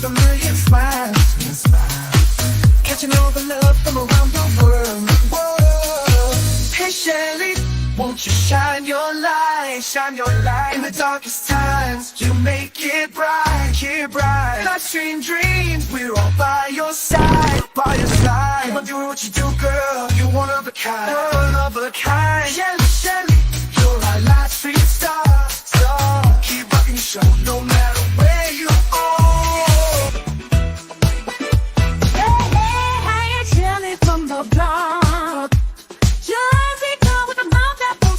with a million smiles, catching all the love from around the world. Whoa. Hey Shelly, won't you shine your light in the darkest times? You make it bright, Life stream dreams, we're all by your side, Come on, do what you do, girl. You're one of a kind, Shelly, you're our light stream star. Keep rocking your show, no matter where you are. Hey, Shelly from the block. Jersey girl with a mouth that won't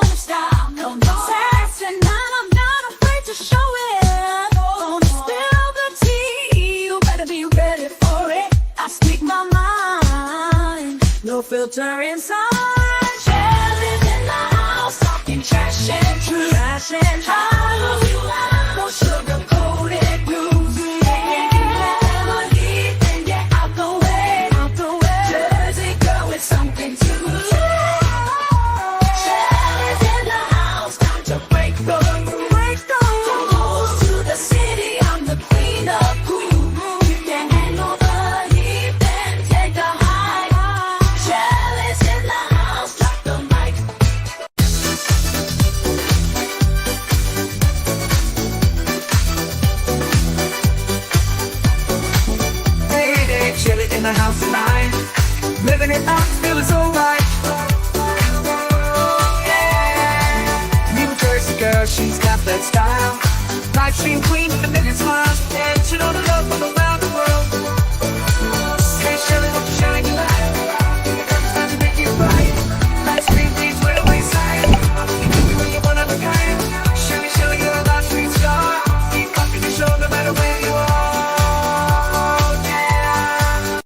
stop, no. Sassy, and I'm not afraid to show it. Gonna spill the tea, you better be ready for it. I speak my mind, no filter inside. Shelly's in the house, talking trash and truth. No sugar-coated grooves. Never leave, then get out the way. Jersey girl with something to say. Shelly's in the house, time to break the rules. From coast to the city, I'm the queen of cool. You can handle the heat, then take the high. Shelly's in the house, drop the mic. Hey, Shelly in the house tonight, living it up, feeling so right. Yeah. New Jersey girl, she's got that style. Life stream queen with a million smiles, and she know the love from around the world. Hey Shelly, won't you shine your light? It's time to make it right. Life stream queens with a wayside. You're one of a kind. Shelly, you're a life stream star. Keep rocking your show no matter where you are. Yeah.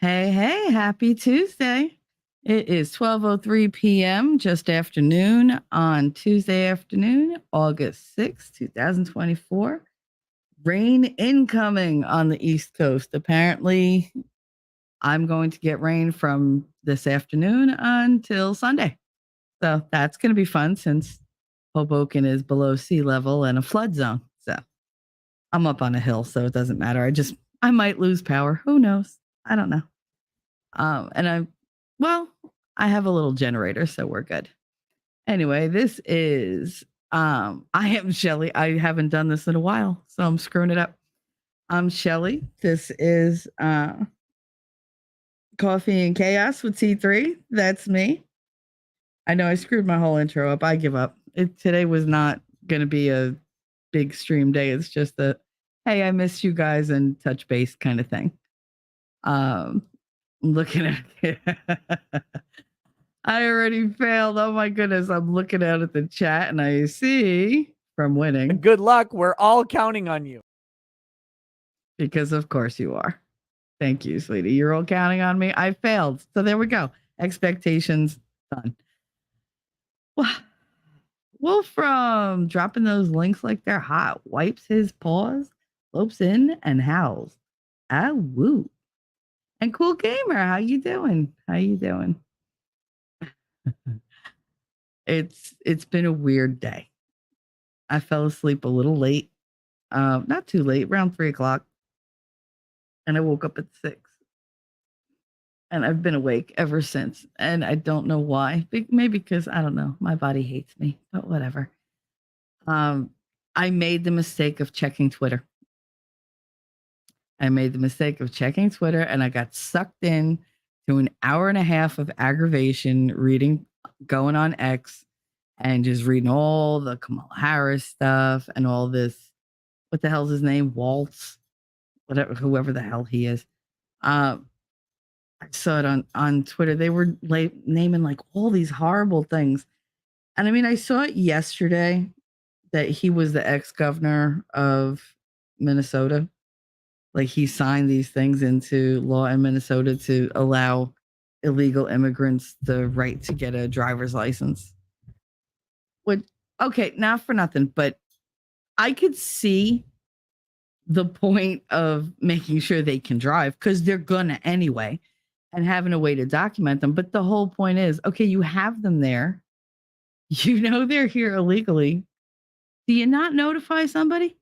Hey, happy Tuesday. It is 12:03 p.m., just afternoon on Tuesday afternoon, August 6th, 2024. Rain incoming on the East Coast. Apparently, I'm going to get rain from this afternoon until Sunday. So that's going to be fun since Hoboken is below sea level and a flood zone. So I'm up on a hill, so it doesn't matter. I might lose power. Who knows? I don't know. I have a little generator, so we're good. Anyway, this is, I am Shelly. I haven't done this in a while, so I'm screwing it up. I'm Shelly. This is Coffee and Chaos with T3. That's me. I know I screwed my whole intro up. I give up. Today was not going to be a big stream day. It's just a, hey, I missed you guys and touch base kind of thing. Looking at it. I already failed. Oh my goodness. I'm looking out at the chat and I see from winning. Good luck. We're all counting on you. Because of course you are. Thank you, sweetie. You're all counting on me. I failed. So there we go. Expectations done. Wolfram dropping those links like they're hot. Wipes his paws, lopes in and howls. Ah, woo. And Cool Gamer, how you doing? It's been a weird day. I fell asleep a little late. Not too late, around 3:00. And I woke up at 6. And I've been awake ever since. And I don't know why. Maybe because, I don't know, my body hates me, but whatever. I made the mistake of checking Twitter. And I got sucked in to an hour and a half of aggravation going on X and just reading all the Kamala Harris stuff and all this. What the hell's his name? Waltz, whoever the hell he is. I saw it on Twitter. They were naming like all these horrible things. And I mean, I saw it yesterday that he was the ex-governor of Minnesota. Like he signed these things into law in Minnesota to allow illegal immigrants the right to get a driver's license. Okay, not for nothing, but I could see the point of making sure they can drive because they're gonna anyway. and having a way to document them. But the whole point is, okay, you have them there. You know they're here illegally. Do you not notify somebody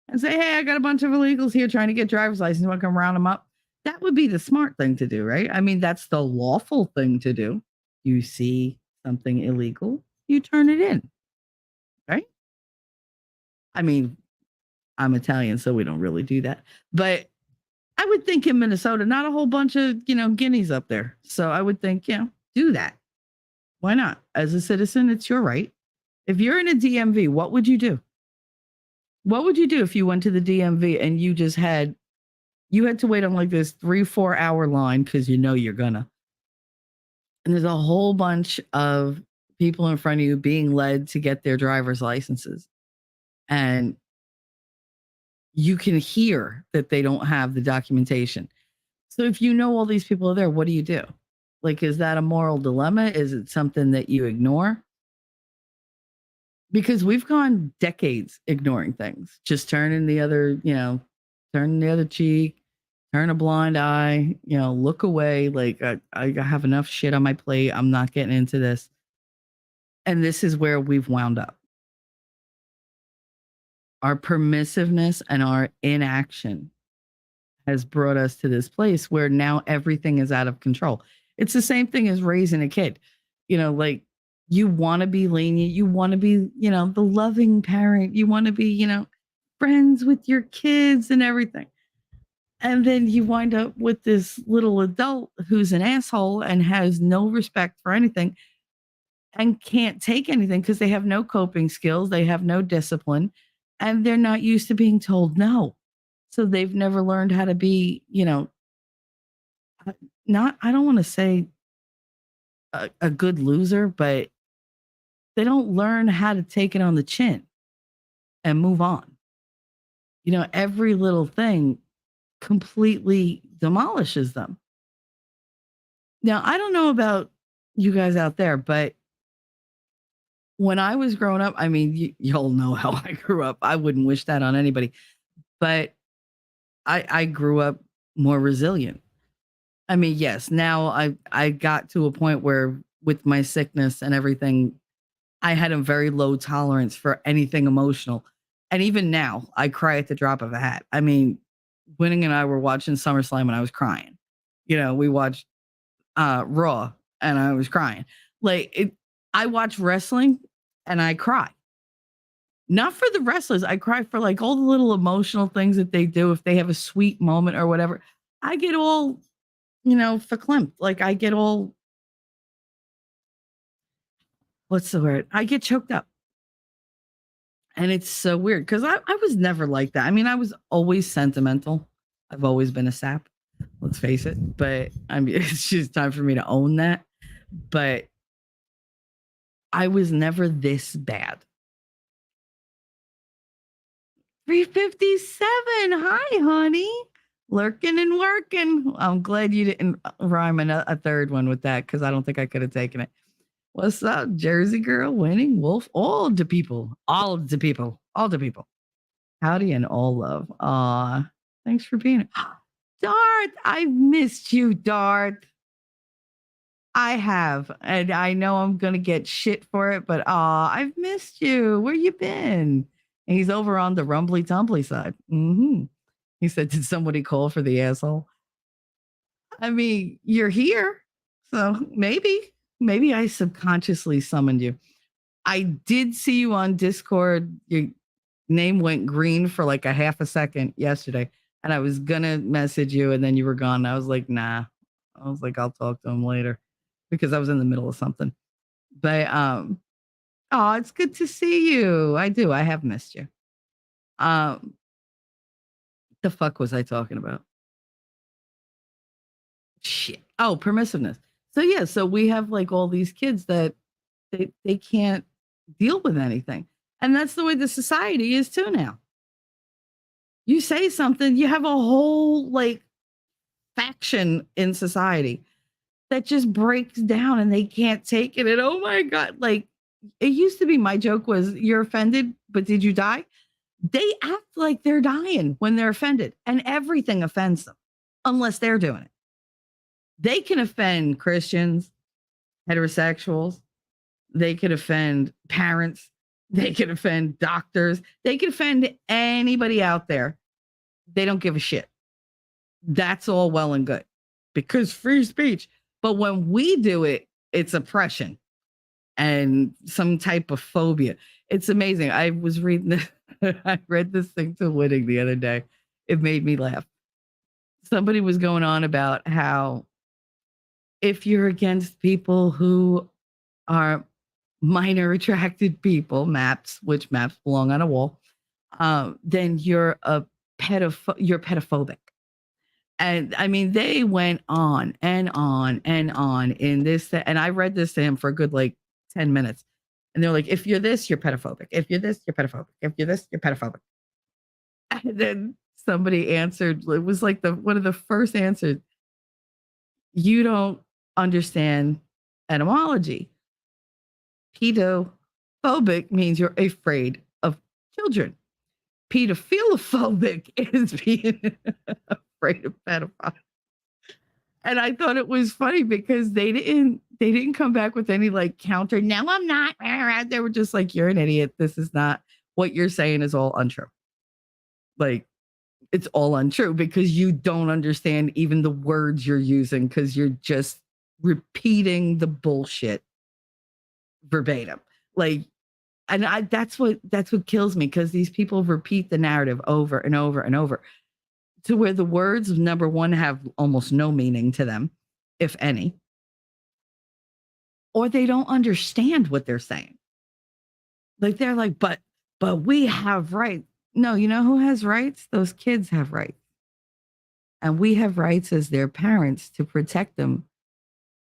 and say, hey, I got a bunch of illegals here trying to get driver's license. Want to come round them up? That would be the smart thing to do, right? I mean, that's the lawful thing to do. You see something illegal, you turn it in, right? I mean, I'm Italian, so we don't really do that. But I would think in Minnesota, not a whole bunch of, guineas up there. So I would think, do that. Why not? As a citizen, it's your right. If you're in a DMV, what would you do? What would you do if you went to the DMV and you had to wait on like this 3-4 hour line because you're gonna. And there's a whole bunch of people in front of you being led to get their driver's licenses. And you can hear that they don't have the documentation. So if you know all these people are there, what do you do? Like, is that a moral dilemma? Is it something that you ignore? Because we've gone decades ignoring things, just turning the other cheek, turn a blind eye, look away. Like, I have enough shit on my plate. I'm not getting into this. And this is where we've wound up. Our permissiveness and our inaction has brought us to this place where now everything is out of control. It's the same thing as raising a kid. Like, you want to be lenient. You want to be, the loving parent. You want to be, friends with your kids and everything. And then you wind up with this little adult who's an asshole and has no respect for anything and can't take anything because they have no coping skills. They have no discipline and they're not used to being told no. So they've never learned how to be, I don't want to say a good loser, but they don't learn how to take it on the chin and move on. Every little thing completely demolishes them. Now, I don't know about you guys out there, but when I was growing up, I mean, y'all know how I grew up. I wouldn't wish that on anybody, but I grew up more resilient. I mean, yes, now I got to a point where with my sickness and everything, I had a very low tolerance for anything emotional. And even now, I cry at the drop of a hat. I mean, Winning and I were watching SummerSlam and I was crying. We watched Raw and I was crying. I watch wrestling and I cry. Not for the wrestlers. I cry for like all the little emotional things that they do. If they have a sweet moment or whatever, I get all, verklempt. Like I get all, what's the word? I get choked up. And it's so weird because I was never like that. I mean, I was always sentimental. I've always been a sap. Let's face it. But I mean, it's just time for me to own that. But I was never this bad. 357. Hi, honey. Lurking and working. I'm glad you didn't rhyme a third one with that because I don't think I could have taken it. What's up, Jersey girl, Winning, Wolf, all the people. Howdy and all love. Thanks for being here. Dart, I've missed you, Dart. I have, and I know I'm gonna get shit for it, but I've missed you. Where you been? And he's over on the rumbly tumbly side. Mm-hmm. He said, did somebody call for the asshole? I mean, you're here, so maybe I subconsciously summoned you. I did see you on Discord. Your name went green for like a half a second yesterday, and I was gonna message you, and then you were gone. I was like, nah. I was like, I'll talk to him later because I was in the middle of something. But it's good to see you. I do. I have missed you. The fuck was I talking about? Shit. Oh, permissiveness. So yeah, so we have like all these kids that they can't deal with anything. And that's the way the society is too now. You say something, you have a whole like faction in society that just breaks down and they can't take it. And oh my God, like it used to be my joke was you're offended, but did you die? They act like they're dying when they're offended and everything offends them unless they're doing it. They can offend Christians, heterosexuals, they could offend parents, they could offend doctors, they could offend anybody out there. They don't give a shit. That's all well and good because free speech. But when we do it, it's oppression and some type of phobia. It's amazing. I was reading this, I read this thing to Winning the other day. It made me laugh. Somebody was going on about how if you're against people who are minor attracted people, maps, which maps belong on a wall, then you're you're pedophobic. And I mean, they went on and on and on in this. And I read this to him for a good like 10 minutes. And they're like, if you're this, you're pedophobic. If you're this, you're pedophobic. If you're this, you're pedophobic. And then somebody answered, it was like one of the first answers. You don't understand etymology. Pedophobic means you're afraid of children. Pedophilophobic is being afraid of pedophiles. And I thought it was funny because they didn't come back with any like counter. No, I'm not. They were just like, you're an idiot. This is not what you're saying is all untrue. Like it's all untrue because you don't understand even the words you're using because you're just repeating the bullshit verbatim. Like, and that's what kills me because these people repeat the narrative over and over and over to where the words, number one, have almost no meaning to them, if any, or they don't understand what they're saying. Like they're like, but we have rights. No, you know who has rights? Those kids have rights. And we have rights as their parents to protect them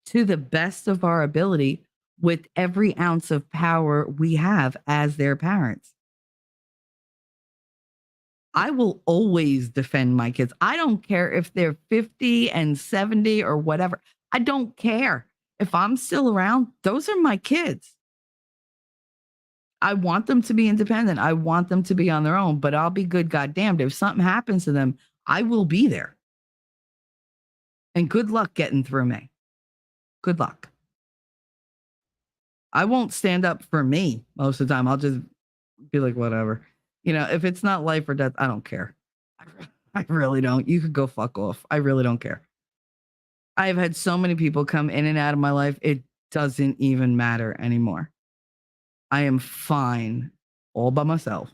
to the best of our ability with every ounce of power we have as their parents. I will always defend my kids. I don't care if they're 50 and 70 or whatever. I don't care. If I'm still around, those are my kids. I want them to be independent. I want them to be on their own, but I'll be good goddamned. If something happens to them, I will be there. And good luck getting through me. Good luck. I won't stand up for me most of the time. I'll just be like, whatever. You know, if it's not life or death, I don't care. I really don't. You could go fuck off. I really don't care. I've had so many people come in and out of my life. It doesn't even matter anymore. I am fine all by myself.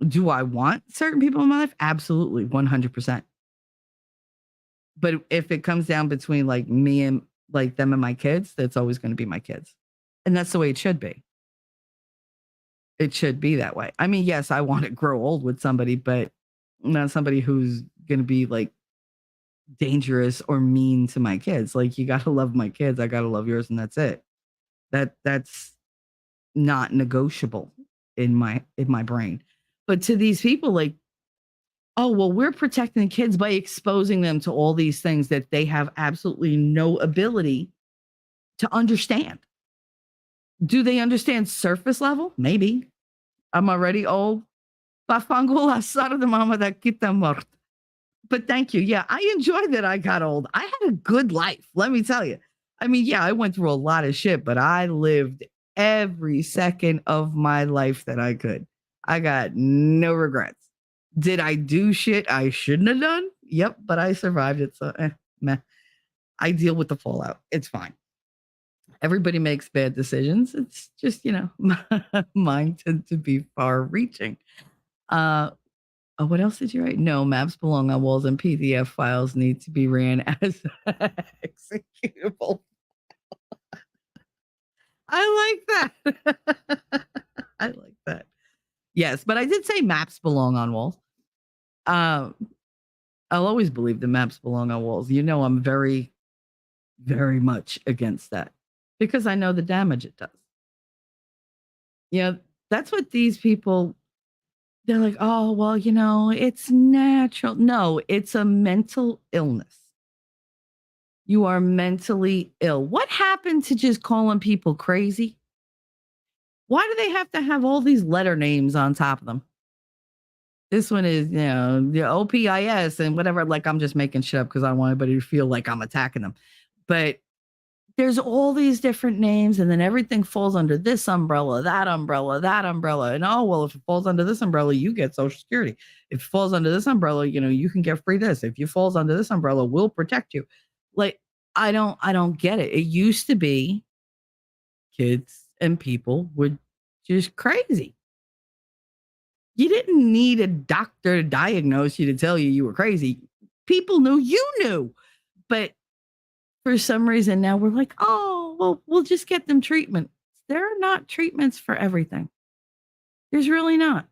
Do I want certain people in my life? Absolutely, 100%. But if it comes down between like me and like them and my kids, that's always going to be my kids. And that's the way it should be. It should be that way. I mean, yes, I want to grow old with somebody, but not somebody who's going to be like dangerous or mean to my kids. Like, you got to love my kids. I got to love yours. And that's it. That's not negotiable in my brain. But to these people, like, oh, well, we're protecting the kids by exposing them to all these things that they have absolutely no ability to understand. Do they understand surface level? Maybe. I'm already old. But thank you. Yeah, I enjoyed that I got old. I had a good life, let me tell you. I mean, yeah, I went through a lot of shit, but I lived every second of my life that I could. I got no regrets. Did I do shit I shouldn't have done? Yep, but I survived it. So, meh. I deal with the fallout. It's fine. Everybody makes bad decisions. It's just, you know, mine tend to be far reaching. Oh, what else did you write? No, maps belong on walls and PDF files need to be ran as executable. I like that. I like that. Yes, but I did say maps belong on walls. I'll always believe the maps belong on walls. You know, I'm very, very much against that because I know the damage it does. You know, that's what these people, they're like, oh, well, you know, it's natural. No, it's a mental illness. You are mentally ill. What happened to just calling people crazy? Why do they have to have all these letter names on top of them? This one is, the OPIS and whatever. Like, I'm just making shit up because I don't want anybody to feel like I'm attacking them. But there's all these different names, and then everything falls under this umbrella, that umbrella, that umbrella. And oh, well, if it falls under this umbrella, you get Social Security. If it falls under this umbrella, you can get free this. If you falls under this umbrella, we'll protect you. Like, I don't get it. It used to be kids and people were just crazy. You didn't need a doctor to diagnose you to tell you were crazy. People knew you knew. But for some reason now we're like, oh, well, we'll just get them treatment. There are not treatments for everything. There's really not.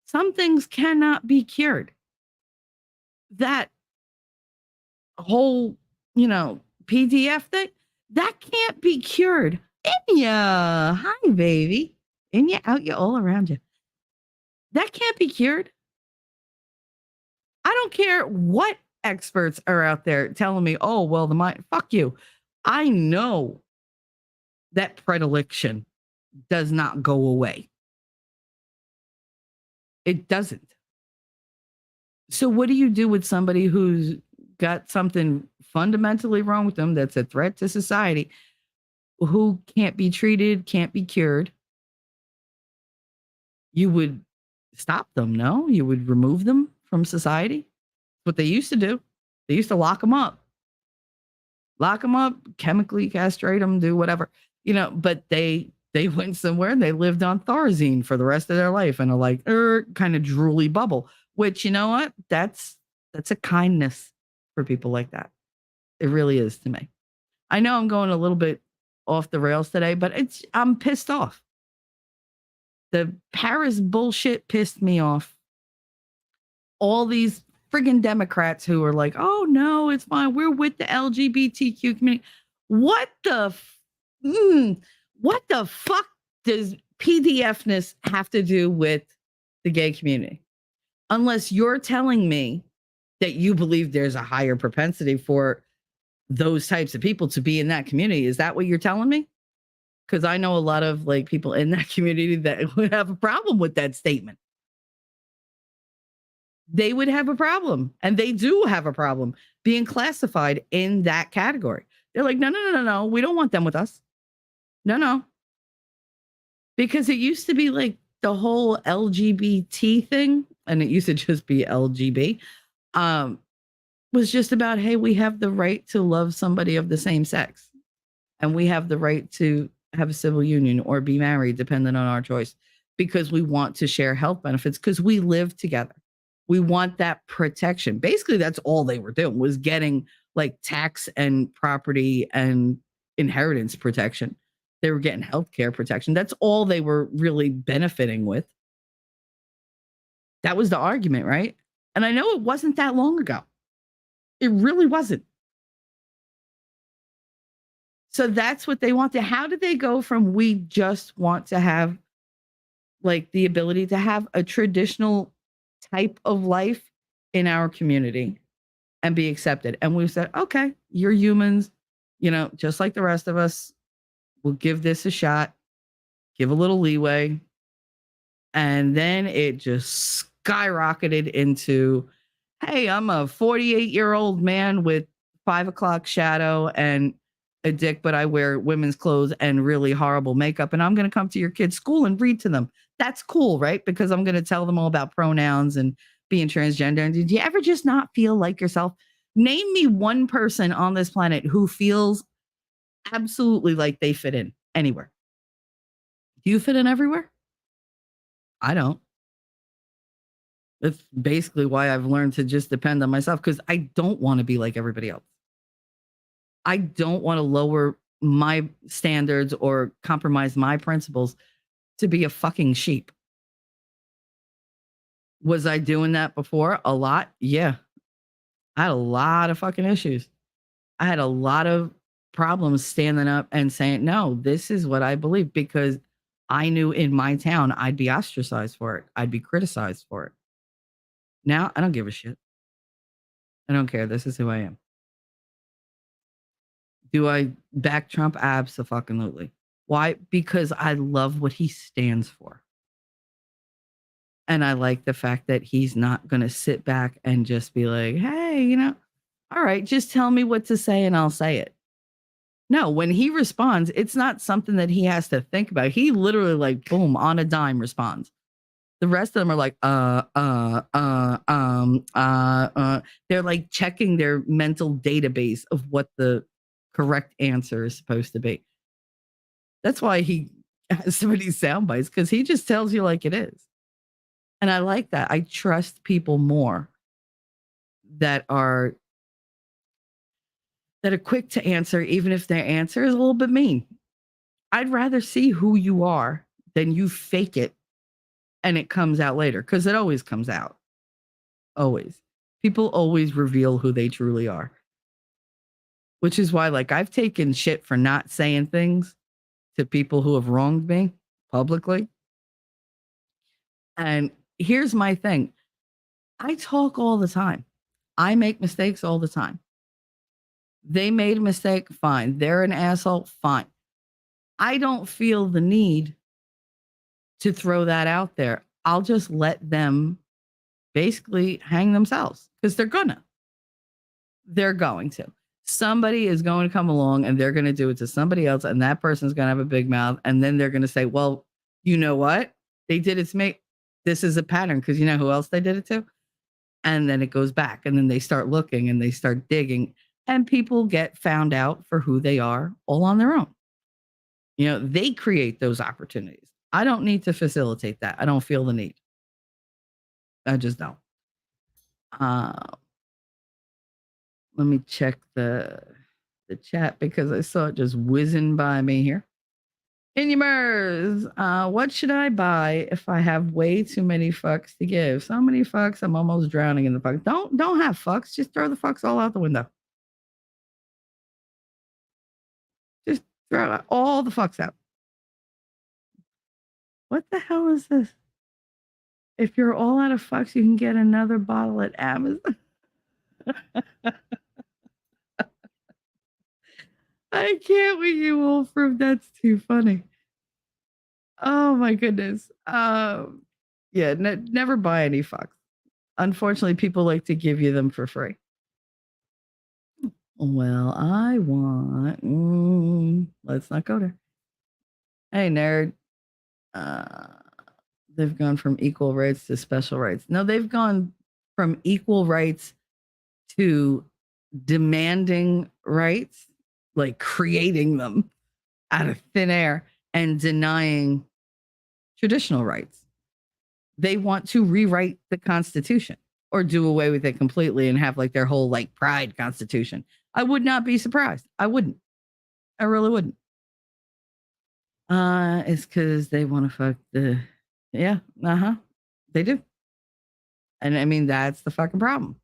Some things cannot be cured. That whole, PDF thing, that can't be cured. Inya, hi, baby. Inya, out you all around you. That can't be cured. I don't care what experts are out there telling me, oh, well, the mind, fuck you. I know that predilection does not go away. It doesn't. So what do you do with somebody who's got something fundamentally wrong with them that's a threat to society, who can't be treated, can't be cured? You would stop them, no? You would remove them from society? What they used to do. They used to lock them up, chemically castrate them, do whatever, but they went somewhere and they lived on Thorazine for the rest of their life in a kind of drooly bubble, which, you know what? That's a kindness for people like that. It really is to me. I know I'm going a little bit off the rails today, but I'm pissed off. The Paris bullshit pissed me off. All these friggin' Democrats who are like, oh no, it's fine. We're with the LGBTQ community. What the fuck does PDFness have to do with the gay community? Unless you're telling me that you believe there's a higher propensity for those types of people to be in that community. Is that what you're telling me? Because I know a lot of people in that community that would have a problem with that statement. They would have a problem, and they do have a problem being classified in that category. They're like, no, we don't want them with us. No. Because it used to be like the whole LGBT thing, and it used to just be LGB, was just about, hey, we have the right to love somebody of the same sex, and we have the right to have a civil union or be married, depending on our choice, because we want to share health benefits, because we live together. We want that protection. Basically, that's all they were doing, was getting tax and property and inheritance protection. They were getting healthcare protection. That's all they were really benefiting with. That was the argument, right? And I know it wasn't that long ago. It really wasn't. So that's what they wanted. How did they go from we just want to have the ability to have a traditional type of life in our community and be accepted? And we said, okay, you're humans, just like the rest of us. We'll give this a shot, give a little leeway. And then it just skyrocketed into, hey, I'm a 48-year-old man with 5 o'clock shadow and a dick, but I wear women's clothes and really horrible makeup. And I'm going to come to your kid's school and read to them. That's cool, right? Because I'm going to tell them all about pronouns and being transgender. And did you ever just not feel like yourself? Name me one person on this planet who feels absolutely like they fit in anywhere. Do you fit in everywhere? I don't. That's basically why I've learned to just depend on myself, because I don't want to be like everybody else. I don't want to lower my standards or compromise my principles to be a fucking sheep. Was I doing that before? A lot? Yeah. I had a lot of fucking issues. I had a lot of problems standing up and saying, no, this is what I believe, because I knew in my town I'd be ostracized for it. I'd be criticized for it. Now I don't give a shit. I don't care. This is who I am. Do I back Trump? Abso-fucking-lutely. Why? Because I love what he stands for. And I like the fact that he's not going to sit back and just be like, hey, all right, just tell me what to say and I'll say it. No, when he responds, it's not something that he has to think about. He literally, like, boom, on a dime responds. The rest of them are like, they're like checking their mental database of what the correct answer is supposed to be. That's why he has so many sound bites, because he just tells you like it is. And I like that. I trust people more that are quick to answer, even if their answer is a little bit mean. I'd rather see who you are than you fake it and it comes out later, because it always comes out. Always. People always reveal who they truly are. Which is why, like, I've taken shit for not saying things to people who have wronged me publicly. And here's my thing. I talk all the time. I make mistakes all the time. They made a mistake, fine. They're an asshole, fine. I don't feel the need to throw that out there. I'll just let them basically hang themselves, because they're going to. Somebody is going to come along and they're going to do it to somebody else, and that person's going to have a big mouth, and then they're going to say, well, you know what? They did it to me. This is a pattern, because you know who else they did it to? And then it goes back, and then they start looking and they start digging, and people get found out for who they are all on their own. They create those opportunities. I don't need to facilitate that. I don't feel the need. I just don't. Let me check the chat, because I saw it just whizzing by me here. Inumers, what should I buy if I have way too many fucks to give? So many fucks, I'm almost drowning in the fucks. Don't have fucks. Just throw the fucks all out the window. Just throw all the fucks out. What the hell is this? If you're all out of fucks, you can get another bottle at Amazon. I can't with you, Wolfram. That's too funny. Oh my goodness. Yeah, never buy any fucks. Unfortunately, people like to give you them for free. Well, I want. Let's not go there. Hey, nerd. They've gone from equal rights to special rights. No, they've gone from equal rights to demanding rights, like creating them out of thin air, and denying traditional rights. They want to rewrite the Constitution or do away with it completely and have like their whole like pride Constitution. I would not be surprised. I wouldn't. I really wouldn't. It's because they want to fuck the. Yeah, they do. And I mean, that's the fucking problem.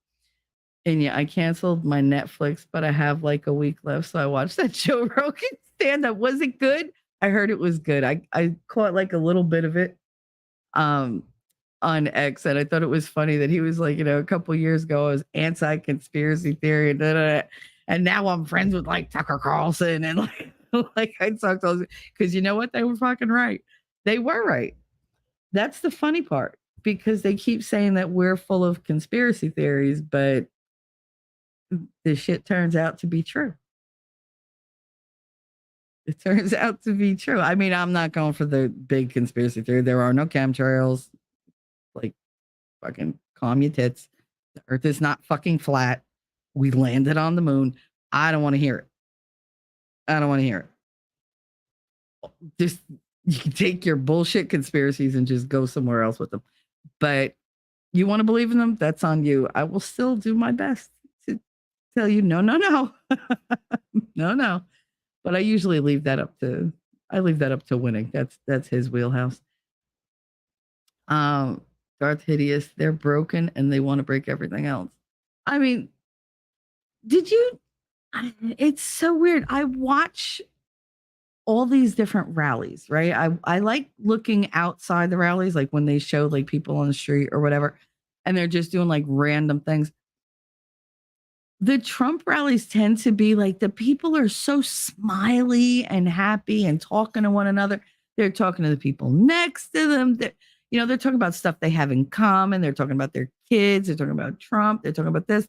And yeah, I canceled my Netflix, but I have like a week left. So I watched that Joe Rogan stand-up. Was it good? I heard it was good. I caught like a little bit of it on X, and I thought it was funny that he was like, a couple years ago, I was anti-conspiracy theory, and now I'm friends with like Tucker Carlson, and like I talked all because you know what? They were fucking right. They were right. That's the funny part, because they keep saying that we're full of conspiracy theories, but this shit turns out to be true. It turns out to be true. I mean, I'm not going for the big conspiracy theory. There are no chemtrails. Like, fucking calm your tits. The earth is not fucking flat. We landed on the moon. I don't want to hear it. I don't want to hear it. Just, you can take your bullshit conspiracies and just go somewhere else with them. But you want to believe in them? That's on you. I will still do my best to tell you, no. No. But I usually leave that up to winning. That's his wheelhouse. Darth Hideous, they're broken and they want to break everything else. I mean, it's so weird. I watch all these different rallies, right? I like looking outside the rallies, like when they show like people on the street or whatever, and they're just doing like random things. The Trump rallies tend to be like the people are so smiley and happy and talking to one another. They're talking to the people next to them. they're talking about stuff they have in common. They're talking about their kids. They're talking about Trump. They're talking about this.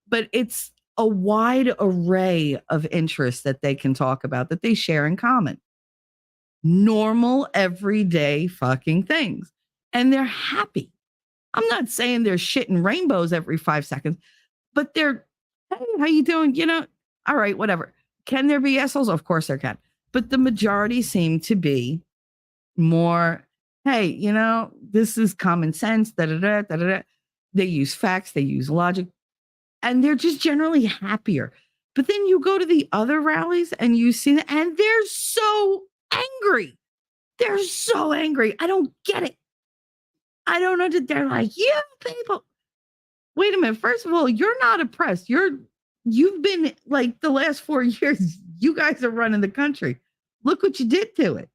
But it's a wide array of interests that they can talk about that they share in common. Normal, everyday fucking things. And they're happy. I'm not saying they're shitting rainbows every 5 seconds, but they're, hey, how you doing? All right, whatever. Can there be assholes? Of course there can. But the majority seem to be more, hey, this is common sense. Da, da, da, da, da, da. They use facts, they use logic, and they're just generally happier. But then you go to the other rallies and you see that, and they're so angry. They're so angry. I don't get it. I don't know. They're like, you people. Wait a minute. First of all, you're not oppressed. You've been like the last 4 years, you guys are running the country. Look what you did to it.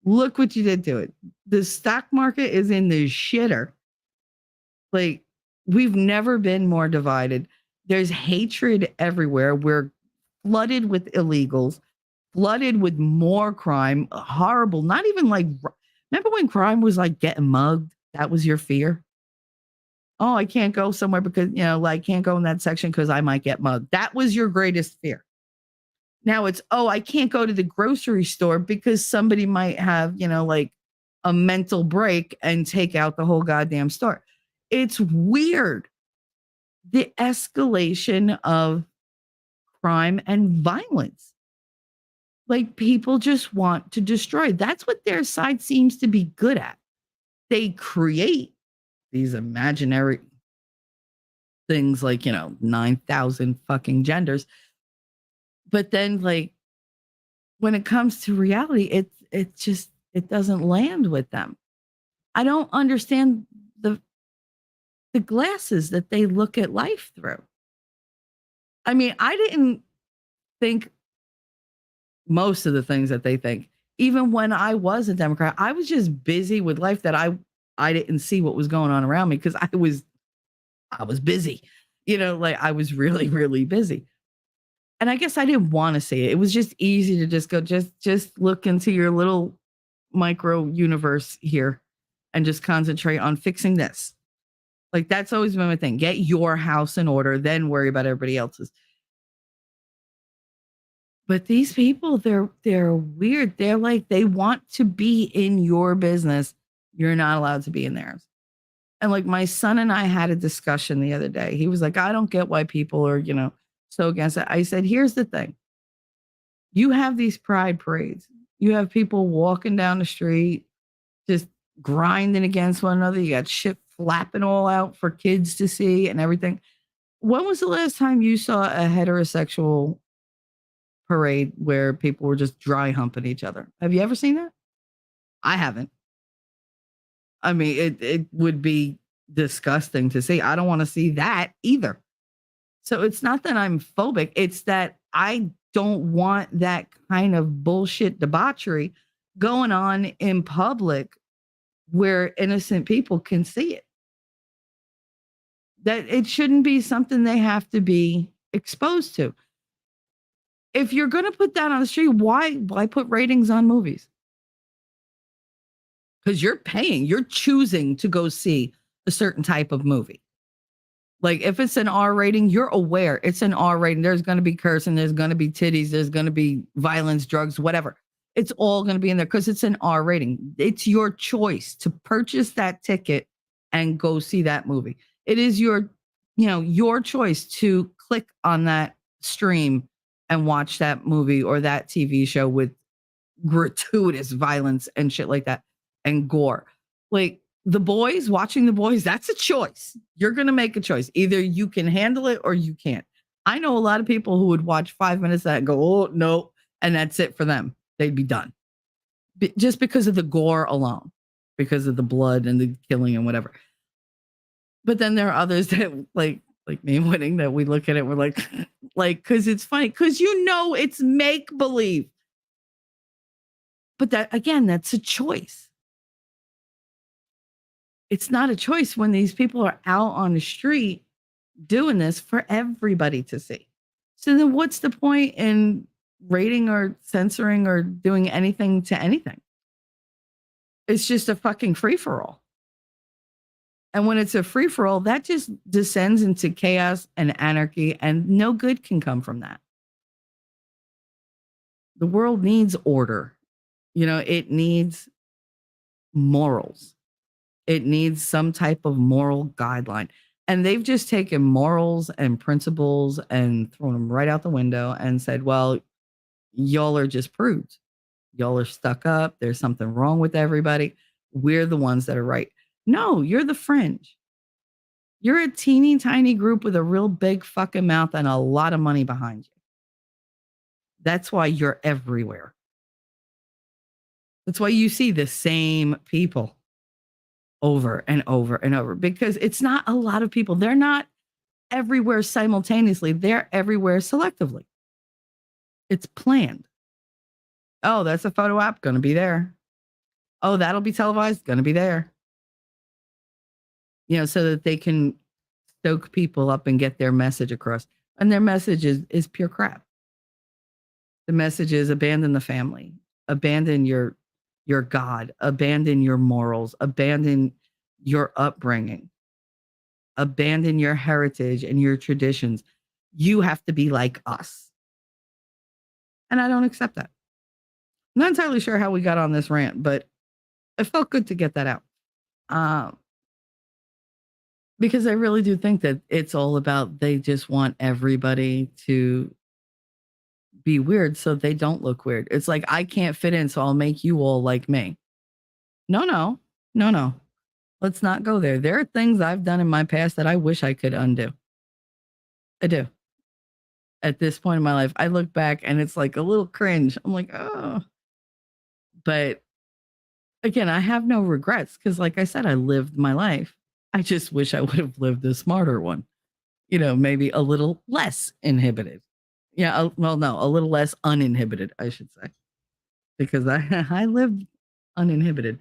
Look what you did to it. The stock market is in the shitter. Like, we've never been more divided. There's hatred everywhere. We're flooded with illegals, flooded with more crime, horrible. Not even like, remember when crime was like getting mugged? That was your fear. Oh, I can't go somewhere because, I can't go in that section because I might get mugged. That was your greatest fear. Now it's, oh, I can't go to the grocery store because somebody might have, like a mental break and take out the whole goddamn store. It's weird. The escalation of crime and violence. Like, people just want to destroy. That's what their side seems to be good at. They create these imaginary things like, 9,000 fucking genders. But then, like, when it comes to reality, it doesn't land with them. I don't understand the glasses that they look at life through. I mean, I didn't think most of the things that they think. Even when I was a Democrat, I was just busy with life that I didn't see what was going on around me because I was busy. Like, I was really, really busy. And I guess I didn't want to see it. It was just easy to just go, just look into your little micro universe here and just concentrate on fixing this. Like, that's always been my thing. Get your house in order, then worry about everybody else's. But these people, they're weird. They're like, they want to be in your business. You're not allowed to be in theirs. And like, my son and I had a discussion the other day. He was like, I don't get why people are, so against it. I said, here's the thing. You have these pride parades. You have people walking down the street, just grinding against one another. You got shit flapping all out for kids to see and everything. When was the last time you saw a heterosexual parade where people were just dry humping each other? Have you ever seen that? I haven't. I mean, it would be disgusting to see. I don't want to see that either. So it's not that I'm phobic. It's that I don't want that kind of bullshit debauchery going on in public where innocent people can see it. That it shouldn't be something they have to be exposed to. If you're going to put that on the street, why put ratings on movies? Because you're paying, you're choosing to go see a certain type of movie. Like, if it's an R rating, you're aware it's an R rating. There's going to be cursing, there's going to be titties, there's going to be violence, drugs, whatever. It's all going to be in there because it's an R rating. It's your choice to purchase that ticket and go see that movie. It is your choice to click on that stream and watch that movie or that TV show with gratuitous violence and shit like that and gore. Like, watching The Boys, that's a choice. You're going to make a choice. Either you can handle it or you can't. I know a lot of people who would watch 5 minutes of that and go, oh, no, and that's it for them. They'd be done. Just because of the gore alone, because of the blood and the killing and whatever. But then there are others that like me and Winning, that we look at it, we're like, because it's funny, because it's make believe. But that, again, that's a choice. It's not a choice when these people are out on the street doing this for everybody to see. So then what's the point in rating or censoring or doing anything to anything? It's just a fucking free for all. And when it's a free for all, that just descends into chaos and anarchy, and no good can come from that. The world needs order. It needs morals. It needs some type of moral guideline. And they've just taken morals and principles and thrown them right out the window and said, well, y'all are just prudes. Y'all are stuck up. There's something wrong with everybody. We're the ones that are right. No, you're the fringe. You're a teeny tiny group with a real big fucking mouth and a lot of money behind you. That's why you're everywhere. That's why you see the same people over and over and over, because it's not a lot of people. They're not everywhere simultaneously. They're everywhere selectively. It's planned. Oh, that's a photo op, going to be there. Oh, that'll be televised, going to be there. So that they can stoke people up and get their message across. And their message is pure crap. The message is abandon the family, abandon your God, abandon your morals, abandon your upbringing, abandon your heritage and your traditions. You have to be like us. And I don't accept that. I'm not entirely sure how we got on this rant, but it felt good to get that out. Because I really do think that it's all about, they just want everybody to be weird so they don't look weird. It's like, I can't fit in, so I'll make you all like me. No. Let's not go there. There are things I've done in my past that I wish I could undo. I do. At this point in my life, I look back and it's like a little cringe. I'm like, oh. But again, I have no regrets because, like I said, I lived my life. I just wish I would have lived a smarter one. Maybe a little less inhibited. Yeah, a little less uninhibited, I should say. Because I lived uninhibited.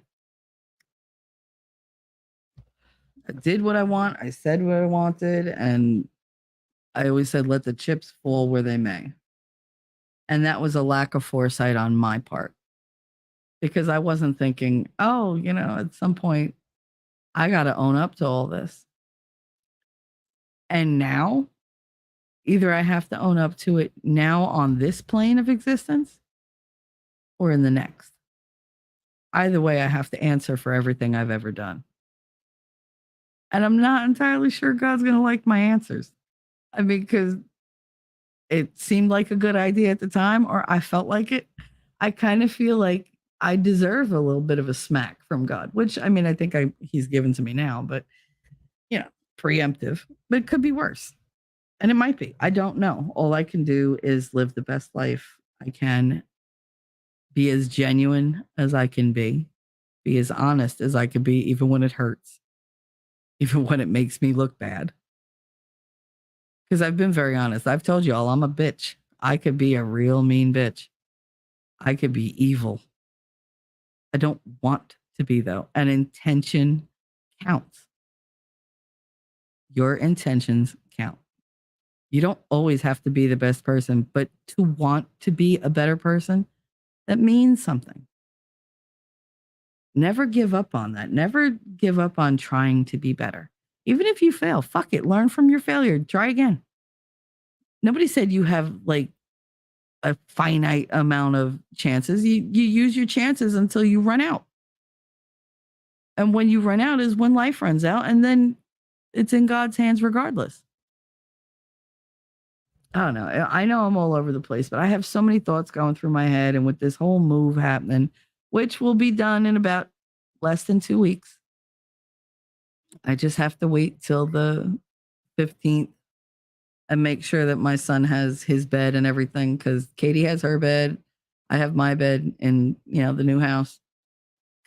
I did what I want. I said what I wanted. And I always said, let the chips fall where they may. And that was a lack of foresight on my part. Because I wasn't thinking, at some point, I got to own up to all this. And now, either I have to own up to it now on this plane of existence or in the next. Either way, I have to answer for everything I've ever done. And I'm not entirely sure God's going to like my answers. I mean, because it seemed like a good idea at the time, or I felt like it. I kind of feel like I deserve a little bit of a smack from God, which, I mean, I think he's given to me now, but, preemptive. But it could be worse. And it might be. I don't know. All I can do is live the best life I can, be as genuine as I can be as honest as I can be, even when it hurts, even when it makes me look bad. Because I've been very honest. I've told you all I'm a bitch. I could be a real mean bitch. I could be evil. I don't want to be, though. And intention counts. Your intentions count. You don't always have to be the best person, but to want to be a better person, that means something. Never give up on that. Never give up on trying to be better. Even if you fail, fuck it. Learn from your failure. Try again. Nobody said you have like a finite amount of chances. You use your chances until you run out. And when you run out is when life runs out, and then it's in God's hands regardless. I don't know. I know I'm all over the place, but I have so many thoughts going through my head. And with this whole move happening, which will be done in about less than 2 weeks, I just have to wait till the 15th and make sure that my son has his bed and everything, because Katie has her bed. I have my bed in, the new house.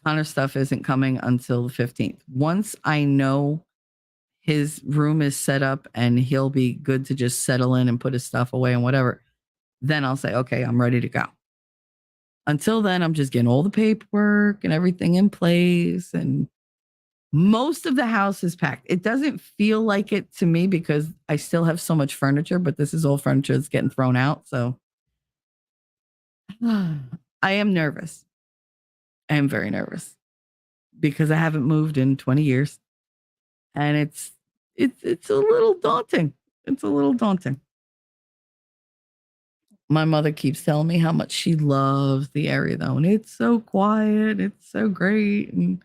Connor's stuff isn't coming until the 15th. Once I know his room is set up and he'll be good to just settle in and put his stuff away and whatever, then I'll say, okay, I'm ready to go. Until then, I'm just getting all the paperwork and everything in place, and most of the house is packed. It doesn't feel like it to me because I still have so much furniture, but this is all furniture that's getting thrown out. So I am nervous. I am very nervous. because I haven't moved in 20 years. And it's a little daunting. It's a little daunting. My mother keeps telling me how much she loves the area though. And it's so quiet. It's so great. And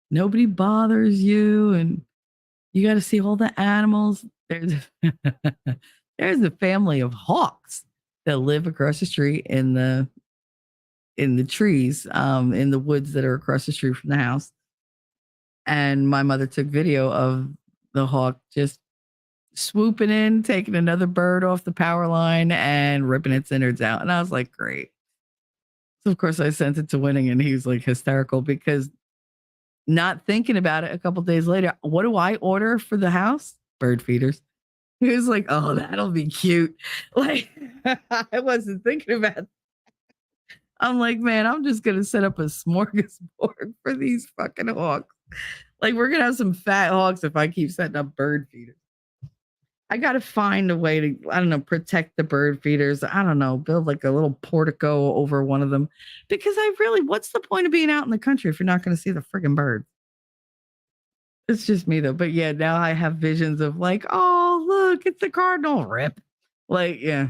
nobody bothers you. And you got to see all the animals. There's a family of hawks that live across the street in the trees, in the woods that are across the street from the house. And my mother took video of the hawk just swooping in, taking another bird off the power line and ripping its innards out. And I was like, great. So of course I sent it to Winning and he was like hysterical because not thinking about it a couple days later, what do I order for the house? Bird feeders. He was like, oh, that'll be cute. Like I wasn't thinking about it. I'm like, man, I'm just going to set up a smorgasbord for these fucking hawks. Like we're going to have some fat hawks if I keep setting up bird feeders. I got to find a way to, I don't know, protect the bird feeders. I don't know, build like a little portico over one of them. Because what's the point of being out in the country if you're not going to see the friggin' birds? It's just me though. But yeah, now I have visions of like, oh, look, it's a cardinal rip. Like, yeah.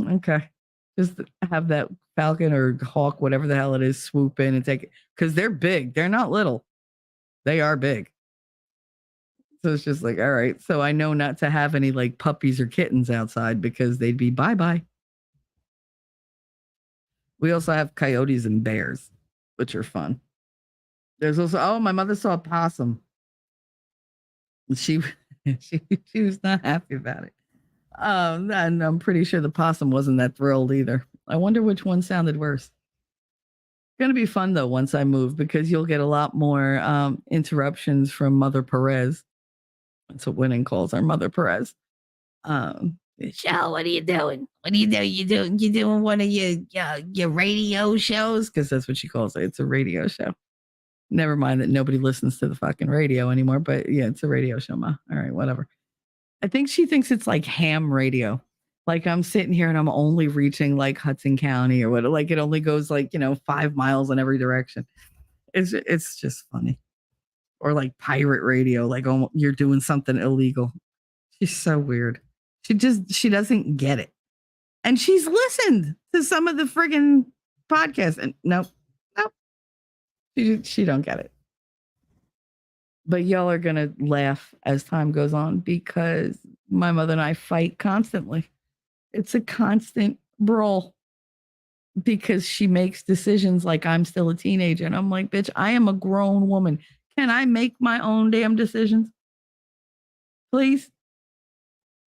Okay. Just have that falcon or hawk, whatever the hell it is, swoop in and take it. Because they're big. They're not little. They are big. So it's just like, all right. So I know not to have any like puppies or kittens outside because they'd be bye-bye. We also have coyotes and bears, which are fun. There's also, my mother saw a possum. She was not happy about it. And I'm pretty sure the possum wasn't that thrilled either. I wonder which one sounded worse. It's going to be fun though once I move because you'll get a lot more interruptions from Mother Perez. That's what Winning calls our Mother Perez. Michelle, what are you doing? What are you doing? You doing one of your radio shows? Because that's what she calls it. It's a radio show. Never mind that nobody listens to the fucking radio anymore. But yeah, it's a radio show, Ma. All right, whatever. I think she thinks it's like ham radio. Like I'm sitting here and I'm only reaching like Hudson County or what. Like it only goes like 5 miles in every direction. It's just funny. Or like pirate radio, like you're doing something illegal. She's so weird. She doesn't get it. And she's listened to some of the friggin' podcasts and nope. She don't get it. But y'all are going to laugh as time goes on because my mother and I fight constantly. It's a constant brawl because she makes decisions like I'm still a teenager. And I'm like, bitch, I am a grown woman. Can I make my own damn decisions? Please?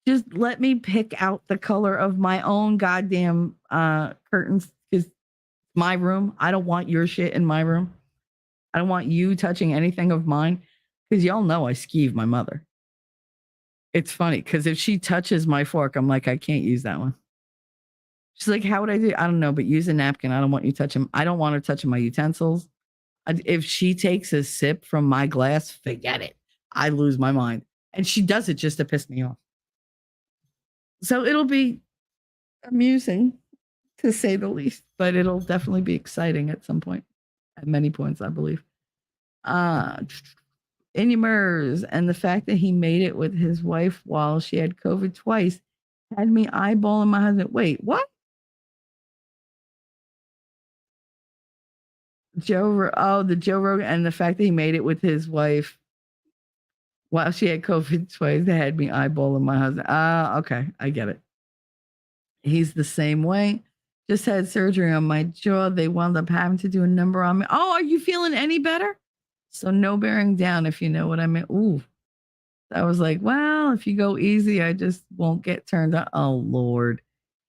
Just let me pick out the color of my own goddamn curtains because my room. I don't want your shit in my room. I don't want you touching anything of mine because y'all know I skeeve my mother. It's funny because if she touches my fork, I'm like, I can't use that one. She's like, how would I do? I don't know, but use a napkin. I don't want you touching. I don't want her touching my utensils. If she takes a sip from my glass, forget it. I lose my mind. And she does it just to piss me off. So it'll be amusing to say the least, but it'll definitely be exciting at some point. At many points, I believe. Inumers and the fact that he made it with his wife while she had COVID twice had me eyeballing my husband. Wait, what? The Joe Rogan and the fact that he made it with his wife while she had COVID twice, that had me eyeballing my husband. Okay, I get it. He's the same way. Just had surgery on my jaw. They wound up having to do a number on me. Oh, are you feeling any better? So no bearing down, if you know what I mean. Ooh. I was like, well, if you go easy, I just won't get turned on. Oh, Lord.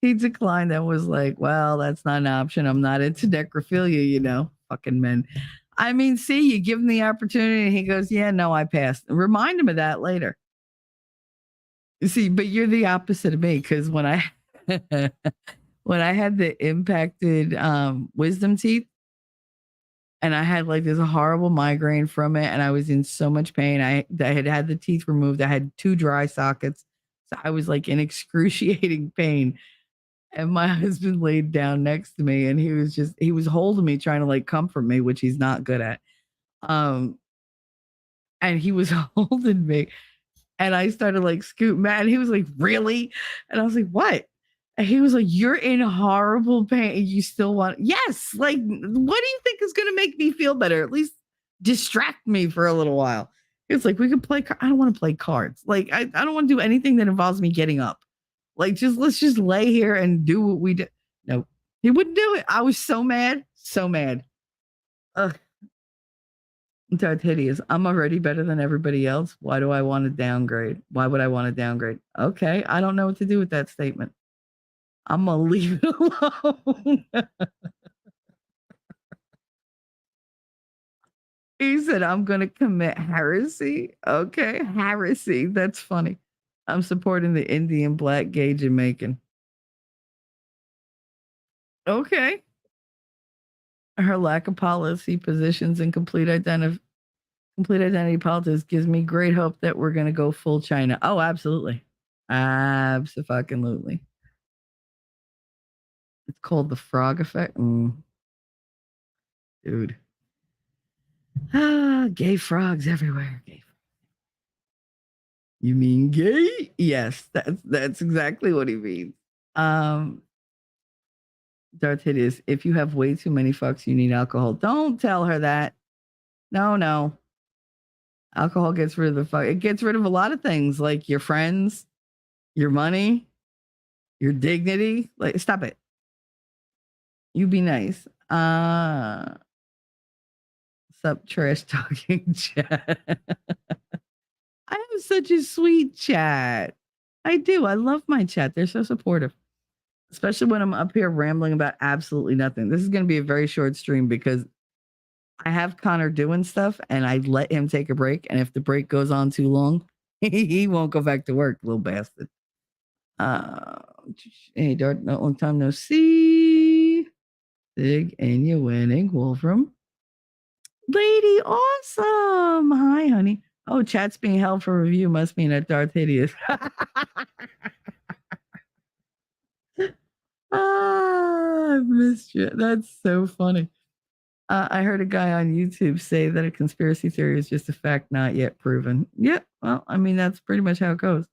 He declined and was like, well, that's not an option. I'm not into necrophilia, fucking men. I mean, see, you give him the opportunity and he goes, yeah, no, I passed. Remind him of that later. You see, but you're the opposite of me because when I had the impacted wisdom teeth and I had like this horrible migraine from it and I was in so much pain. I had the teeth removed. I had 2 dry sockets. So I was like in excruciating pain. And my husband laid down next to me and he was holding me, trying to like comfort me, which he's not good at. Um, and he was holding me, and I started like scooting back, and he was like, "Really?" And I was like, "What?" And he was like, "You're in horrible pain, and you still want?" Yes, like, what do you think is going to make me feel better? At least distract me for a little while. It's like we could play. I don't want to play cards. Like I don't want to do anything that involves me getting up. Like just let's just lay here and do what we do. No, he wouldn't do it. I was so mad, so mad. Ugh. That's hideous. I'm already better than everybody else. Why do I want to downgrade? Why would I want to downgrade? Okay, I don't know what to do with that statement. I'm gonna leave it alone. He said, I'm gonna commit heresy. Okay, heresy. That's funny. I'm supporting the Indian black gay Jamaican. Okay. Her lack of policy positions and complete identity politics gives me great hope that we're gonna go full China. Oh, absolutely. Abso-fucking-lutely. It's called the frog effect. Dude. Gay frogs everywhere. Gay. You mean gay? Yes, that's exactly what he means. Darth Hideous, if you have way too many fucks, you need alcohol. Don't tell her that. No. Alcohol gets rid of the fuck. It gets rid of a lot of things like your friends, your money, your dignity. Like, stop it. You be nice. Sup, trash talking chat. I have such a sweet chat. I do. I love my chat. They're so supportive, especially when I'm up here rambling about absolutely nothing. This is going to be a very short stream because I have Connor doing stuff and I let him take a break. And if the break goes on too long, he won't go back to work, little bastard. Hey, Dart, no long time no see. Sig, and you're winning. Wolfram. Lady Awesome. Hi, honey. Oh, chat's being held for review. Must mean that Darth Hideous. I've missed you. That's so funny. I heard a guy on YouTube say that a conspiracy theory is just a fact not yet proven. Yeah, well, I mean, that's pretty much how it goes.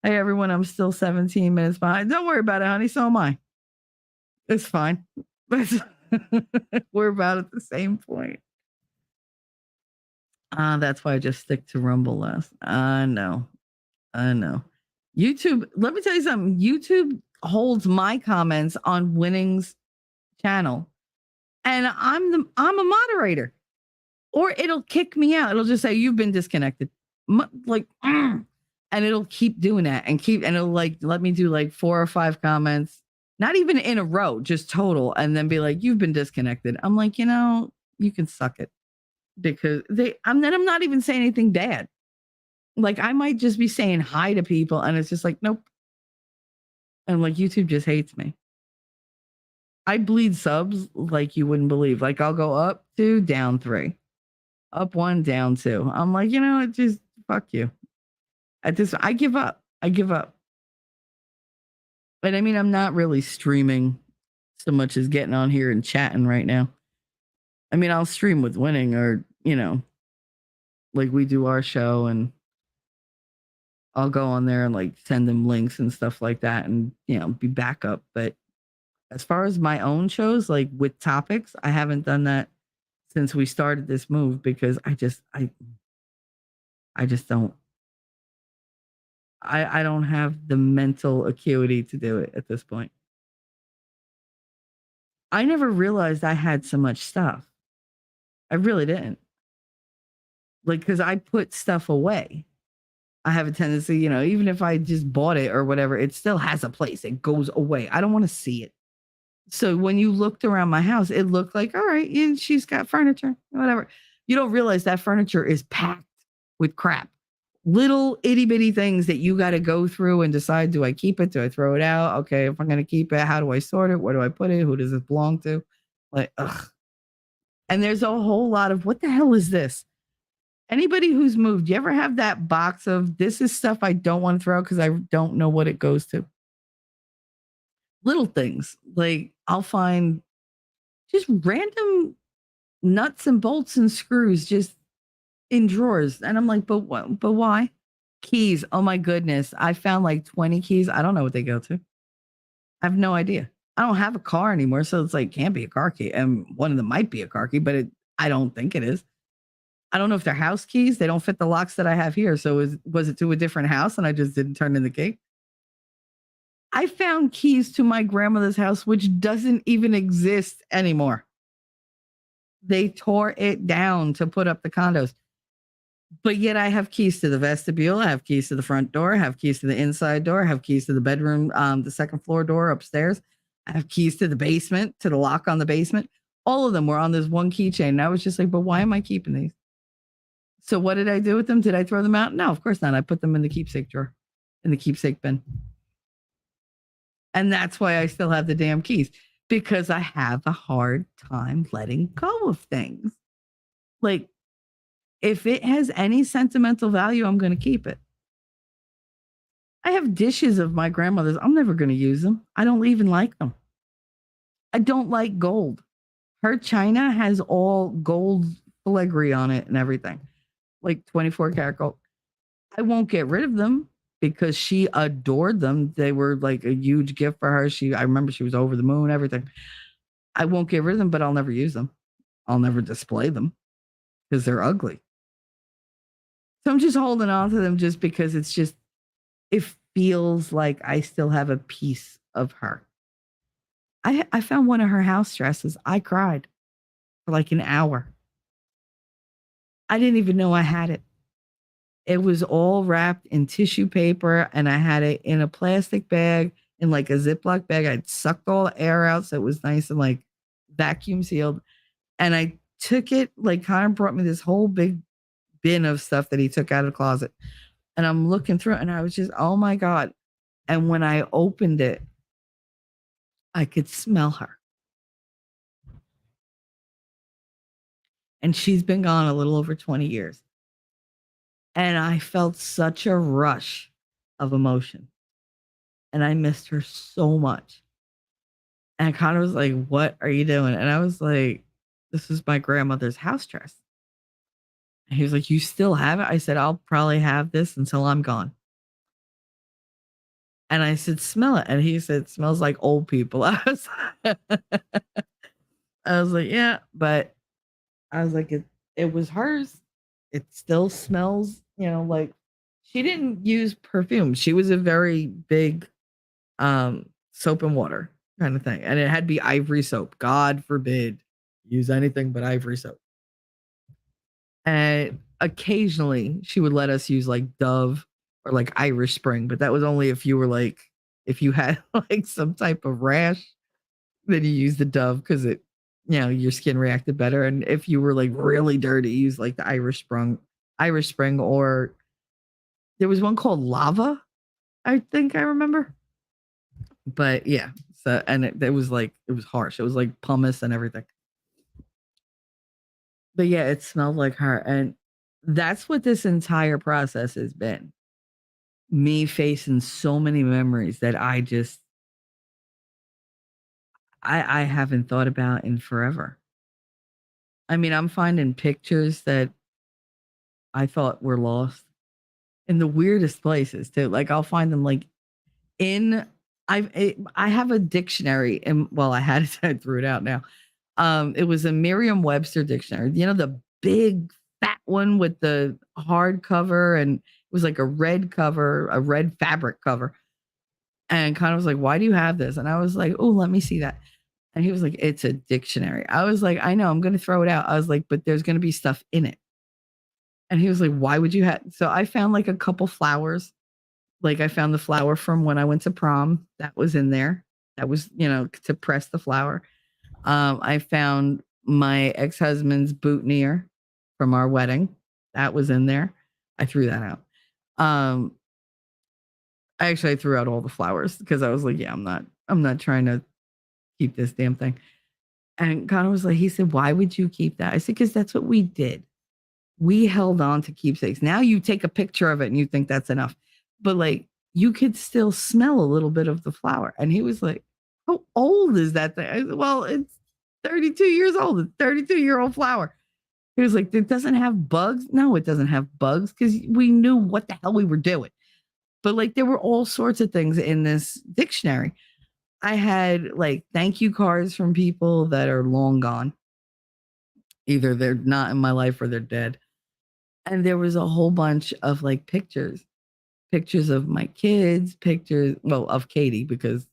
Hey, everyone, I'm still 17 minutes behind. Don't worry about it, honey. So am I. It's fine. We're about at the same point. That's why I just stick to Rumble last. I know. YouTube, let me tell you something. YouTube holds my comments on Winning's channel. And I'm a moderator. Or it'll kick me out. It'll just say you've been disconnected. And it'll keep doing that and it'll like let me do like 4 or 5 comments, not even in a row, just total, and then be like, you've been disconnected. I'm like, you can suck it. Because I'm not even saying anything bad. Like I might just be saying hi to people and it's just like, nope. And like YouTube just hates me. I bleed subs like you wouldn't believe. Like I'll go up 2, down 3, up 1, down 2. I'm like, it just fuck you. I give up. But I mean, I'm not really streaming so much as getting on here and chatting right now. I mean, I'll stream with Winning or, like we do our show and I'll go on there and like send them links and stuff like that and, be backup. But as far as my own shows, like with topics, I haven't done that since we started this move because I just don't. I don't have the mental acuity to do it at this point. I never realized I had so much stuff. I really didn't. Like, because I put stuff away. I have a tendency, even if I just bought it or whatever, it still has a place. It goes away. I don't want to see it. So when you looked around my house, it looked like, all right, yeah, she's got furniture, whatever. You don't realize that furniture is packed with crap. Little itty bitty things that you got to go through and decide, do I keep it? Do I throw it out? Okay, if I'm going to keep it, how do I sort it? Where do I put it? Who does it belong to? Like, ugh. And there's a whole lot of, what the hell is this? Anybody who's moved, you ever have that box of, this is stuff I don't want to throw out because I don't know what it goes to? Little things. Like, I'll find just random nuts and bolts and screws just in drawers. And I'm like, but what? But why? Keys. Oh my goodness. I found like 20 keys. I don't know what they go to. I have no idea. I don't have a car anymore. So it's like, can't be a car key. And one of them might be a car key, but I don't think it is. I don't know if they're house keys. They don't fit the locks that I have here. So was it to a different house and I just didn't turn in the key? I found keys to my grandmother's house, which doesn't even exist anymore. They tore it down to put up the condos. But yet I have keys to the vestibule. I have keys to the front door. I have keys to the inside door. I have keys to the bedroom, the second floor door upstairs. I have keys to the basement, to the lock on the basement. All of them were on this one keychain. And I was just like, but why am I keeping these? So what did I do with them? Did I throw them out? No, of course not. I put them in the keepsake drawer, in the keepsake bin. And that's why I still have the damn keys, because I have a hard time letting go of things. Like, if it has any sentimental value, I'm going to keep it. I have dishes of my grandmother's. I'm never going to use them. I don't even like them. I don't like gold. Her china has all gold filigree on it and everything, like 24 karat gold. I won't get rid of them because she adored them. They were like a huge gift for her. I remember she was over the moon, everything. I won't get rid of them, but I'll never use them. I'll never display them because they're ugly. So I'm just holding on to them just because it feels like I still have a piece of her. I found one of her house dresses. I cried for like an hour. I didn't even know I had it. It was all wrapped in tissue paper, and I had it in a plastic bag, in like a Ziploc bag. I'd sucked all the air out, so it was nice and like vacuum sealed. And I took it, like Connor brought me this whole big bin of stuff that he took out of the closet. And I'm looking through it, and I was just, oh my God. And when I opened it, I could smell her. And she's been gone a little over 20 years. And I felt such a rush of emotion. And I missed her so much. And Connor was like, what are you doing? And I was like, this is my grandmother's house dress. And he was like, you still have it? I said, I'll probably have this until I'm gone. And I said, smell it. And he said, it smells like old people. I was like, yeah, but I was like, it was hers. It still smells, like she didn't use perfume. She was a very big soap and water kind of thing. And it had to be ivory soap. God forbid use anything but ivory soap. And occasionally she would let us use like Dove or like Irish Spring, but that was only if you had like some type of rash, then you use the Dove because it, your skin reacted better. And if you were like really dirty, use like the Irish Spring, or there was one called Lava, I think I remember. But yeah, so, and it was harsh. It was like pumice and everything. But yeah, it smelled like her. And that's what this entire process has been. Me facing so many memories that I haven't thought about in forever. I mean, I'm finding pictures that I thought were lost in the weirdest places too. Like I'll find them like I have a dictionary, and well, I had it, I threw it out now. It was a Merriam-Webster dictionary, the big fat one with the hardcover, and it was like a red cover, a red fabric cover. And Connor was like, why do you have this? And I was like, oh, let me see that. And he was like, it's a dictionary. I was like, I know, I'm going to throw it out. I was like, but there's going to be stuff in it. And he was like, why would you have? So I found like a couple flowers. Like I found the flower from when I went to prom. That was in there. That was, to press the flower. I found my ex-husband's boutonniere from our wedding. That was in there. I threw that out. I threw out all the flowers because I was like, yeah, I'm not trying to keep this damn thing. And Connor was like, he said, why would you keep that? I said, because that's what we did. We held on to keepsakes. Now you take a picture of it and you think that's enough. But like, you could still smell a little bit of the flower. And he was like, how old is that thing? I said, well, 32 years old, a 32-year-old flower. He was like, it doesn't have bugs. No, it doesn't have bugs because we knew what the hell we were doing. But like there were all sorts of things in this dictionary. I had like thank you cards from people that are long gone. Either they're not in my life or they're dead. And there was a whole bunch of like pictures of my kids, pictures, well, of Katie because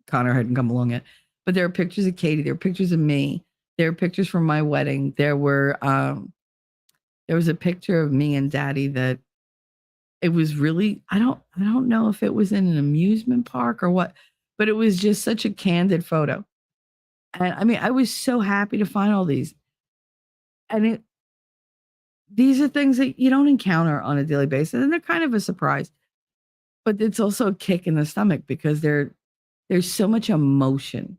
Connor hadn't come along yet. But there are pictures of Katie, there are pictures of me, there are pictures from my wedding. There was a picture of me and Daddy that it was really I don't know if it was in an amusement park or what, but it was just such a candid photo. And I mean, I was so happy to find all these. And these are things that you don't encounter on a daily basis, and they're kind of a surprise. But it's also a kick in the stomach because there's so much emotion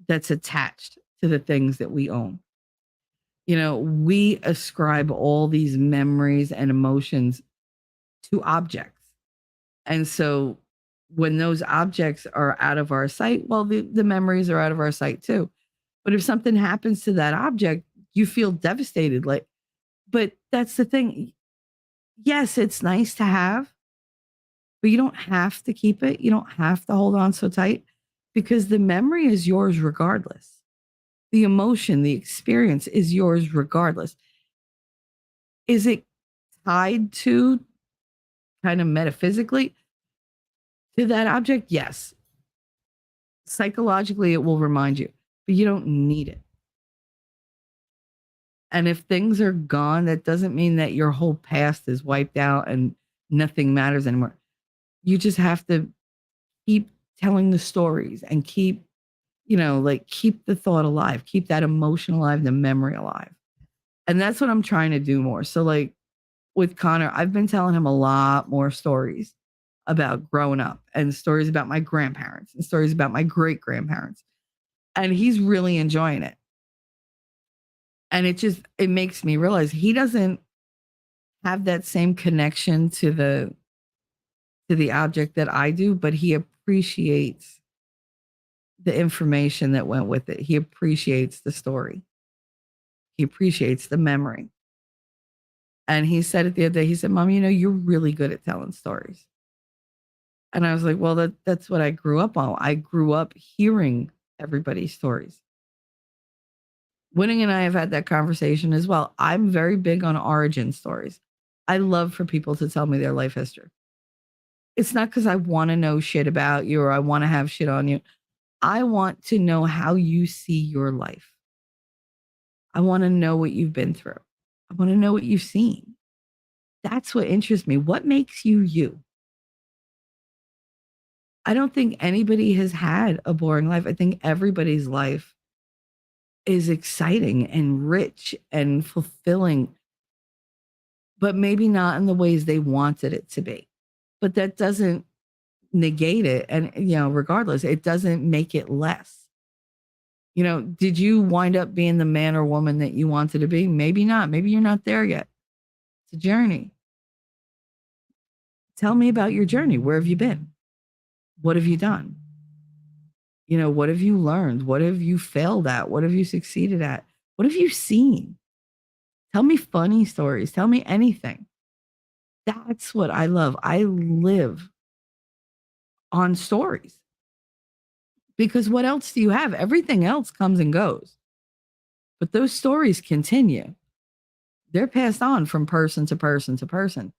that's attached to the things that we own. You know, we ascribe all these memories and emotions to objects. And so when those objects are out of our sight, well, the memories are out of our sight too. But if something happens to that object, you feel devastated. Like, but that's the thing. Yes, it's nice to have, but you don't have to keep it. You don't have to hold on so tight because the memory is yours regardless. The emotion, the experience is yours regardless. Is it tied to kind of metaphysically to that object? Yes. Psychologically, it will remind you, but you don't need it. And if things are gone, that doesn't mean that your whole past is wiped out and nothing matters anymore. You just have to keep telling the stories and keep, like keep the thought alive, keep that emotion alive, the memory alive. And that's what I'm trying to do more. So like with Connor, I've been telling him a lot more stories about growing up and stories about my grandparents and stories about my great grandparents. And he's really enjoying it. And it makes me realize he doesn't have that same connection to the object that I do, but he appreciates the information that went with it. He appreciates the story. He appreciates the memory. And he said it the other day, he said, Mom, you're really good at telling stories. And I was like, well, that's what I grew up on. I grew up hearing everybody's stories. Winning and I have had that conversation as well. I'm very big on origin stories. I love for people to tell me their life history. It's not because I want to know shit about you or I want to have shit on you. I want to know how you see your life. I want to know what you've been through. I want to know what you've seen. That's what interests me. What makes you you? I don't think anybody has had a boring life. I think everybody's life is exciting and rich and fulfilling, but maybe not in the ways they wanted it to be. But that doesn't negate it. And, regardless, it doesn't make it less. Did you wind up being the man or woman that you wanted to be? Maybe not. Maybe you're not there yet. It's a journey. Tell me about your journey. Where have you been? What have you done? What have you learned? What have you failed at? What have you succeeded at? What have you seen? Tell me funny stories. Tell me anything. That's what I love. I live on stories. Because what else do you have? Everything else comes and goes. But those stories continue. They're passed on from person to person to person.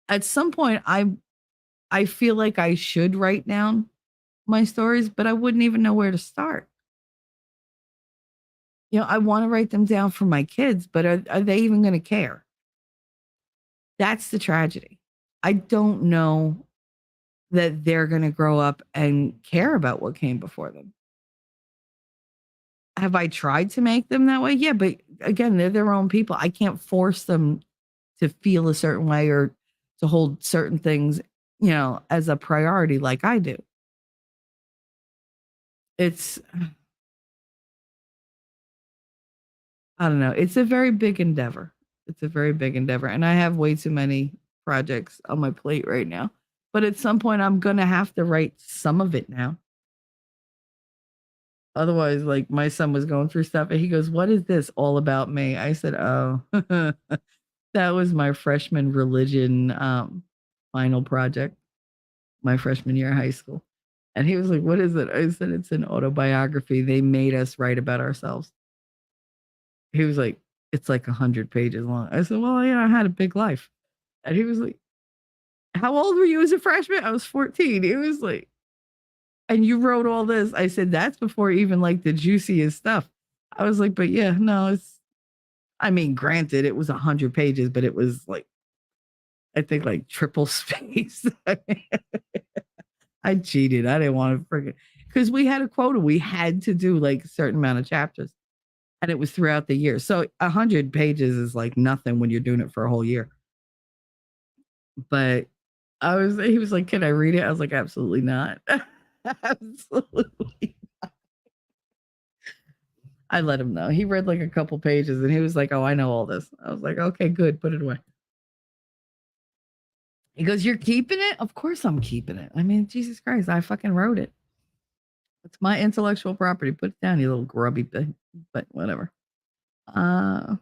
At some point, I feel like I should write down my stories, but I wouldn't even know where to start. I want to write them down for my kids, but are they even going to care? That's the tragedy. I don't know that they're going to grow up and care about what came before them. Have I tried to make them that way? Yeah, but again, they're their own people. I can't force them to feel a certain way or to hold certain things, as a priority like I do. I don't know. It's a very big endeavor. It's a very big endeavor. And I have way too many projects on my plate right now. But at some point, I'm going to have to write some of it now. Otherwise, like my son was going through stuff and he goes, "What is this all about me?" I said, "Oh, that was my freshman religion final project, my freshman year of high school." And he was like, "What is it?" I said, "It's an autobiography. They made us write about ourselves." He was like, "It's like 100 pages long." I said, "Well, I had a big life." And he was like, "How old were you as a freshman?" I was 14. He was like, "And you wrote all this?" I said, "That's before even like the juiciest stuff." I was like, "But yeah, no, I mean, granted, it was 100 pages, but it was like, I think like triple space." I cheated. I didn't want to forget because we had a quota. We had to do like a certain amount of chapters and it was throughout the year. So 100 pages is like nothing when you're doing it for a whole year. But he was like, "Can I read it?" I was like, "Absolutely not." Absolutely. I let him know. He read like a couple pages and he was like, "Oh, I know all this." I was like, "Okay, good. Put it away." He goes, "You're keeping it?" Of course I'm keeping it. I mean, Jesus Christ, I fucking wrote it. It's my intellectual property. Put it down, you little grubby thing. But whatever. Uh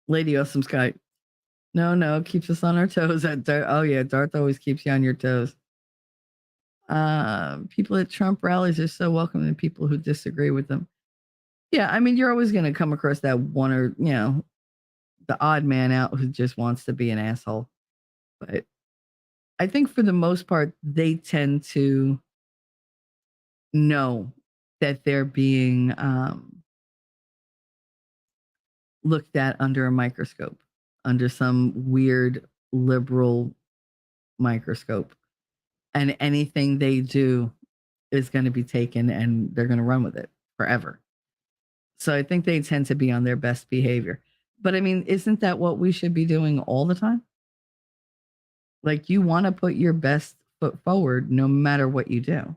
Lady Awesome Sky. No, keeps us on our toes. Oh yeah, Darth always keeps you on your toes. People at Trump rallies are so welcoming to people who disagree with them. Yeah, I mean, you're always going to come across that one or, the odd man out who just wants to be an asshole. But I think for the most part, they tend to know that they're being looked at under a microscope, under some weird liberal microscope. And anything they do is going to be taken and they're going to run with it forever. So I think they tend to be on their best behavior. But I mean, isn't that what we should be doing all the time? Like you want to put your best foot forward no matter what you do.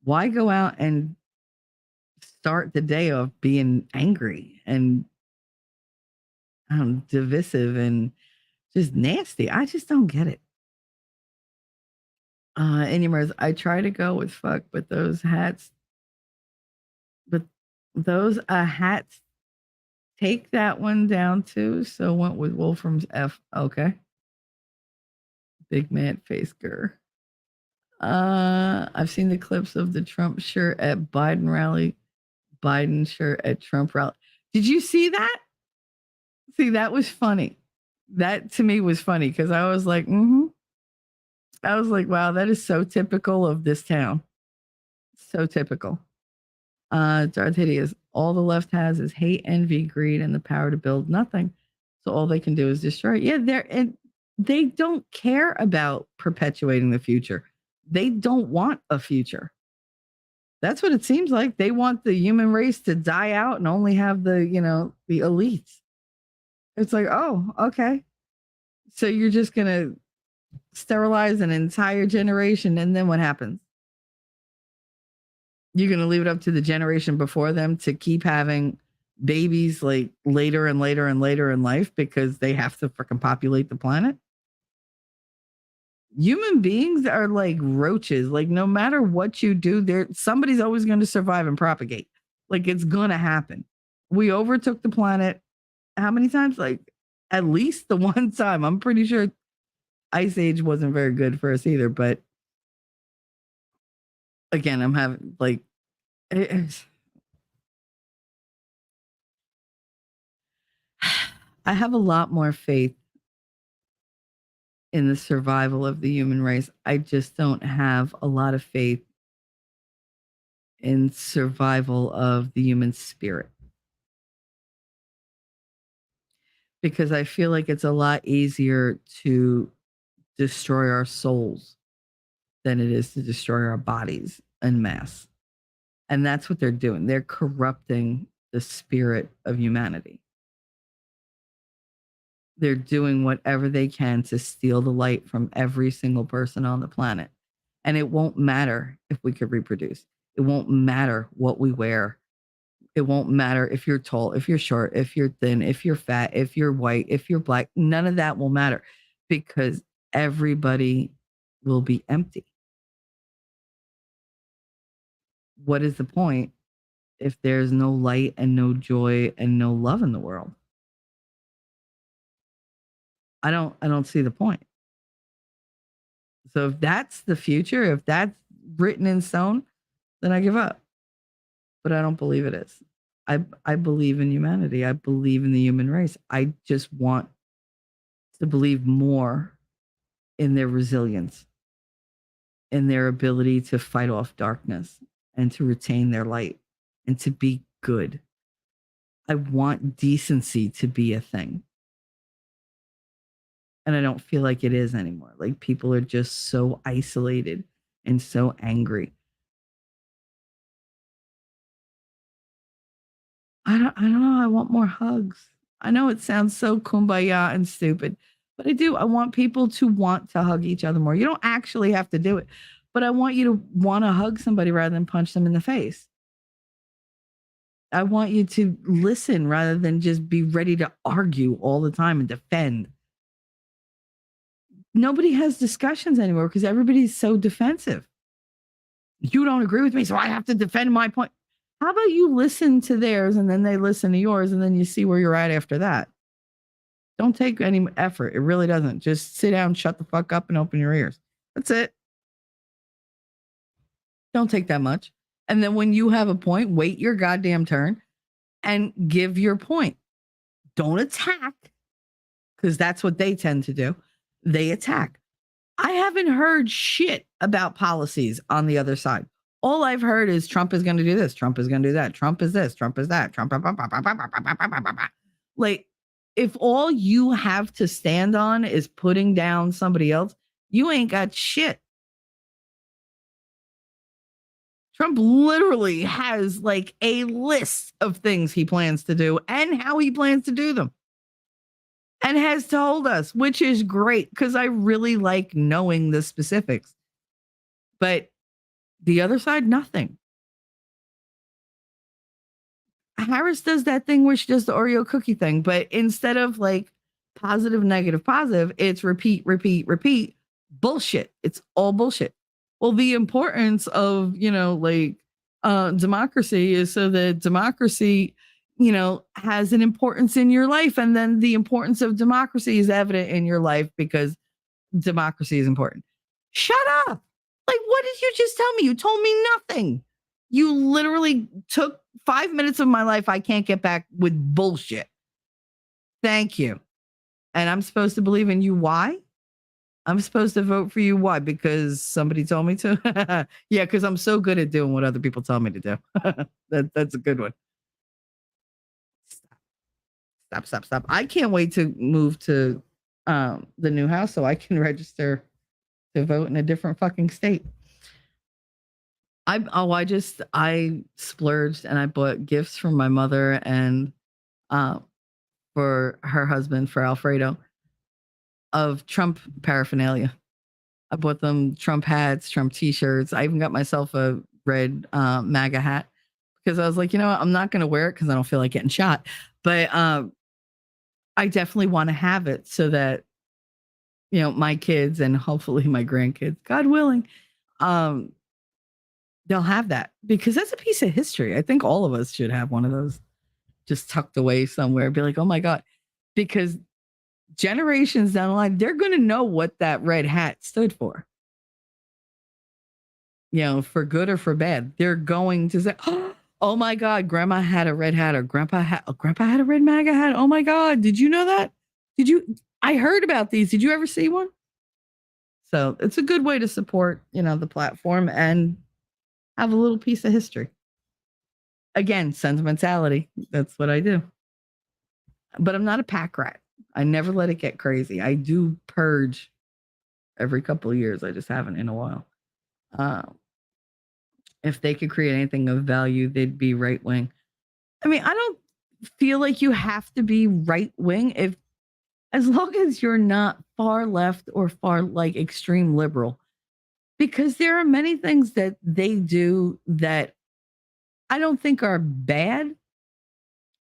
Why go out and start the day off being angry and divisive and just nasty? I just don't get it. Anyways, I try to go with fuck, but those hats, take that one down too. So went with Wolfram's F. Okay. Big mad face girl. I've seen the clips of the Trump shirt at Biden rally, Biden shirt at Trump rally. Did you see that? See, that was funny. That to me was funny because I was like, I was like, wow, that is so typical of this town. So typical. Darth Hideous. All the left has is hate, envy, greed, and the power to build nothing. So all they can do is destroy. Yeah, they don't care about perpetuating the future. They don't want a future. That's what it seems like. They want the human race to die out and only have the elites. It's like, oh, okay. So you're just gonna sterilize an entire generation, and then what happens? You're gonna leave it up to the generation before them to keep having babies like later and later and later in life because they have to freaking populate the planet? Human beings are like roaches. Like no matter what you do, somebody's always going to survive and propagate. Like it's gonna happen. We overtook the planet how many times? Like at least the one time. I'm pretty sure Ice Age wasn't very good for us either. But again, I'm having like I have a lot more faith in the survival of the human race. I just don't have a lot of faith in survival of the human spirit. Because I feel like it's a lot easier to destroy our souls than it is to destroy our bodies en masse. And that's what they're doing. They're corrupting the spirit of humanity. They're doing whatever they can to steal the light from every single person on the planet. And it won't matter if we could reproduce. It won't matter what we wear. It won't matter if you're tall, if you're short, if you're thin, if you're fat, if you're white, if you're black. None of that will matter because everybody will be empty. what is the point if there's no light and no joy and no love in the world? I don't see the point. So if that's the future, if that's written in stone, then I give up. But I don't believe it is. I believe in humanity. I believe in the human race. I just want to believe more in their resilience, in their ability to fight off darkness and to retain their light and to be good. I want decency to be a thing. And I don't feel like it is anymore. Like people are just so isolated and so angry. I don't know. I want more hugs. I know it sounds so kumbaya and stupid, but I do. I want people to want to hug each other more. You don't actually have to do it, but I want you to want to hug somebody rather than punch them in the face. I want you to listen rather than just be ready to argue all the time and defend. Nobody has discussions anymore because everybody's so defensive. You don't agree with me, so I have to defend my point. How about you listen to theirs and then they listen to yours and then you see where you're at after that? Don't take any effort. It really doesn't. Just sit down, shut the fuck up, and open your ears. That's it. Don't take that much. And then when you have a point, wait your goddamn turn and give your point. Don't attack, because that's what they tend to do. They attack. I haven't heard shit about policies on the other side. All I've heard is Trump is going to do this. Trump is going to do that. Trump is this. Trump is that. Trump. Like, if all you have to stand on is putting down somebody else, you ain't got shit. Trump literally has like a list of things he plans to do and how he plans to do them. And has told us, which is great because I really like knowing the specifics. But the other side, nothing. Harris does that thing where she does the Oreo cookie thing, but instead of like positive, negative, positive, it's repeat, repeat, repeat. Bullshit. It's all bullshit. Well, the importance of, democracy is so that democracy, has an importance in your life. And then the importance of democracy is evident in your life because democracy is important. Shut up. Like, what did you just tell me? You told me nothing. You literally took 5 minutes of my life I can't get back with bullshit. Thank you. And I'm supposed to believe in you. Why? I'm supposed to vote for you. Why? Because somebody told me to? Yeah, because I'm so good at doing what other people tell me to do. That's a good one. Stop. I can't wait to move to the new house so I can register to vote in a different fucking state. I splurged and I bought gifts for my mother and for her husband, for Alfredo, of Trump paraphernalia. I bought them Trump hats, Trump t-shirts. I even got myself a red MAGA hat because I was like, I'm not going to wear it because I don't feel like getting shot. But I definitely want to have it so that, my kids and hopefully my grandkids, God willing, they'll have that because that's a piece of history. I think all of us should have one of those just tucked away somewhere. Be like, oh my God, because generations down the line, they're going to know what that red hat stood for. For good or for bad. They're going to say, oh my God, grandma had a red hat or grandpa had a red MAGA hat. Oh my God. Did you know that? I heard about these. Did you ever see one? So it's a good way to support, the platform and have a little piece of history. Again, sentimentality. That's what I do. But I'm not a pack rat. I never let it get crazy. I do purge every couple of years. I just haven't in a while. If they could create anything of value, they'd be right wing. I mean, I don't feel like you have to be right wing as long as you're not far left or far like extreme liberal, because there are many things that they do that I don't think are bad.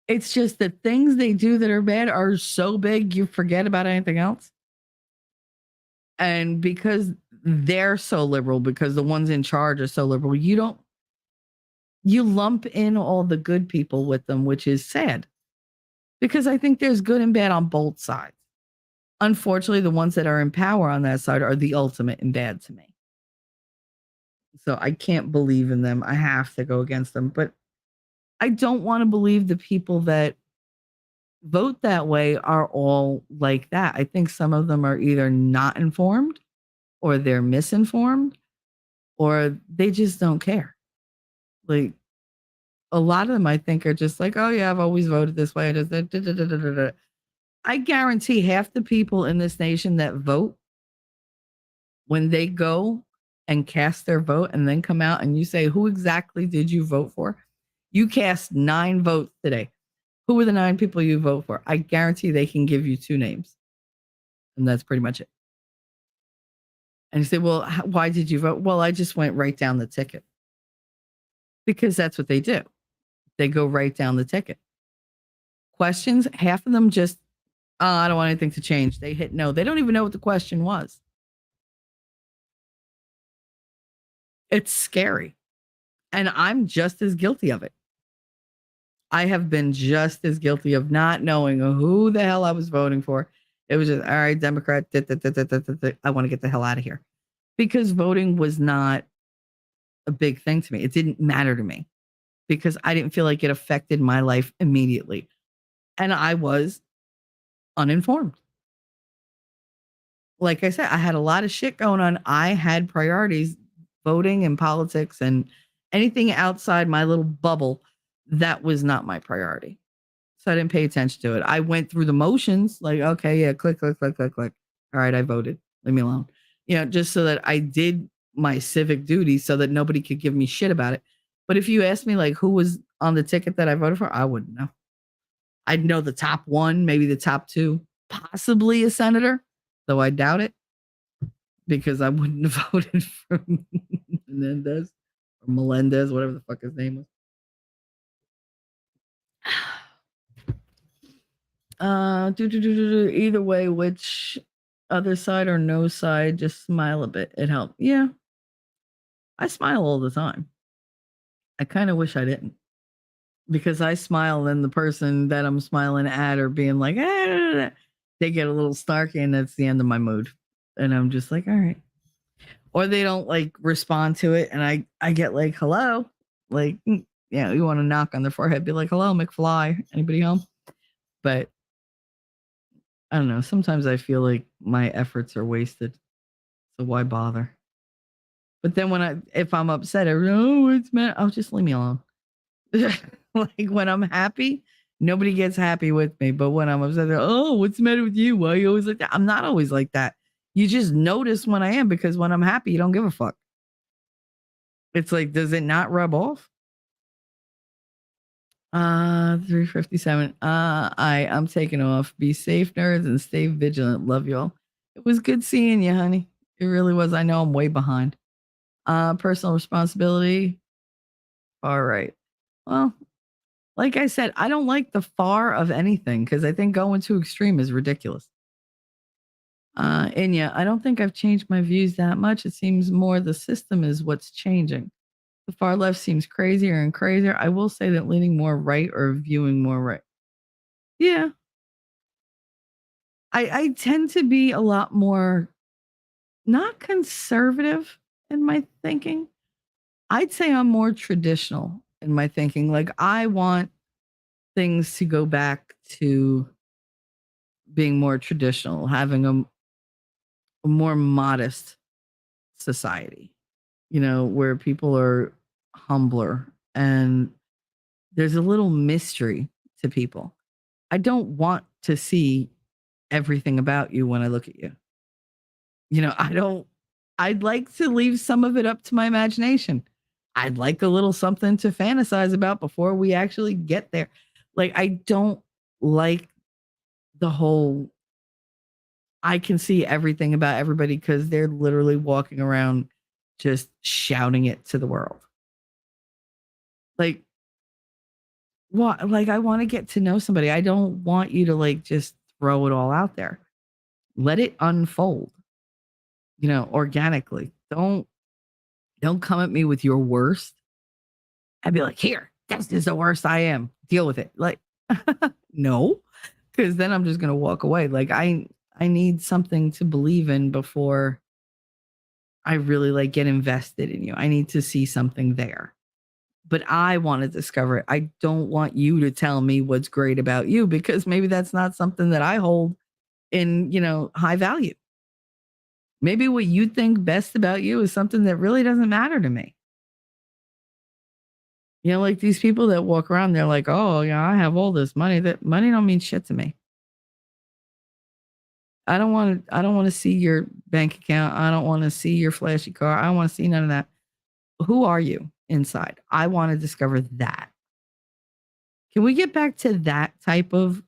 It's just the things they do that are bad are so big you forget about anything else. And because they're so liberal, because the ones in charge are so liberal, you don't you lump in all the good people with them, which is sad because I think there's good and bad on both sides. Unfortunately, the ones that are in power on that side are the ultimate in bad to me. So I can't believe in them. I have to go against them. But I don't want to believe the people that vote that way are all like that. I think some of them are either not informed or they're misinformed or they just don't care. Like a lot of them, I think, are just like, oh, yeah, I've always voted this way. I guarantee half the people in this nation that vote, when they go and cast their vote and then come out and you say, who exactly did you vote for? You cast 9 votes today. Who were the 9 people you vote for? I guarantee they can give you 2 names. And that's pretty much it. And you say, well, why did you vote? Well, I just went right down the ticket. Because that's what they do. They go right down the ticket. Questions, half of them just, oh, I don't want anything to change. They hit no. They don't even know what the question was. It's scary. And I'm just as guilty of it. I have been just as guilty of not knowing who the hell I was voting for. It was just, all right, Democrat, I want to get the hell out of here. Because voting was not a big thing to me. It didn't matter to me because I didn't feel like it affected my life immediately. And I was uninformed. Like I said, I had a lot of shit going on. I had priorities, voting and politics and anything outside my little bubble. That was not my priority. So I didn't pay attention to it. I went through the motions like, okay, yeah, click, click, click, click, click. All right, I voted. Leave me alone. Just so that I did my civic duty so that nobody could give me shit about it. But if you asked me like who was on the ticket that I voted for, I wouldn't know. I'd know the top 1, maybe the top 2, possibly a senator, though I doubt it because I wouldn't have voted for Menendez or Melendez, whatever the fuck his name was. Either way, which other side or no side, just smile a bit. It helped. Yeah. I smile all the time. I kind of wish I didn't. Because I smile and the person that I'm smiling at or being like, they get a little snarky and that's the end of my mood. And I'm just like, all right. Or they don't like respond to it and I get like, hello. Like, you want to knock on their forehead, be like, hello, McFly. Anybody home? But I don't know. Sometimes I feel like my efforts are wasted. So why bother? But then if I'm upset, it's mad. I'll just leave me alone. Like when I'm happy, nobody gets happy with me. But when I'm upset, what's the matter with you? Why are you always like that? I'm not always like that. You just notice when I am because when I'm happy, you don't give a fuck. It's like, does it not rub off? 357. I'm taking off. Be safe, nerds, and stay vigilant. Love y'all. It was good seeing you, honey. It really was. I know I'm way behind. Personal responsibility. All right. Well, like I said, I don't like the far of anything because I think going too extreme is ridiculous. Inya, I don't think I've changed my views that much. It seems more the system is what's changing. The far left seems crazier and crazier. I will say that leaning more right or viewing more right. Yeah. I tend to be a lot more not conservative in my thinking. I'd say I'm more traditional in my thinking. Like I want things to go back to being more traditional, having a more modest society, where people are humbler and there's a little mystery to people. I don't want to see everything about you when I look at you. I'd like to leave some of it up to my imagination. I'd like a little something to fantasize about before we actually get there. Like, I don't like the whole, I can see everything about everybody because they're literally walking around just shouting it to the world. Like, what? Like, I want to get to know somebody. I don't want you to like just throw it all out there. Let it unfold, organically. Don't come at me with your worst I'd be like, here, this is the worst I am. Deal with it. Like, no, because then I'm just gonna walk away. Like I need something to believe in before I really like get invested in you. I need to see something there. But I want to discover it. I don't want you to tell me what's great about you because maybe that's not something that I hold in, high value. Maybe what you think best about you is something that really doesn't matter to me. Like these people that walk around, they're like, oh, yeah, I have all this money. That money don't mean shit to me. I don't want to see your bank account. I don't want to see your flashy car. I don't want to see none of that. Who are you inside? I want to discover that. Can we get back to that type of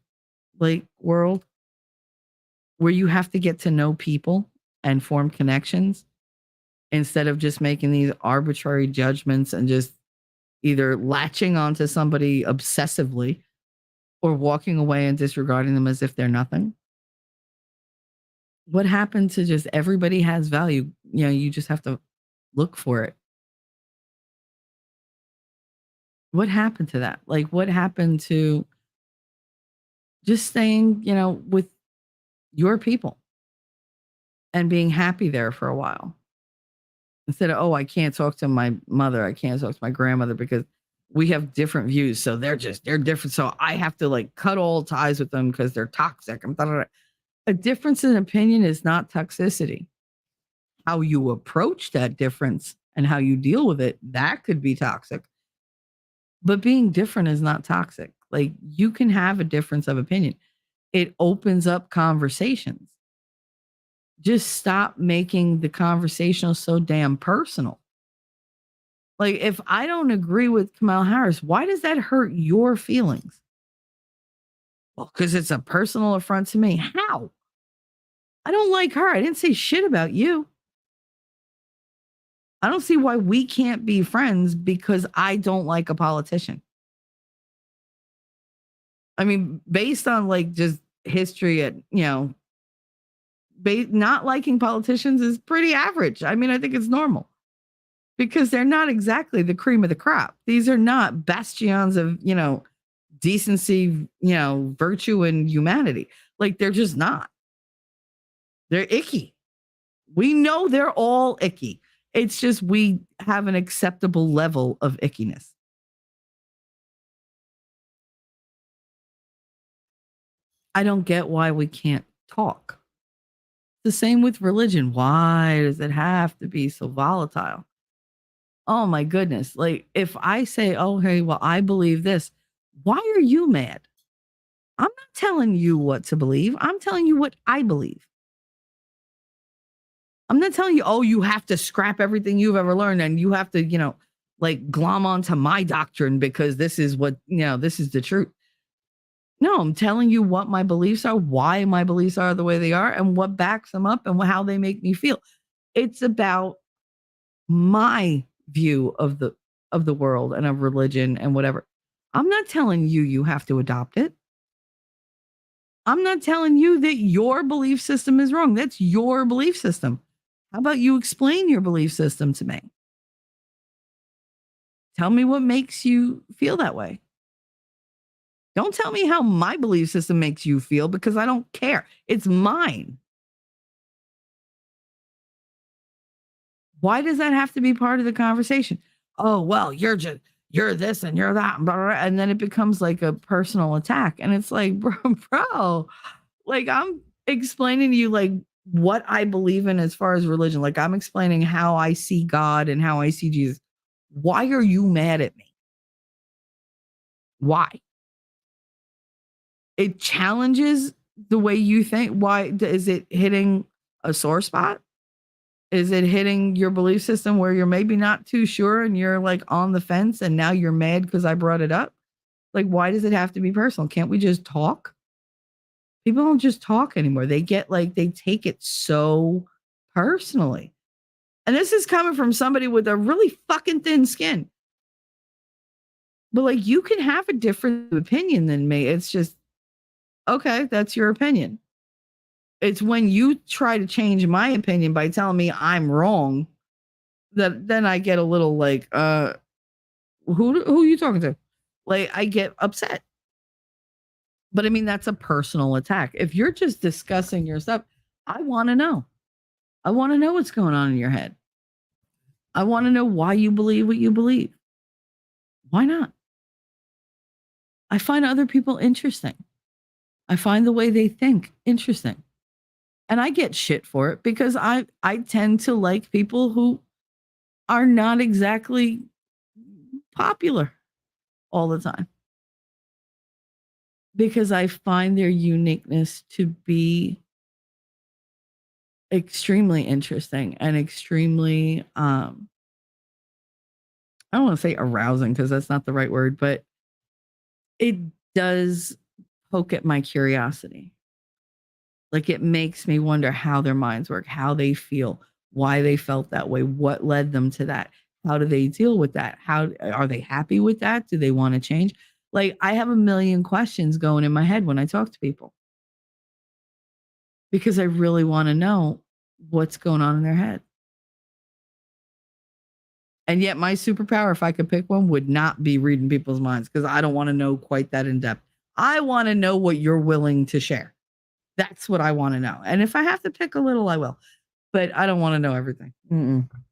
like world where you have to get to know people and form connections instead of just making these arbitrary judgments and just either latching onto somebody obsessively or walking away and disregarding them as if they're nothing? What happened to just everybody has value? You just have to look for it. What happened to that? Like, what happened to just staying, with your people and being happy there for a while? Instead of, oh, I can't talk to my mother. I can't talk to my grandmother because we have different views. So they're different. So I have to like cut all ties with them because they're toxic. A difference in opinion is not toxicity. How you approach that difference and how you deal with it, that could be toxic. But being different is not toxic. Like you can have a difference of opinion. It opens up conversations. Just stop making the conversation so damn personal. Like if I don't agree with Kamala Harris, why does that hurt your feelings? Well, because it's a personal affront to me. How? I don't like her. I didn't say shit about you. I don't see why we can't be friends because I don't like a politician. I mean, based on like just history at, not liking politicians is pretty average. I mean, I think it's normal because they're not exactly the cream of the crop. These are not bastions of, decency, virtue and humanity. Like they're just not. They're icky. We know they're all icky. It's just we have an acceptable level of ickiness. I don't get why we can't talk. The same with religion. Why does it have to be so volatile? Oh my goodness. Like if I say, oh, hey, well, I believe this. Why are you mad? I'm not telling you what to believe. I'm telling you what I believe. I'm not telling you, oh, you have to scrap everything you've ever learned and you have to, like glom onto my doctrine because this is what, this is the truth. No, I'm telling you what my beliefs are, why my beliefs are the way they are, and what backs them up and how they make me feel. It's about my view of the world and of religion and whatever. I'm not telling you you have to adopt it. I'm not telling you that your belief system is wrong. That's your belief system. How about you explain your belief system to me? Tell me what makes you feel that way. Don't tell me how my belief system makes you feel because I don't care. It's mine. Why does that have to be part of the conversation? Oh, well, you're this and you're that. Blah, blah, blah. And then it becomes like a personal attack. And it's like, bro, like I'm explaining to you like what I believe in as far as religion. Like I'm explaining how I see God and how I see Jesus. Why are you mad at me? Why? It challenges the way you think. Why is it hitting a sore spot? Is it hitting your belief system where you're maybe not too sure and you're like on the fence and now you're mad because I brought it up? Like, why does it have to be personal? Can't we just talk? People don't just talk anymore. They take it so personally. And this is coming from somebody with a really fucking thin skin. But like, you can have a different opinion than me. It's just, okay, that's your opinion. It's when you try to change my opinion by telling me I'm wrong that then I get a little like, Who are you talking to? Like, I get upset. But I mean, that's a personal attack. If you're just discussing your stuff, I want to know. I want to know what's going on in your head. I want to know why you believe what you believe. Why not? I find other people interesting. I find the way they think interesting. And I get shit for it because I tend to like people who are not exactly popular all the time. Because I find their uniqueness to be extremely interesting and extremely I don't want to say arousing because that's not the right word, but it does poke at my curiosity. Like, it makes me wonder how their minds work, how they feel, why they felt that way, what led them to that. How do they deal with that? How are they happy with that? Do they want to change? Like, I have a million questions going in my head when I talk to people because I really want to know what's going on in their head. And yet my superpower, if I could pick one, would not be reading people's minds because I don't want to know quite that in depth. I want to know what you're willing to share. That's what I want to know. And if I have to pick a little, I will. But I don't want to know everything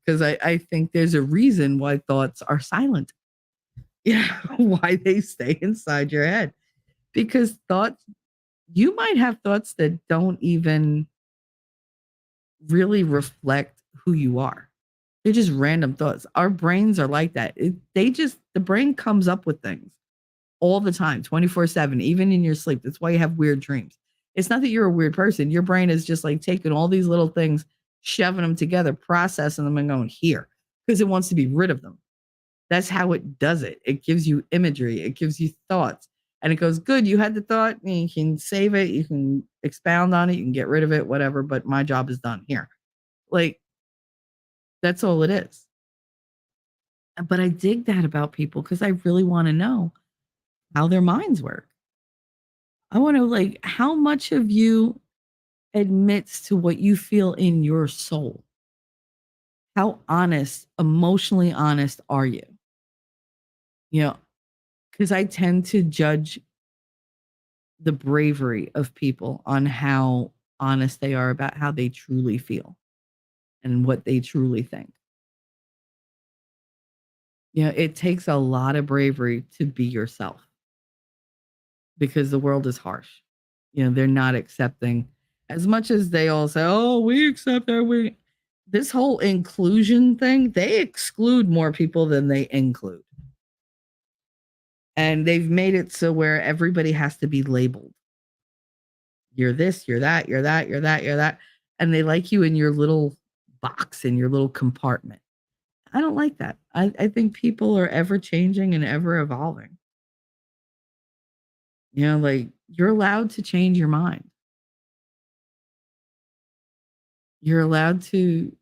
because I think there's a reason why thoughts are silent. Yeah, why they stay inside your head. Because thoughts, you might have thoughts that don't even really reflect who you are. They're just random thoughts. Our brains are like that. The brain comes up with things all the time, 24/7, even in your sleep. That's why you have weird dreams. It's not that you're a weird person. Your brain is just like taking all these little things, shoving them together, processing them and going here because it wants to be rid of them. That's how it does it. It gives you imagery. It gives you thoughts. And it goes, good, you had the thought, and you can save it, you can expound on it, you can get rid of it, whatever, but my job is done here. Like, that's all it is. But I dig that about people because I really want to know how their minds work. I want to, like, how much of you admits to what you feel in your soul? How honest, emotionally honest are you? You know, because I tend to judge the bravery of people on how honest they are about how they truly feel and what they truly think. You know, it takes a lot of bravery to be yourself because the world is harsh. You know, they're not accepting as much as they all say, oh, we accept that. This whole inclusion thing, they exclude more people than they include. And they've made it so where everybody has to be labeled. You're this, you're that, you're that, you're that, you're that. And they like you in your little box, in your little compartment. I don't like that. I think people are ever changing and ever evolving. You know, like, you're allowed to change your mind. You're allowed to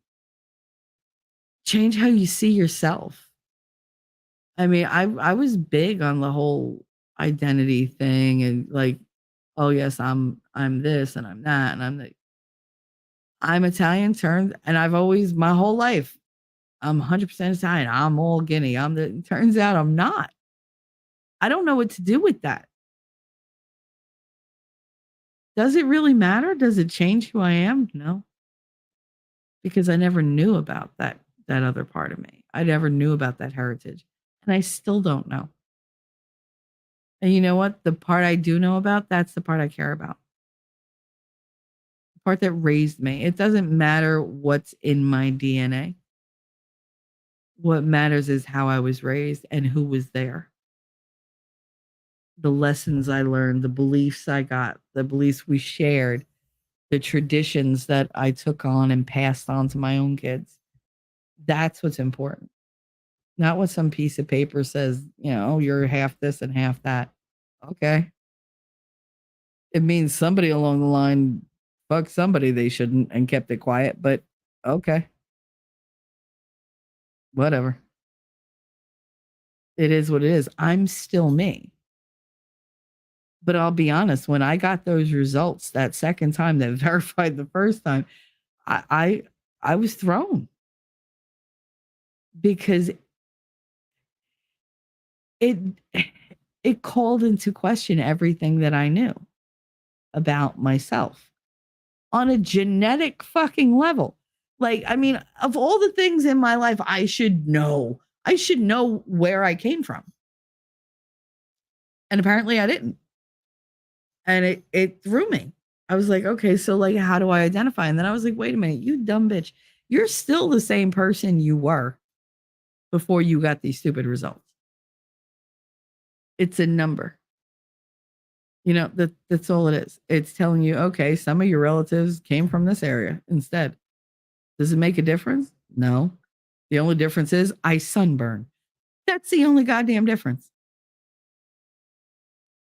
change how you see yourself. I mean, I was big on the whole identity thing and like, oh yes, I'm this and I'm that and I'm Italian turned and I've always my whole life I'm 100% Italian. I'm all Guinea. Turns out I'm not. I don't know what to do with that. Does it really matter? Does it change who I am? No. Because I never knew about that other part of me. I never knew about that heritage. And I still don't know. And you know what? The part I do know about, that's the part I care about. The part that raised me. It doesn't matter what's in my DNA. What matters is how I was raised and who was there. The lessons I learned, the beliefs I got, the beliefs we shared, the traditions that I took on and passed on to my own kids. That's what's important. Not what some piece of paper says, you know, you're half this and half that. Okay. It means somebody along the line fucked somebody they shouldn't and kept it quiet, but okay. Whatever. It is what it is. I'm still me. But I'll be honest, when I got those results that second time that verified the first time, I was thrown because it it called into question everything that I knew about myself on a genetic fucking level. Like, I mean, of all the things in my life I should know where I came from. And apparently I didn't. And it threw me. I was like, okay, so like, how do I identify? And then I was like, wait a minute, you dumb bitch. You're still the same person you were before you got these stupid results. It's a number. You know, that's all it is. It's telling you, okay, some of your relatives came from this area instead. Does it make a difference? No. The only difference is I sunburn. That's the only goddamn difference.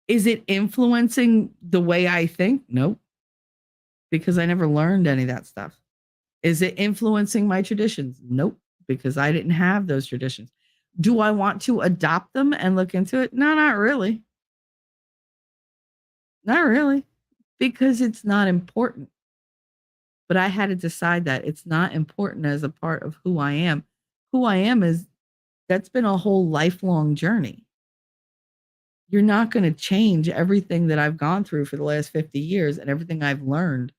Is it influencing the way I think? Nope. Because I never learned any of that stuff. Is it influencing my traditions? Nope. Because I didn't have those traditions. Do I want to adopt them and look into it? No, not really. Not really. Because it's not important. But I had to decide that it's not important as a part of who I am. Who I am that's been a whole lifelong journey. You're not going to change everything that I've gone through for the last 50 years and everything I've learned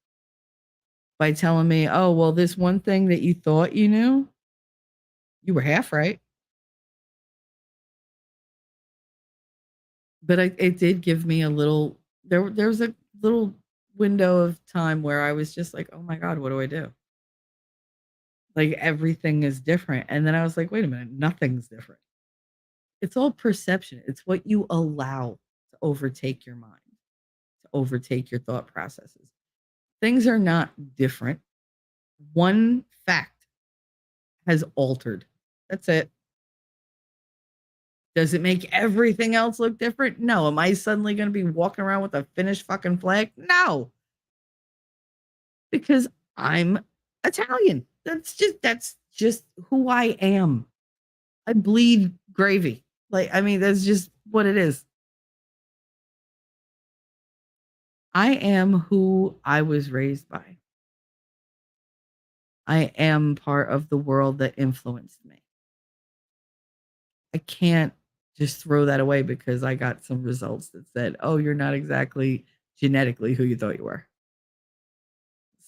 by telling me, oh, well, this one thing that you thought you knew, you were half right. But it did give me a little, there was a little window of time where I was just like, oh my God, what do I do? Like everything is different. And then I was like, wait a minute, nothing's different. It's all perception. It's what you allow to overtake your mind, to overtake your thought processes. Things are not different. One fact has altered. That's it. Does it make everything else look different? No. Am I suddenly going to be walking around with a Finnish fucking flag? No. Because I'm Italian. That's just who I am. I bleed gravy. Like, I mean, that's just what it is. I am who I was raised by. I am part of the world that influenced me. I can't just throw that away because I got some results that said, oh, you're not exactly genetically who you thought you were.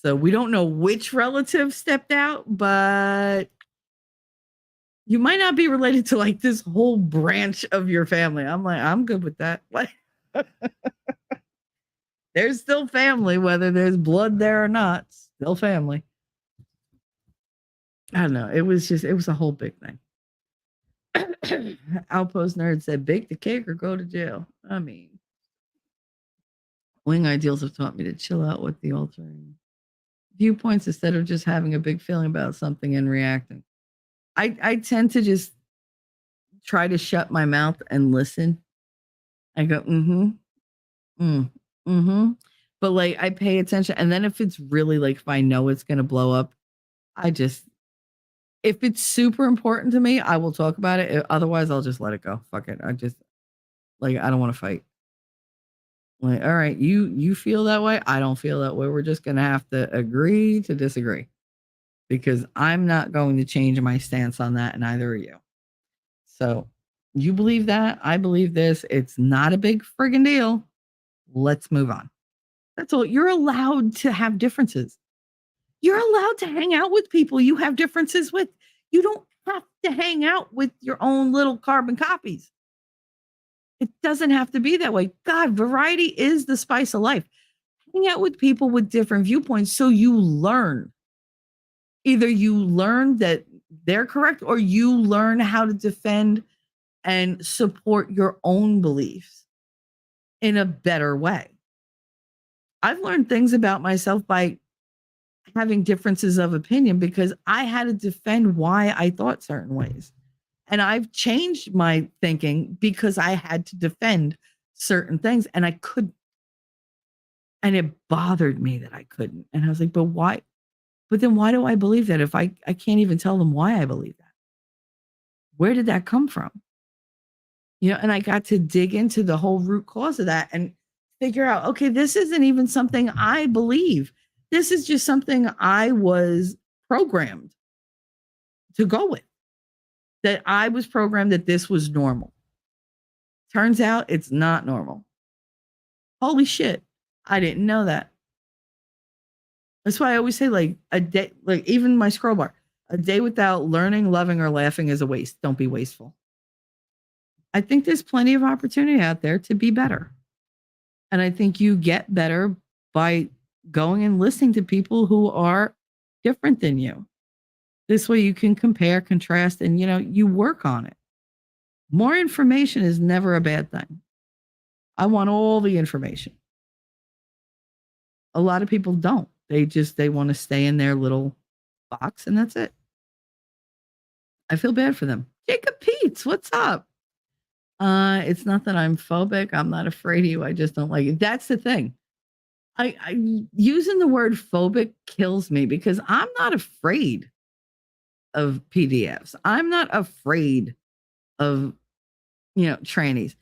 So we don't know which relative stepped out, but you might not be related to like this whole branch of your family. I'm like, I'm good with that. Like, there's still family, whether there's blood there or not, still family. I don't know. It was a whole big thing. Outpost Nerd said, bake the cake or go to jail. I mean, wing ideals have taught me to chill out with the altering viewpoints instead of just having a big feeling about something and reacting. I tend to just try to shut my mouth and listen. I go, but like I pay attention. And then if it's really like, if I know it's going to blow up, if it's super important to me, I will talk about it. Otherwise, I'll just let it go. Fuck it. I don't want to fight. Like, all right, you feel that way. I don't feel that way. We're just going to have to agree to disagree because I'm not going to change my stance on that, and neither are you. So you believe that. I believe this. It's not a big friggin' deal. Let's move on. That's all. You're allowed to have differences. You're allowed to hang out with people you have differences with. You don't have to hang out with your own little carbon copies. It doesn't have to be that way. God, variety is the spice of life. Hang out with people with different viewpoints so you learn. Either you learn that they're correct or you learn how to defend and support your own beliefs in a better way. I've learned things about myself by having differences of opinion because I had to defend why I thought certain ways. And I've changed my thinking because I had to defend certain things and I couldn't. And it bothered me that I couldn't. And I was like, but why? But then why do I believe that if I can't even tell them why I believe that? Where did that come from? You know, and I got to dig into the whole root cause of that and figure out, okay, this isn't even something I believe. This is just something I was programmed to go with. That I was programmed that this was normal. Turns out it's not normal. Holy shit. I didn't know that. That's why I always say, like, a day, like, even my scroll bar, a day without learning, loving, or laughing is a waste. Don't be wasteful. I think there's plenty of opportunity out there to be better. And I think you get better by going and listening to people who are different than you. This way you can compare, contrast, and you work on it. More information is never a bad thing. I want all the information. A lot of people don't. They want to stay in their little box and that's it. I feel bad for them. Jacob Peets, what's up? It's not that I'm phobic. I'm not afraid of you. I just don't like it. That's the thing. I using the word phobic kills me because I'm not afraid of PDFs. I'm not afraid of trannies.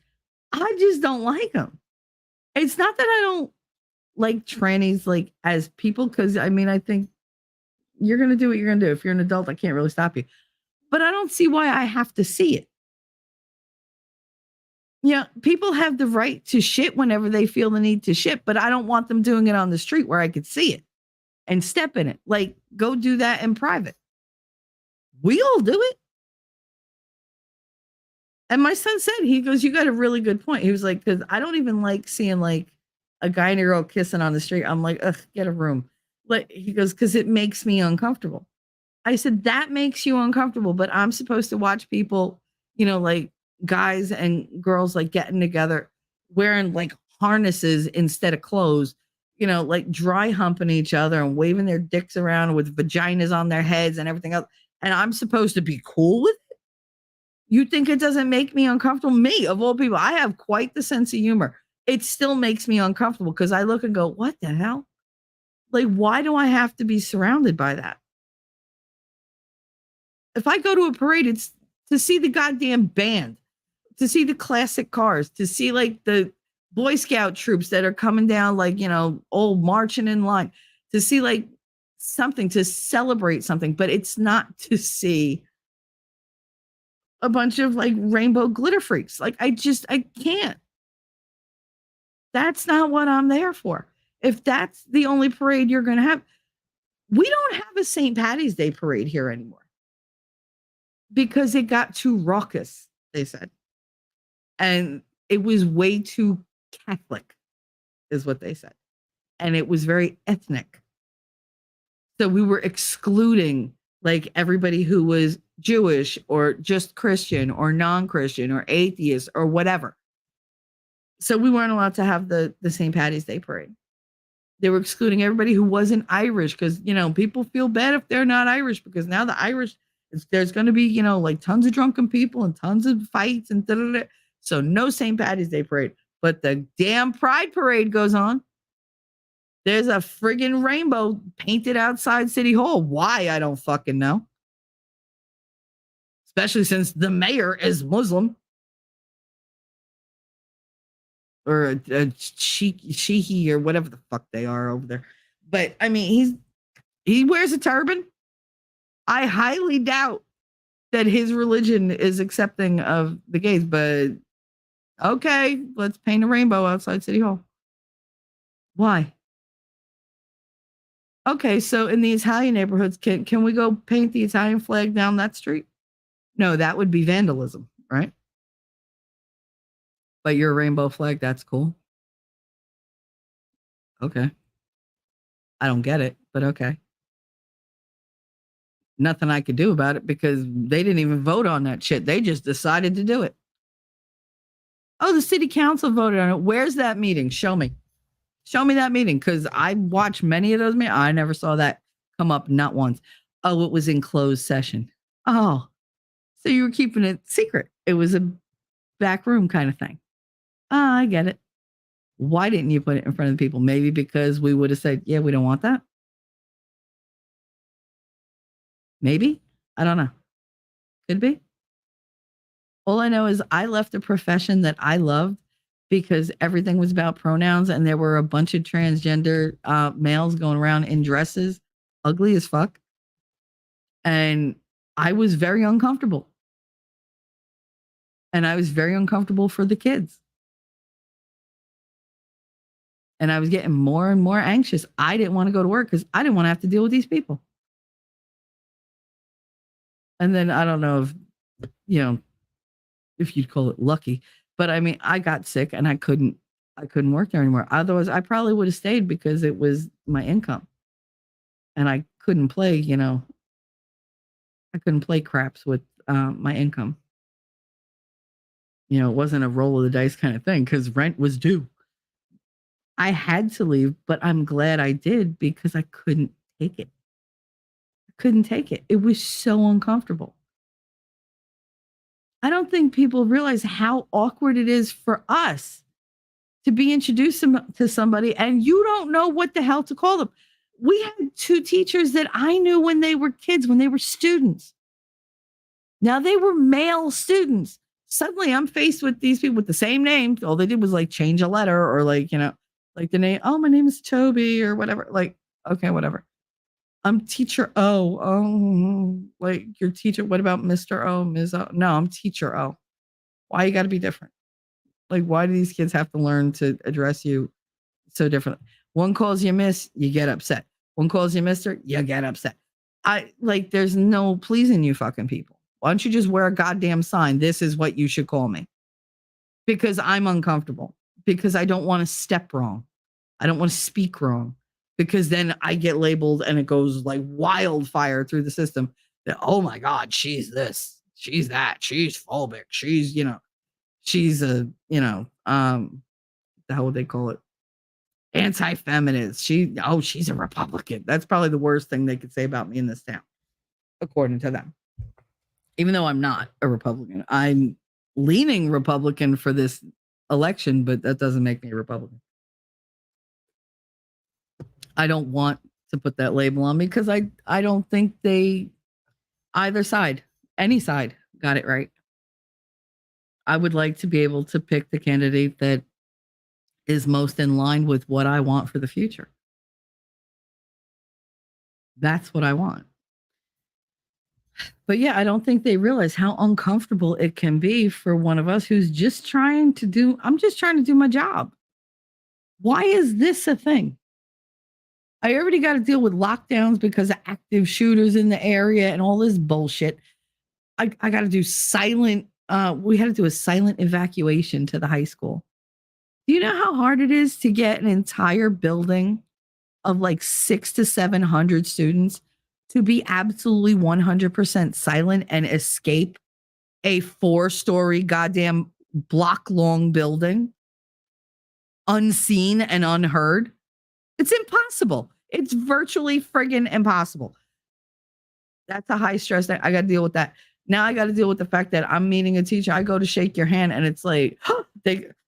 I just don't like them. It's not that I don't like trannies like as people, because I mean I think you're gonna do what you're gonna do. If you're an adult, I can't really stop you. But I don't see why I have to see it. People have the right to shit whenever they feel the need to shit, but I don't want them doing it on the street where I could see it and step in it. Like, go do that in private. We all do it. And my son said, he goes, you got a really good point. He was like, because I don't even like seeing like a guy and a girl kissing on the street. I'm like, ugh, get a room. Like, he goes, because it makes me uncomfortable. I said, that makes you uncomfortable, but I'm supposed to watch people, like guys and girls like getting together, wearing like harnesses instead of clothes, like dry humping each other and waving their dicks around with vaginas on their heads and everything else. And I'm supposed to be cool with it? You think it doesn't make me uncomfortable? Me, of all people, I have quite the sense of humor. It still makes me uncomfortable because I look and go, what the hell? Like, why do I have to be surrounded by that? If I go to a parade, it's to see the goddamn band, to see the classic cars, to see like the Boy Scout troops that are coming down, like, all marching in line, to see like something, to celebrate something, but it's not to see a bunch of like rainbow glitter freaks. Like, I can't. That's not what I'm there for. If that's the only parade you're going to have, we don't have a St. Patty's Day parade here anymore because it got too raucous, they said. And it was way too Catholic, is what they said. And it was very ethnic. So we were excluding like everybody who was Jewish or just Christian or non-Christian or atheist or whatever. So we weren't allowed to have the St. Patty's Day parade. They were excluding everybody who wasn't Irish because, people feel bad if they're not Irish because now the Irish, there's going to be, like tons of drunken people and tons of fights and da-da-da. So no St. Patty's Day parade, but the damn Pride parade goes on. There's a friggin' rainbow painted outside City Hall. Why? I don't fucking know. Especially since the mayor is Muslim. Or a Shihi or whatever the fuck they are over there. But I mean, he wears a turban. I highly doubt that his religion is accepting of the gays, but okay, let's paint a rainbow outside City Hall. Why? Okay, so in the Italian neighborhoods, can we go paint the Italian flag down that street? No, that would be vandalism, right? But your rainbow flag, that's cool. Okay. I don't get it, but okay. Nothing I could do about it because they didn't even vote on that shit. They just decided to do it. Oh, the city council voted on it. Where's that meeting? Show me. Show me that meeting because I watched many of those meetings. I never saw that come up, not once. Oh, it was in closed session. Oh, so you were keeping it secret. It was a back room kind of thing. Ah, I get it. Why didn't you put it in front of the people? Maybe because we would have said, yeah, we don't want that. Maybe. I don't know. Could be. All I know is I left a profession that I loved because everything was about pronouns and there were a bunch of transgender males going around in dresses, ugly as fuck. And I was very uncomfortable. And I was very uncomfortable for the kids. And I was getting more and more anxious. I didn't want to go to work because I didn't want to have to deal with these people. And then I don't know if you'd call it lucky, but I mean, I got sick and I couldn't work there anymore. Otherwise, I probably would have stayed because it was my income. And I couldn't play, I couldn't play craps with my income. It wasn't a roll of the dice kind of thing because rent was due. I had to leave, but I'm glad I did because I couldn't take it. It was so uncomfortable. I don't think people realize how awkward it is for us to be introduced to somebody and you don't know what the hell to call them. We had 2 teachers that I knew when they were kids, when they were students. Now they were male students. Suddenly I'm faced with these people with the same name. All they did was like change a letter or like the name. Oh, my name is Toby or whatever. Like, okay, whatever. I'm teacher O. Oh, like your teacher. What about Mr. O, Ms. O? No, I'm teacher O. Why you got to be different? Like, why do these kids have to learn to address you so differently? One calls you miss, you get upset. One calls you mister, you get upset. There's no pleasing you fucking people. Why don't you just wear a goddamn sign? This is what you should call me. Because I'm uncomfortable. Because I don't want to step wrong. I don't want to speak wrong. Because then I get labeled and it goes like wildfire through the system. That, oh my God, she's this, she's that, she's phobic, she's, she's a, how would they call it? Anti-feminist. She's a Republican. That's probably the worst thing they could say about me in this town, according to them. Even though I'm not a Republican, I'm leaning Republican for this election, but that doesn't make me a Republican. I don't want to put that label on me because I don't think either side, any side, got it right. I would like to be able to pick the candidate that is most in line with what I want for the future. That's what I want. But yeah, I don't think they realize how uncomfortable it can be for one of us who's just trying to do my job. Why is this a thing? I already got to deal with lockdowns because of active shooters in the area and all this bullshit. I got to do we had to do a silent evacuation to the high school. Do you know how hard it is to get an entire building of like 600 to 700 students to be absolutely 100% silent and escape a 4-story goddamn block-long building unseen and unheard? It's impossible. It's virtually friggin' impossible. That's a high stress thing. I got to deal with that. Now I got to deal with the fact that I'm meeting a teacher. I go to shake your hand and it's like,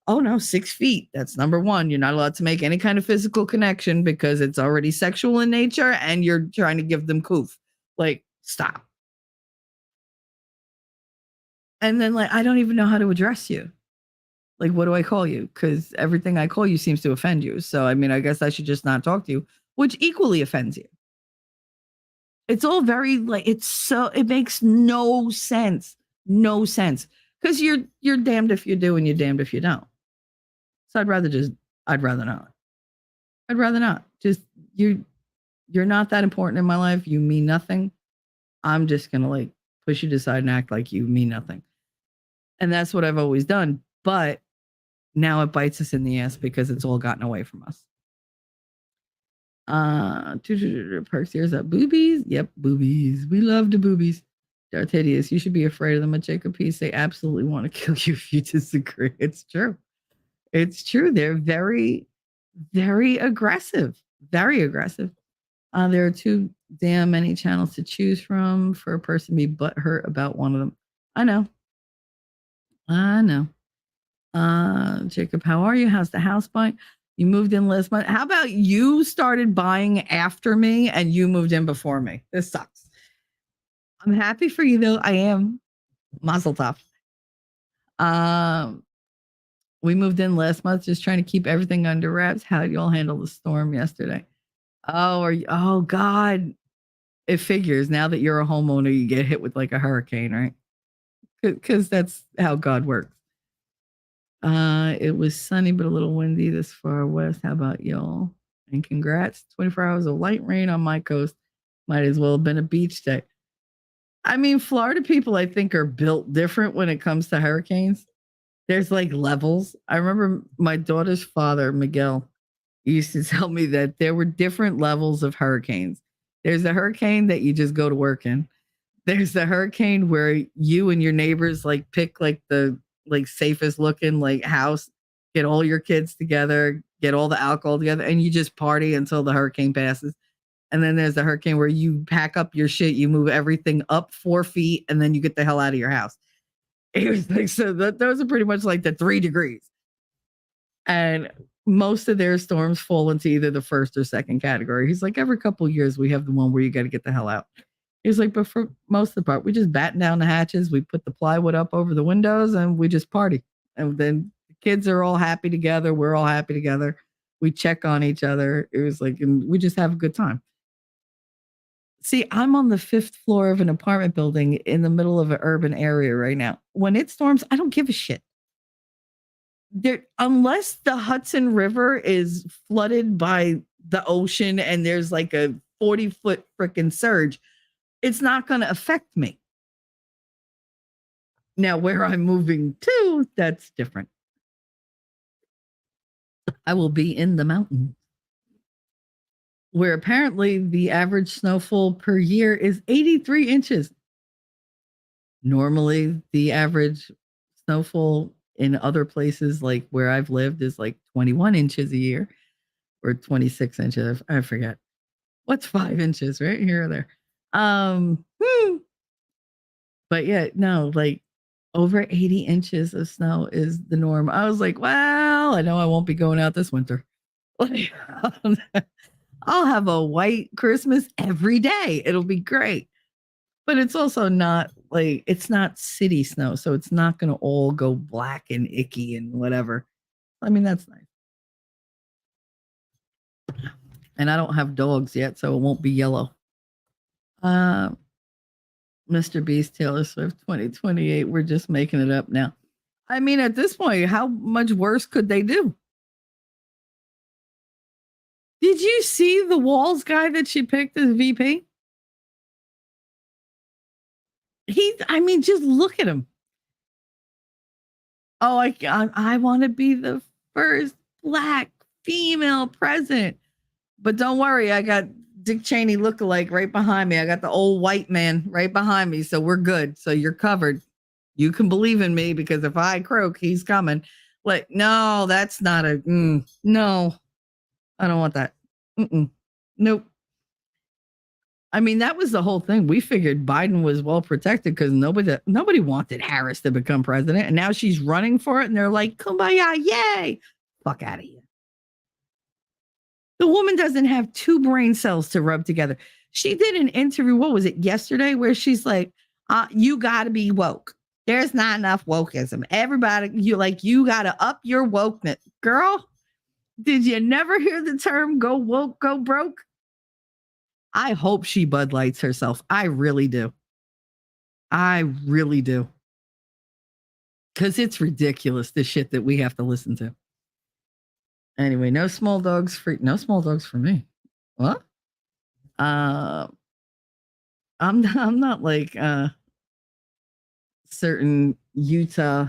oh no, 6 feet. That's number 1. You're not allowed to make any kind of physical connection because it's already sexual in nature and you're trying to give them coof. Like, stop. And then I don't even know how to address you. Like, what do I call you? Because everything I call you seems to offend you. So, I mean, I guess I should just not talk to you, which equally offends you. It's all very it makes no sense. No sense. Because you're damned if you do and you're damned if you don't. So I'd rather not. I'd rather not. Just you're not that important in my life. You mean nothing. I'm just gonna push you to the side and act like you mean nothing. And that's what I've always done. But now it bites us in the ass because it's all gotten away from us. Perks, here's up. Boobies. Yep, boobies. We love the boobies. Dartidius, you should be afraid of them. At Jacob Peace, they absolutely want to kill you if you disagree. It's true. It's true. They're very, very aggressive. Very aggressive. There are too damn many channels to choose from for a person to be butthurt about one of them. I know. Jacob, how are you? How's the house buying? You moved in last month. How about you started buying after me and you moved in before me? This sucks. I'm happy for you though. I am. Mazel tov. We moved in last month, just trying to keep everything under wraps. How did y'all handle the storm yesterday? Oh God. It figures now that you're a homeowner, you get hit with like a hurricane, right? because that's how God works. It was sunny but a little windy this far west. How about y'all? And congrats, 24 hours of light rain on my coast. Might as well have been a beach day. I mean, Florida people, I think, are built different when it comes to hurricanes. There's like levels. I remember my daughter's father, Miguel, used to tell me that there were different levels of hurricanes. There's a hurricane that you just go to work in. There's the hurricane where you and your neighbors like pick like the like safest looking like house, get all your kids together, get all the alcohol together, and you just party until the hurricane passes. And then there's the hurricane where you pack up your shit, you move everything up 4 feet, and then you get the hell out of your house. It was like so those are pretty much like the 3 degrees. And most of their storms fall into either the first or second category. He's like, every couple of years we have the one where you got to get the hell out. He's like, but for most of the part, we just batten down the hatches, we put the plywood up over the windows, and we just party. And then the kids are all happy together. We're all happy together. We check on each other. It was like, and we just have a good time. See, I'm on the 5th floor of an apartment building in the middle of an urban area right now. When it storms, I don't give a shit. Unless the Hudson River is flooded by the ocean and there's like a 40-foot freaking surge, it's not going to affect me. Now, where I'm moving to, that's different. I will be in the mountains, where apparently the average snowfall per year is 83 inches. Normally, the average snowfall in other places, like where I've lived, is like 21 inches a year or 26 inches. I forget. What's 5 inches, right here or there? But yeah, no, like over 80 inches of snow is the norm. I was like, well, I know I won't be going out this winter. Like, I'll have a white Christmas every day. It'll be great. But it's also not like, it's not city snow. So it's not going to all go black and icky and whatever. I mean, that's nice. And I don't have dogs yet, so it won't be yellow. Mr. Beast, Taylor Swift 2028. We're just making it up now. I mean, at this point, how much worse could they do? Did you see the Walls guy that she picked as VP? I mean, just look at him. Oh, I want to be the first Black female president. But don't worry, I got Dick Cheney lookalike right behind me. I got the old white man right behind me. So we're good. So you're covered. You can believe in me because if I croak, he's coming. Like, no, that's not no, I don't want that. Nope. I mean, that was the whole thing. We figured Biden was well protected because nobody wanted Harris to become president. And now she's running for it. And they're like, kumbaya, yay. Fuck out of here. The woman doesn't have 2 brain cells to rub together. She did an interview, what was it, yesterday, where she's like, you got to be woke. There's not enough wokeism. Everybody, you got to up your wokeness. Girl, did you never hear the term go woke, go broke? I hope she Bud Lights herself. I really do. I really do. Because it's ridiculous, the shit that we have to listen to. Anyway, no small dogs for me. What? I'm not like certain Utah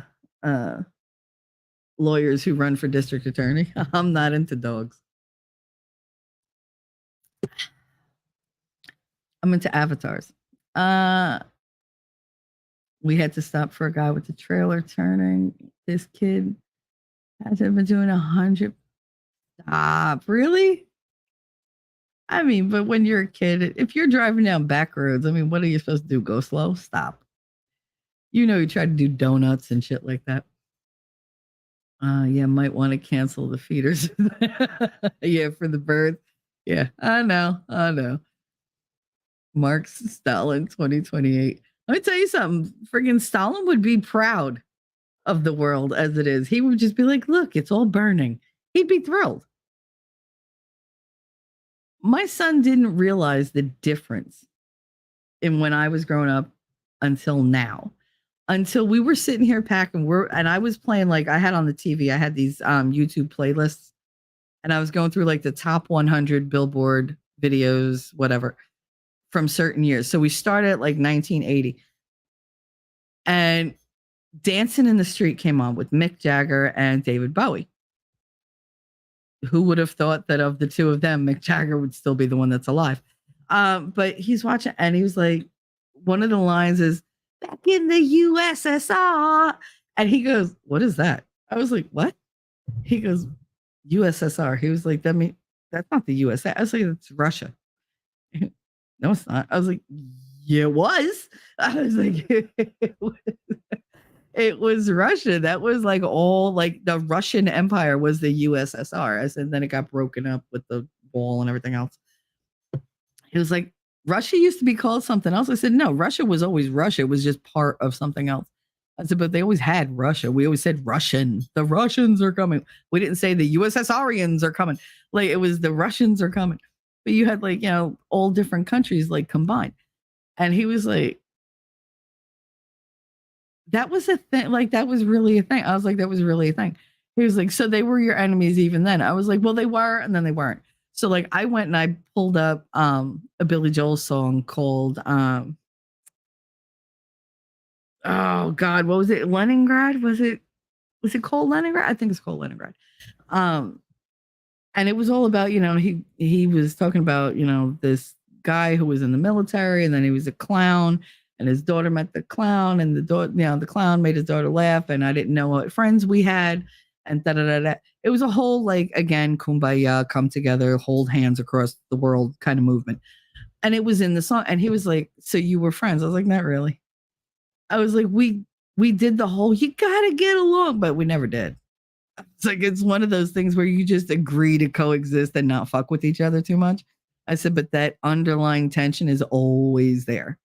lawyers who run for district attorney. I'm not into dogs. I'm into avatars. We had to stop for a guy with the trailer turning. This kid has been doing 100. Stop. Really? I mean, but when you're a kid, if you're driving down back roads, I mean, what are you supposed to do? Go slow? Stop. You try to do donuts and shit like that. Yeah, might want to cancel the feeders. Yeah, for the birds. Yeah, I know. Marx Stalin 2028. Let me tell you something. Friggin' Stalin would be proud of the world as it is. He would just be like, look, it's all burning. He'd be thrilled. My son didn't realize the difference in when I was growing up until now. until we were sitting here packing. And I was playing, like, I had on the TV, I had these YouTube playlists, and I was going through like the top 100 Billboard videos, whatever, from certain years. So we started at like 1980, and Dancing in the Street came on with Mick Jagger and David Bowie. Who would have thought that of the two of them, Mick Jagger would still be the one that's alive? But he's watching, and he was like, one of the lines is, "Back in the USSR," and he goes, "What is that?" I was like, "What?" He goes, "USSR." He was like, that's not the USA." I was like, "It's Russia." No, it's not. I was like, "Yeah, it was." I was like, it was Russia. That was like all, like, the Russian Empire was the USSR. I said, then it got broken up with the wall and everything else. He was like, Russia used to be called something else. I said, no, Russia was always Russia. It was just part of something else. I said, but they always had Russia. We always said Russian. The Russians are coming. We didn't say the USSRians are coming. Like, it was the Russians are coming. But you had, like, you know, all different countries, like, combined. And he was like, that was a thing. Like, that was really a thing. I was like, that was really a thing. He was like, so they were your enemies even then. I was like, well, they were, and then they weren't. So, like, I went and I pulled up a Billy Joel song called oh God, what was it? Leningrad? Was it called Leningrad? I think it's called Leningrad. And it was all about, you know, he was talking about, you know, this guy who was in the military, and then he was a clown, and his daughter met the clown, and the clown made his daughter laugh, and I didn't know what friends we had, and da da da da. It was a whole, like, again, kumbaya, come together, hold hands across the world kind of movement. And it was in the song, and he was like, so you were friends? I was like, not really. I was like, we did the whole, you gotta get along, but we never did. It's like, it's one of those things where you just agree to coexist and not fuck with each other too much. I said, but that underlying tension is always there.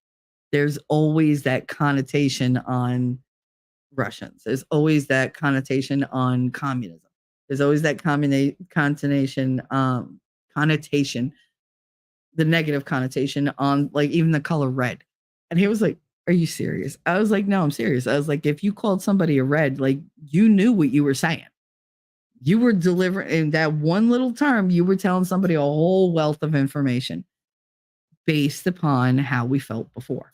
There's always that connotation on Russians. There's always that connotation on communism. There's always that connotation, the negative connotation on, like, even the color red. And he was like, are you serious? I was like, no, I'm serious. I was like, if you called somebody a red, like, you knew what you were saying. You were delivering in that one little term, you were telling somebody a whole wealth of information based upon how we felt before.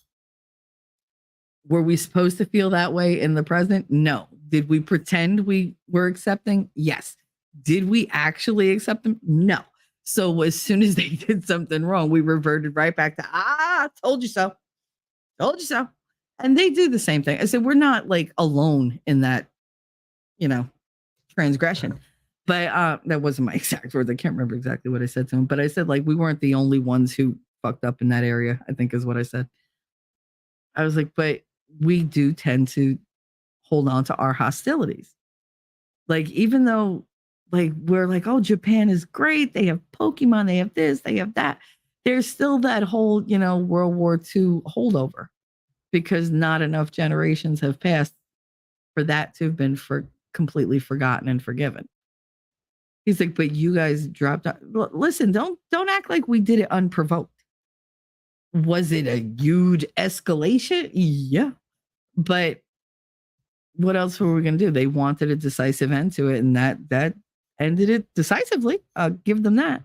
Were we supposed to feel that way in the present? No. Did we pretend we were accepting? Yes. Did we actually accept them? No. So as soon as they did something wrong, we reverted right back to, told you so. Told you so. And they do the same thing. I said, we're not, like, alone in that, you know, transgression. But that wasn't my exact words. I can't remember exactly what I said to him. But I said, like, we weren't the only ones who fucked up in that area, I think is what I said. I was like, but we do tend to hold on to our hostilities. Like, even though, like, we're like, oh, Japan is great. They have Pokemon. They have this. They have that. There's still that whole, you know, World War II holdover, because not enough generations have passed for that to have been completely forgotten and forgiven. He's like, but you guys dropped out. Listen, don't act like we did it unprovoked. Was it a huge escalation? Yeah. But what else were we going to do? They wanted a decisive end to it, and that ended it decisively. I'll give them that.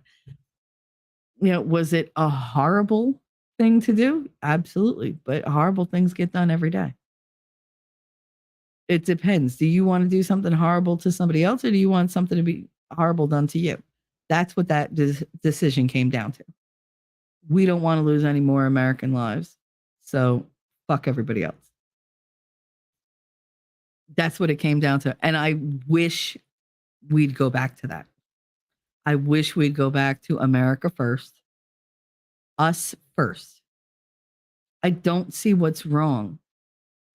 You know, was it a horrible thing to do? Absolutely. But horrible things get done every day. It depends. Do you want to do something horrible to somebody else, or do you want something to be horrible done to you? That's what that decision came down to. We don't want to lose any more American lives, so fuck everybody else. That's what it came down to. And I wish we'd go back to that. I wish we'd go back to America first, us first. I don't see what's wrong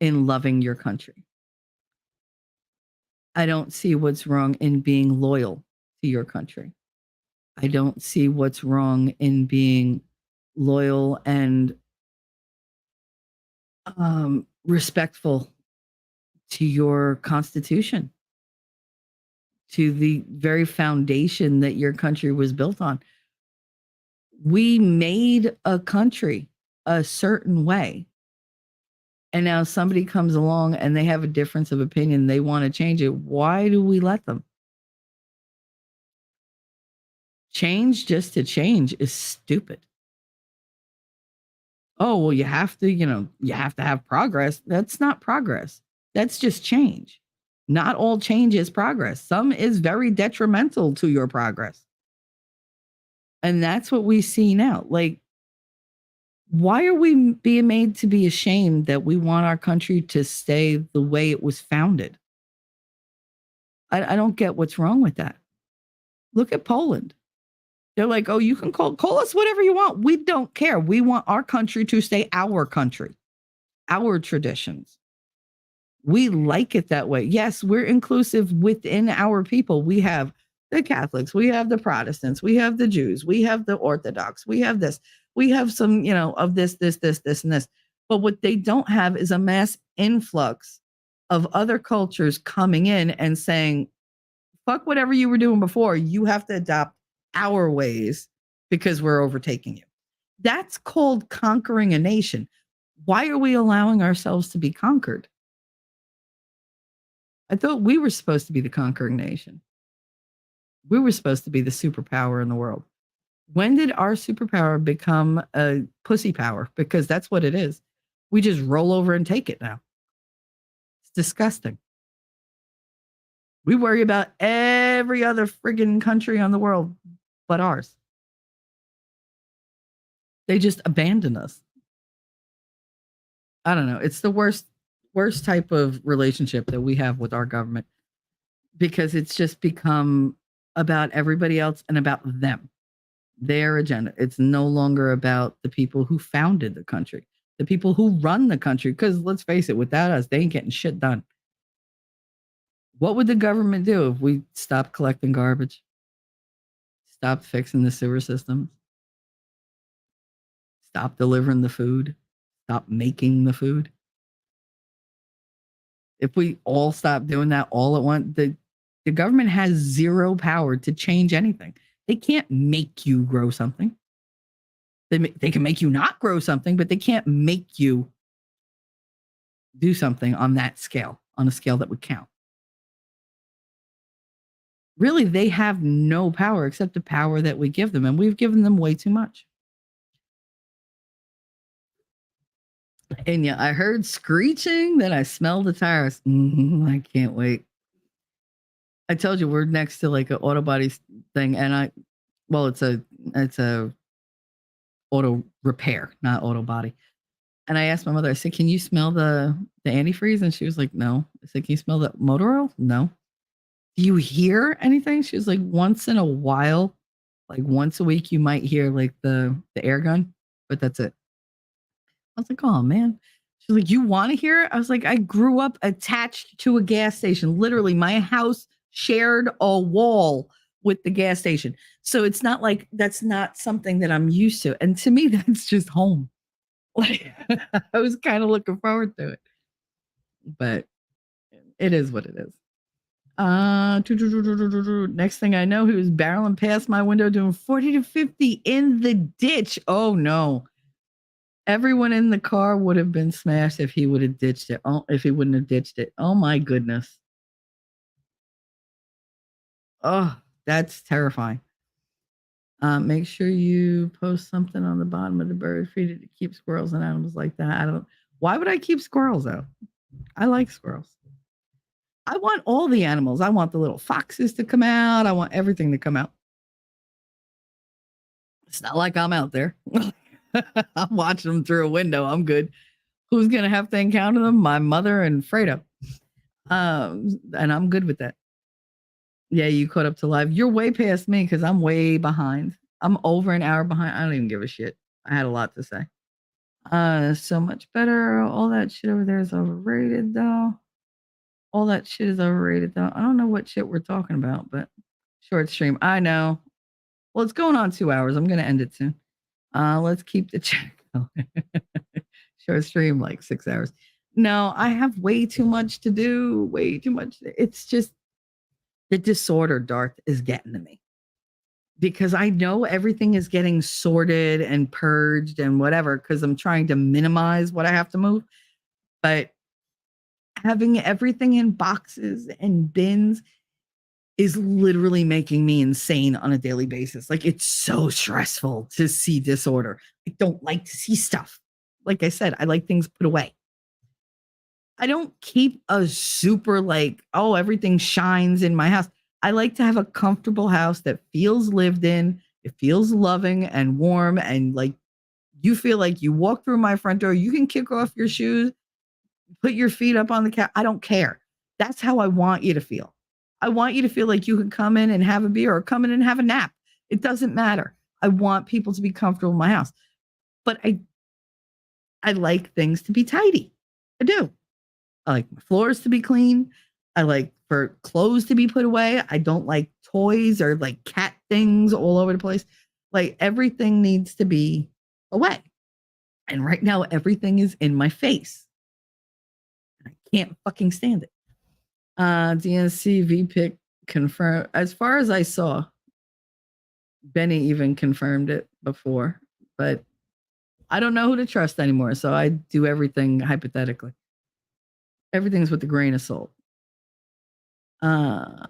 in loving your country. I don't see what's wrong in being loyal to your country. I don't see what's wrong in being loyal and respectful to your Constitution, to the very foundation that your country was built on. We made a country a certain way, And now somebody comes along and they have a difference of opinion. They want to change it. Why do we let them? Change just to change is stupid. Oh, well, you have to, you have to have progress. That's not progress. That's just change. Not all change is progress. Some is very detrimental to your progress. And that's what we see now. Like, why are we being made to be ashamed that we want our country to stay the way it was founded? I don't get what's wrong with that. Look at Poland. They're like, oh, you can call us whatever you want. We don't care. We want our country to stay our country, our traditions. We like it that way. Yes, we're inclusive within our people. We have the Catholics, we have the Protestants, we have the Jews, we have the Orthodox, we have this, we have some, of this, and this. But what they don't have is a mass influx of other cultures coming in and saying, fuck whatever you were doing before. You have to adopt our ways because we're overtaking you. That's called conquering a nation. Why are we allowing ourselves to be conquered? I thought we were supposed to be the conquering nation. We were supposed to be the superpower in the world. When did our superpower become a pussy power? Because that's what it is. We just roll over and take it now. It's disgusting. We worry about every other friggin' country on the world but ours. They just abandon us. I don't know. It's the worst type of relationship that we have with our government, because it's just become about everybody else and about them, their agenda. It's no longer about the people who founded the country, the people who run the country. Because let's face it, without us, they ain't getting shit done. What would the government do if we stopped collecting garbage, stopped fixing the sewer systems, stopped delivering the food, stopped making the food? If we all stop doing that all at once, the government has zero power to change anything. They can't make you grow something. They can make you not grow something, but they can't make you do something on that scale, on a scale that would count. Really, they have no power except the power that we give them, and we've given them way too much. And yeah, I heard screeching, then I smelled the tires. I can't wait. I told you we're next to like an auto body thing, and it's a auto repair, not auto body. And I asked my mother, I said, can you smell the antifreeze? And she was like, no. I said, can you smell the motor oil? No. Do you hear anything? She was like, once in a while, like once a week, you might hear like the air gun, but that's it. I was like, oh man. She's like, you want to hear it? I was like, I grew up attached to a gas station. Literally, my house shared a wall with the gas station. So it's not like that's not something that I'm used to. And to me, that's just home. Like, I was kind of looking forward to it. But it is what it is. Next thing I know, he was barreling past my window doing 40 to 50 in the ditch. Oh no. Everyone in the car would have been smashed if he would have ditched it. Oh, if he wouldn't have ditched it. Oh my goodness. Oh, that's terrifying. Make sure you post something on the bottom of the bird feeder to keep squirrels and animals like that. Why would I keep squirrels out? I like squirrels. I want all the animals. I want the little foxes to come out. I want everything to come out. It's not like I'm out there. I'm watching them through a window. I'm good. Who's going to have to encounter them? My mother and Fredo. And I'm good with that. Yeah, you caught up to live. You're way past me because I'm way behind. I'm over an hour behind. I don't even give a shit. I had a lot to say. So much better. All that shit over there is overrated, though. All that shit is overrated, though. I don't know what shit we're talking about, but short stream. I know. Well, it's going on 2 hours. I'm going to end it soon. Let's keep the check going. Short stream, like 6 hours. No, I have way too much to do. Way too much. It's just the disorder, Darth, is getting to me. Because I know everything is getting sorted and purged and whatever, because I'm trying to minimize what I have to move. But having everything in boxes and bins is literally making me insane on a daily basis. Like, it's so stressful to see disorder. I don't like to see stuff. Like I said, I like things put away. I don't keep a super like, oh, everything shines in my house. I like to have a comfortable house that feels lived in. It feels loving and warm. And like, you feel like you walk through my front door, you can kick off your shoes, put your feet up on the couch. I don't care. That's how I want you to feel. I want you to feel like you can come in and have a beer or come in and have a nap. It doesn't matter. I want people to be comfortable in my house. But I like things to be tidy. I do. I like my floors to be clean. I like for clothes to be put away. I don't like toys or like cat things all over the place. Like, everything needs to be away. And right now, everything is in my face. I can't fucking stand it. DNC VPIC confirmed. As far as I saw, Benny even confirmed it before, but I don't know who to trust anymore. So I do everything hypothetically. Everything's with a grain of salt. I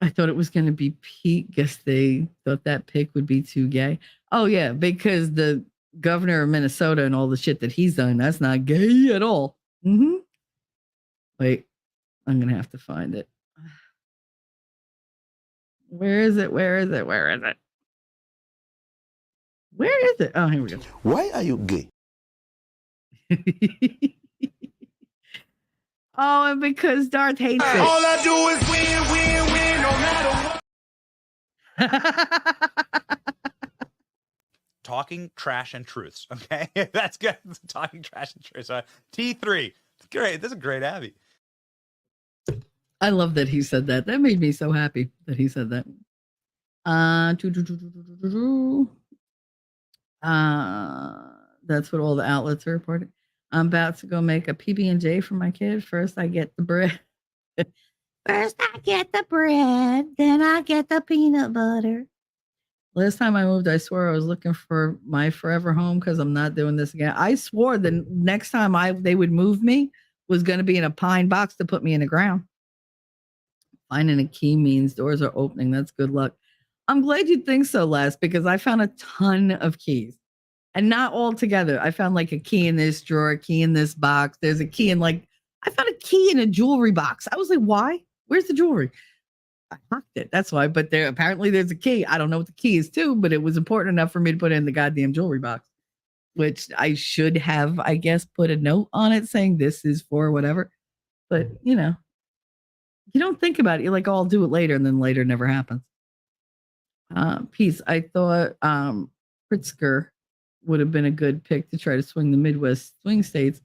thought it was going to be Pete. Guess they thought that pick would be too gay. Oh, yeah, because the governor of Minnesota and all the shit that he's done, that's not gay at all. Mm-hmm. Wait, I'm going to have to find it. Where is it? Where is it? Where is it? Where is it? Oh, here we go. Why are you gay? Oh, and because Darth hates it. All I do is win, no matter what. Talking trash and truths. Okay, that's good. Talking trash and truths. T3. It's great. This is a great Abby. I love that he said that. That made me so happy that he said that. That's what all the outlets are reporting. I'm about to go make a PB&J for my kid. First, I get the bread. First, I get the bread. Then I get the peanut butter. Last time I moved, I swore I was looking for my forever home because I'm not doing this again. I swore the next time they would move me was going to be in a pine box to put me in the ground. Finding a key means doors are opening. That's good luck. I'm glad you think so, Les, because I found a ton of keys. And not all together. I found like a key in this drawer, a key in this box. There's a key in I found a key in a jewelry box. I was like, why? Where's the jewelry? I locked it. That's why. But apparently there's a key. I don't know what the key is to, but it was important enough for me to put it in the goddamn jewelry box, which I should have, I guess, put a note on it saying this is for whatever. But, you don't think about it. You're like, oh, I'll do it later. And then later never happens. Peace. I thought Pritzker would have been a good pick to try to swing the Midwest swing states.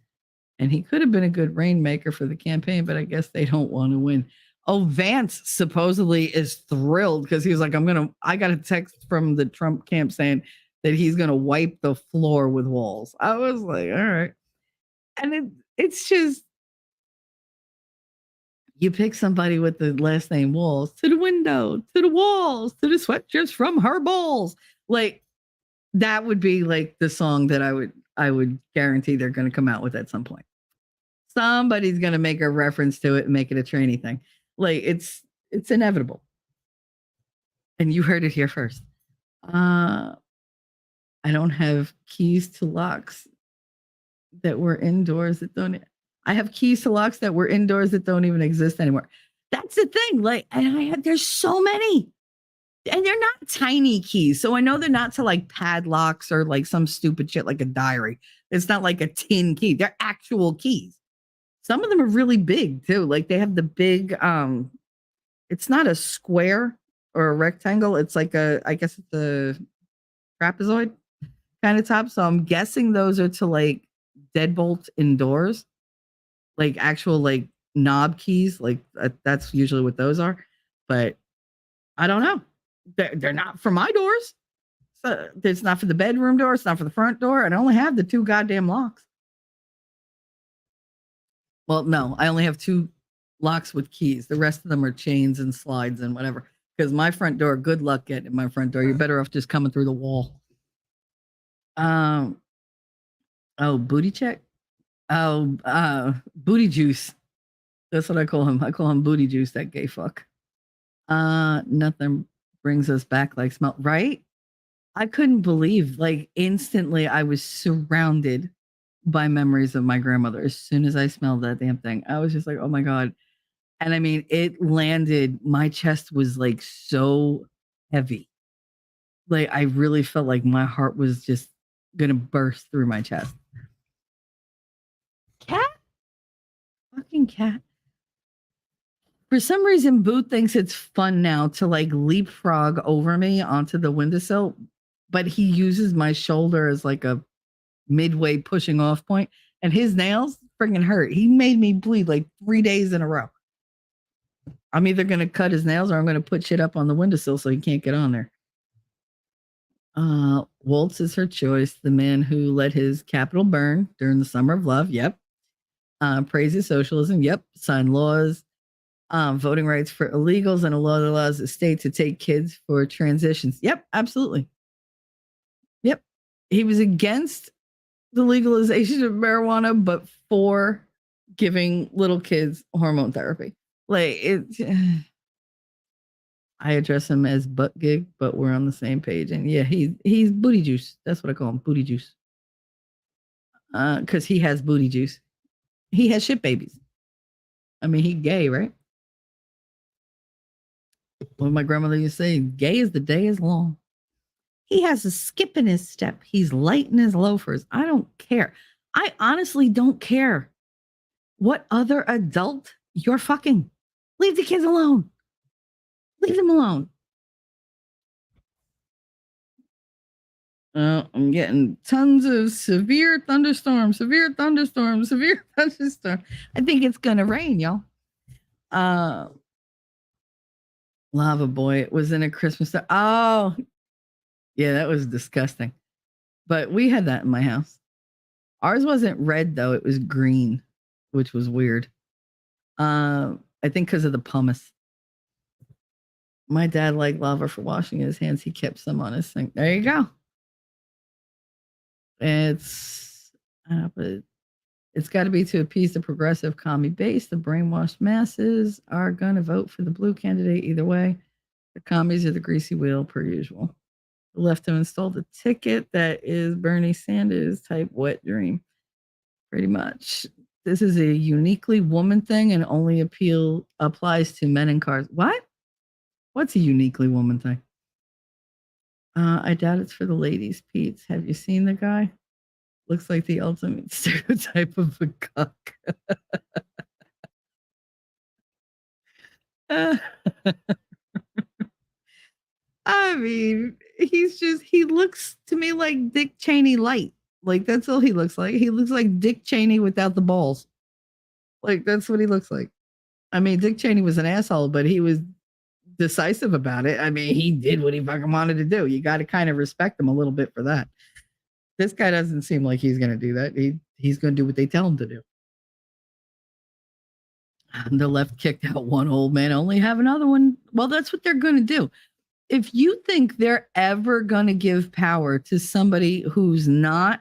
And he could have been a good rainmaker for the campaign, but I guess they don't want to win. Oh, Vance supposedly is thrilled because he was like, I got a text from the Trump camp saying that he's going to wipe the floor with Walz. I was like, all right. And it's just, you pick somebody with the last name Walz, to the window, to the walls, to the sweat drips from her balls. Like, that would be like the song that I would guarantee they're going to come out with at some point. Somebody's going to make a reference to it and make it a tranny thing. Like, it's inevitable. And you heard it here first. I don't have keys to locks that were indoors that don't. I have keys to locks that were indoors that don't even exist anymore. That's the thing. Like, and there's so many. And they're not tiny keys. So I know they're not to like padlocks or like some stupid shit like a diary. It's not like a tin key. They're actual keys. Some of them are really big too. Like they have the big, it's not a square or a rectangle. It's like I guess it's a trapezoid kind of top. So I'm guessing those are to like deadbolt indoors, like actual like knob keys. Like that's usually what those are. But I don't know. They're not for my doors. So it's not for the bedroom door. It's not for the front door. And I only have the 2 goddamn locks. Well, no, I only have 2 locks with keys. The rest of them are chains and slides and whatever. Because my front door, good luck getting my front door. You're better off just coming through the wall. Oh, booty check. Oh, booty juice. That's what I call him. I call him booty juice, that gay fuck. Nothing brings us back like smell, right? I couldn't believe, like, instantly I was surrounded by memories of my grandmother. As soon as I smelled that damn thing, I was just like, oh my God. And I mean, it landed, my chest was like so heavy. Like, I really felt like my heart was just gonna burst through my chest. Cat? Fucking cat. For some reason, Boo thinks it's fun now to like leapfrog over me onto the windowsill, but he uses my shoulder as like a midway pushing off point, and his nails freaking hurt. He made me bleed like 3 days in a row. I'm either gonna cut his nails or I'm gonna put shit up on the windowsill so he can't get on there. Waltz is her choice. The man who let his capital burn during the summer of love. Yep. Praises socialism. Yep. Signed laws. Voting rights for illegals and a law that allows the state to take kids for transitions. Yep, absolutely. Yep. He was against the legalization of marijuana, but for giving little kids hormone therapy. Like, it, I address him as butt gig, but we're on the same page. And yeah, he's booty juice. That's what I call him, booty juice. Because he has booty juice. He has shit babies. I mean, he gay, right? What my grandmother used to say, gay as the day is long. He has a skip in his step. He's light in his loafers. I don't care. I honestly don't care what other adult you're fucking. Leave the kids alone. Leave them alone. I'm getting tons of severe thunderstorms, severe thunderstorms, severe thunderstorms. I think it's going to rain, y'all. Lava Boy. It was in a Christmas star. Oh, yeah, that was disgusting. But we had that in my house. Ours wasn't red though; it was green, which was weird. I think because of the pumice. My dad liked lava for washing his hands. He kept some on his sink. There you go. But it's got to be to appease the progressive commie base. The brainwashed masses are going to vote for the blue candidate either way. The commies are the greasy wheel per usual. The left to install the ticket that is Bernie Sanders type wet dream. Pretty much. This is a uniquely woman thing and only applies to men in cars. What? What's a uniquely woman thing? I doubt it's for the ladies, Pete. Have you seen the guy? Looks like the ultimate stereotype of a cuck. I mean, he looks to me like Dick Cheney light. Like, that's all he looks like. He looks like Dick Cheney without the balls. Like, that's what he looks like. I mean, Dick Cheney was an asshole, but he was decisive about it. I mean, he did what he fucking wanted to do. You got to kind of respect him a little bit for that. This guy doesn't seem like he's going to do that. He's going to do what they tell him to do. The left kicked out one old man, only have another one. Well, that's what they're going to do. If you think they're ever going to give power to somebody who's not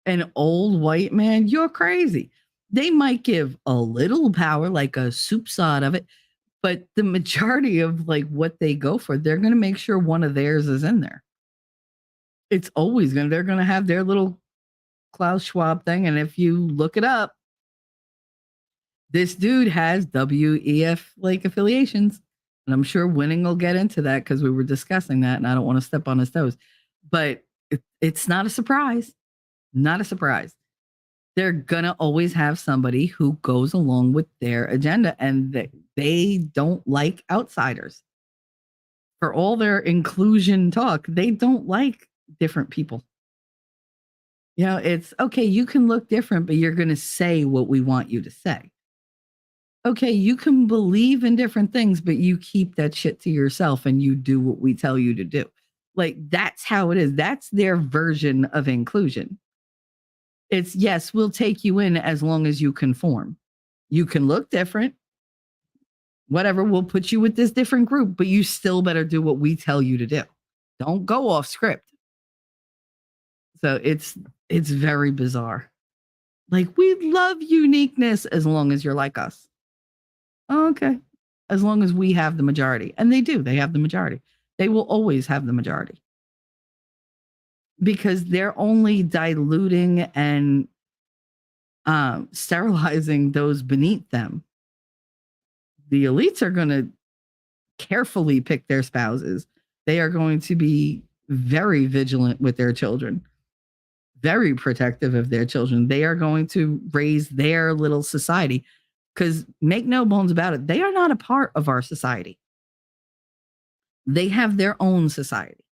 an old white man, you're crazy. They might give a little power, like a soup side of it, but the majority of like what they go for, they're going to make sure one of theirs is in there. It's always they're going to have their little Klaus Schwab thing. And if you look it up, this dude has WEF like affiliations. And I'm sure Winning will get into that because we were discussing that and I don't want to step on his toes. But it's not a surprise. Not a surprise. They're going to always have somebody who goes along with their agenda and they don't like outsiders. For all their inclusion talk, they don't like different people. You know, it's okay, you can look different, but you're going to say what we want you to say. Okay, you can believe in different things, but you keep that shit to yourself and you do what we tell you to do. Like, that's how it is. That's their version of inclusion. It's, yes, we'll take you in as long as you conform. You can look different. Whatever, we'll put you with this different group, but you still better do what we tell you to do. Don't go off script. So it's very bizarre. Like, we love uniqueness as long as you're like us. Okay. As long as we have the majority. And they do, they have the majority. They will always have the majority because they're only diluting and sterilizing those beneath them. The elites are going to carefully pick their spouses. They are going to be very vigilant with their children, very protective of their children. They are going to raise their little society because, make no bones about it, they are not a part of our society. They have their own society,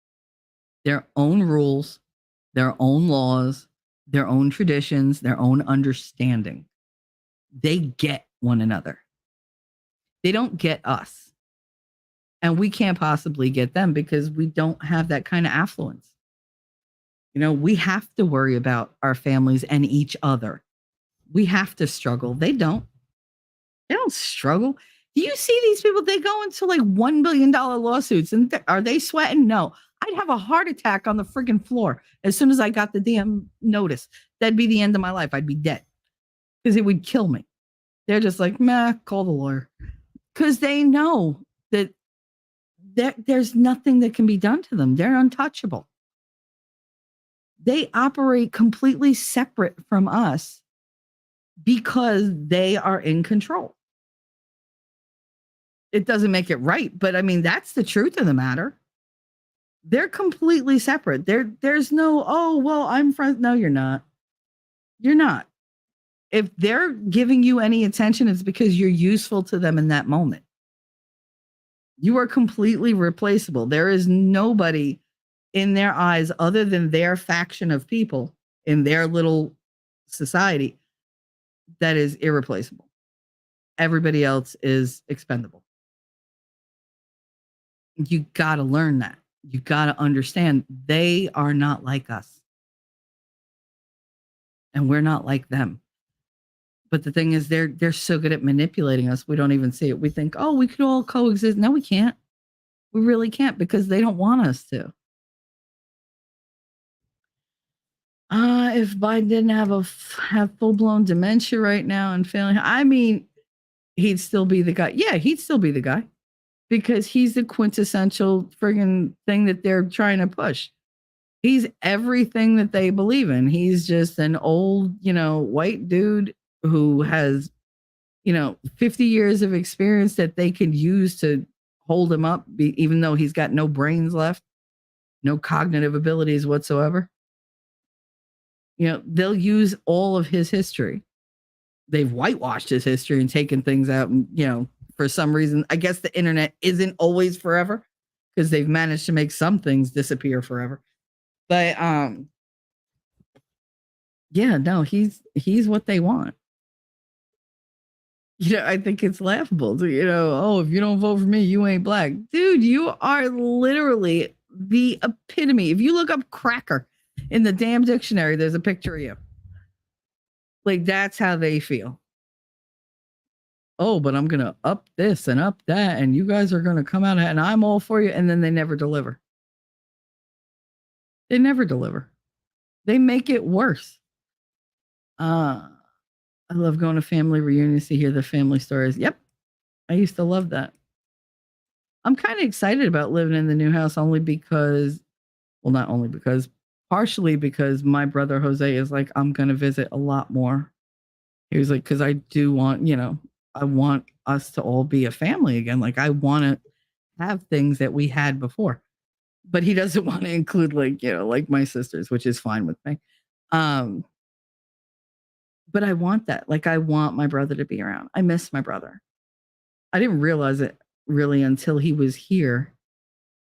their own rules, their own laws, their own traditions, their own understanding. They get one another. They don't get us. And we can't possibly get them because we don't have that kind of affluence. You know, we have to worry about our families and each other. We have to struggle. They don't. They don't struggle. Do you see these people? They go into like $1 billion lawsuits and are they sweating? No. I'd have a heart attack on the friggin' floor as soon as I got the damn notice. That'd be the end of my life. I'd be dead because it would kill me. They're just like, meh, call the lawyer. Because they know that there's nothing that can be done to them. They're untouchable. They operate completely separate from us because they are in control. It doesn't make it right, but I mean, that's the truth of the matter. They're completely separate. There's no, oh, well, I'm friends. No, you're not. You're not. If they're giving you any attention, it's because you're useful to them in that moment. You are completely replaceable. There is nobody in their eyes other than their faction of people in their little society that is irreplaceable. Everybody else is expendable. You got to learn that. You got to understand they are not like us. And we're not like them. But the thing is, they're so good at manipulating us, we don't even see it. We think, oh, we could all coexist. No, we can't. We really can't because they don't want us to. If Biden didn't have full-blown dementia right now and failing, I mean, he'd still be the guy. Yeah, he'd still be the guy because he's the quintessential friggin' thing that they're trying to push. He's everything that they believe in. He's just an old, white dude who has, 50 years of experience that they could use to hold him up, even though he's got no brains left, no cognitive abilities whatsoever. They'll use all of his history. They've whitewashed his history and taken things out. And, for some reason, I guess the internet isn't always forever because they've managed to make some things disappear forever. But yeah, no, he's what they want. I think it's laughable. Oh, if you don't vote for me, you ain't black. Dude, you are literally the epitome. If you look up cracker in the damn dictionary, there's a picture of you. Like, that's how they feel. Oh, but I'm going to up this and up that, and you guys are going to come out and I'm all for you. And then they never deliver. They never deliver. They make it worse. I love going to family reunions to hear the family stories. Yep. I used to love that. I'm kind of excited about living in the new house not only because, partially because my brother Jose is like, I'm going to visit a lot more. He was like, because I do want, I want us to all be a family again. Like, I want to have things that we had before. But he doesn't want to include like my sisters, which is fine with me. But I want that. Like, I want my brother to be around. I miss my brother. I didn't realize it really until he was here.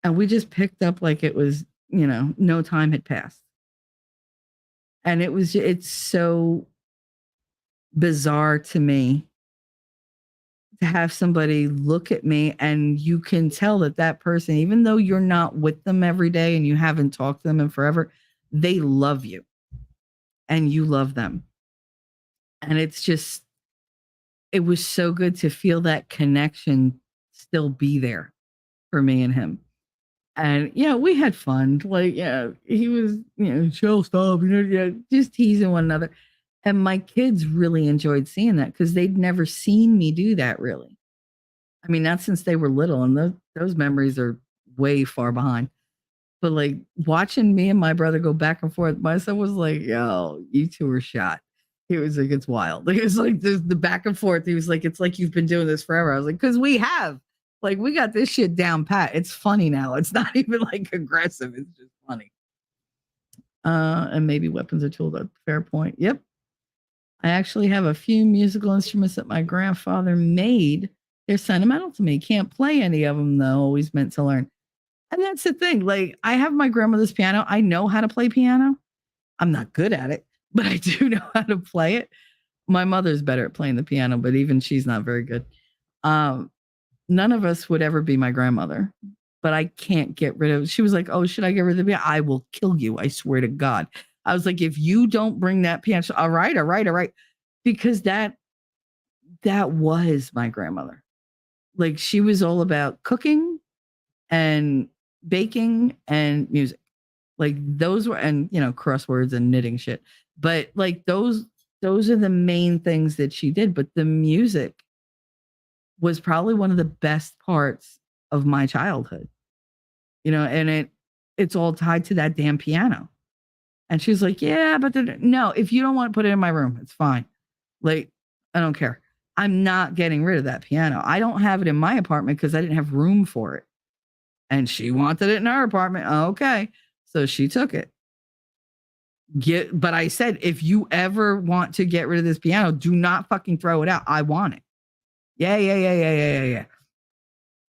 And we just picked up like it was, no time had passed. And it's so bizarre to me to have somebody look at me and you can tell that person, even though you're not with them every day and you haven't talked to them in forever, they love you and you love them. And it was so good to feel that connection still be there for me and him. And we had fun. Like, he was, chill stuff, just teasing one another. And my kids really enjoyed seeing that because they'd never seen me do that really. I mean, not since they were little, and those memories are way far behind. But like watching me and my brother go back and forth, my son was like, "Yo, you two are shot." He was like, "It's wild." Like, it's like the back and forth. He was like, "It's like you've been doing this forever." I was like, "Because we have. Like, we got this shit down pat. It's funny now. It's not even like aggressive. It's just funny." And maybe weapons are tools. Fair point. Yep. I actually have a few musical instruments that my grandfather made. They're sentimental to me. Can't play any of them though. Always meant to learn. And that's the thing. Like, I have my grandmother's piano. I know how to play piano. I'm not good at it, but I do know how to play it. My mother's better at playing the piano, but even she's not very good. None of us would ever be my grandmother, but I can't get rid of it. She was like, "Oh, should I get rid of the piano? I will kill you. I swear to God." I was like, "If you don't bring that piano," all right. Because that was my grandmother. Like, she was all about cooking and baking and music. Like, those were, and crosswords and knitting shit. But like those are the main things that she did. But the music was probably one of the best parts of my childhood. And it's all tied to that damn piano. And she's like, "Yeah, but no, if you don't want to put it in my room, it's fine. Like, I don't care. I'm not getting rid of that piano. I don't have it in my apartment because I didn't have room for it. And she wanted it in her apartment. Okay. So she took it. But I said, if you ever want to get rid of this piano, do not fucking throw it out. I want it." Yeah.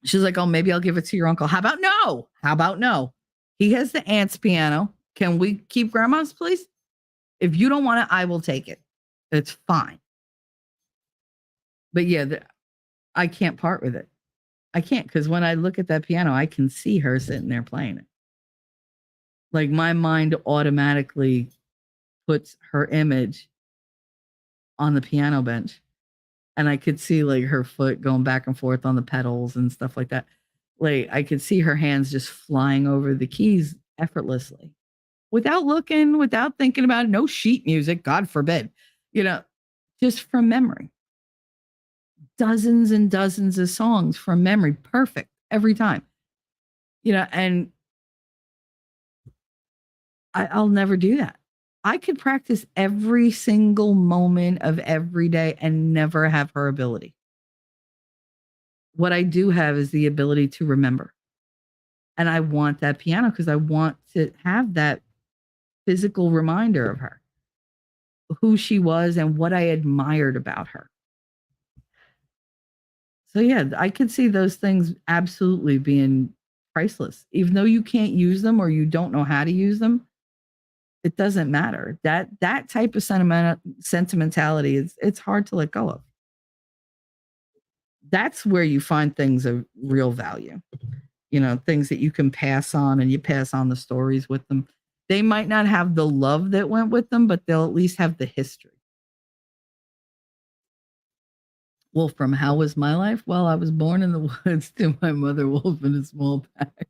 She's like, "Oh, maybe I'll give it to your uncle." How about no? He has the aunt's piano. Can we keep grandma's, please? If you don't want it, I will take it. It's fine. But yeah, I can't part with it. I can't, because when I look at that piano, I can see her sitting there playing it. Like, my mind automatically puts her image on the piano bench. And I could see like her foot going back and forth on the pedals and stuff like that. Like, I could see her hands just flying over the keys effortlessly without looking, without thinking about it. No sheet music, God forbid, just from memory. Dozens and dozens of songs from memory. Perfect every time. And I'll never do that. I could practice every single moment of every day and never have her ability. What I do have is the ability to remember. And I want that piano because I want to have that physical reminder of her, who she was and what I admired about her. So yeah, I could see those things absolutely being priceless. Even though you can't use them or you don't know how to use them, it doesn't matter. That type of sentimentality it's hard to let go of. That's where you find things of real value. Things that you can pass on, and you pass on the stories with them. They might not have the love that went with them, but they'll at least have the history. Wolfram, how was my life? Well, I was born in the woods to my mother wolf in a small pack.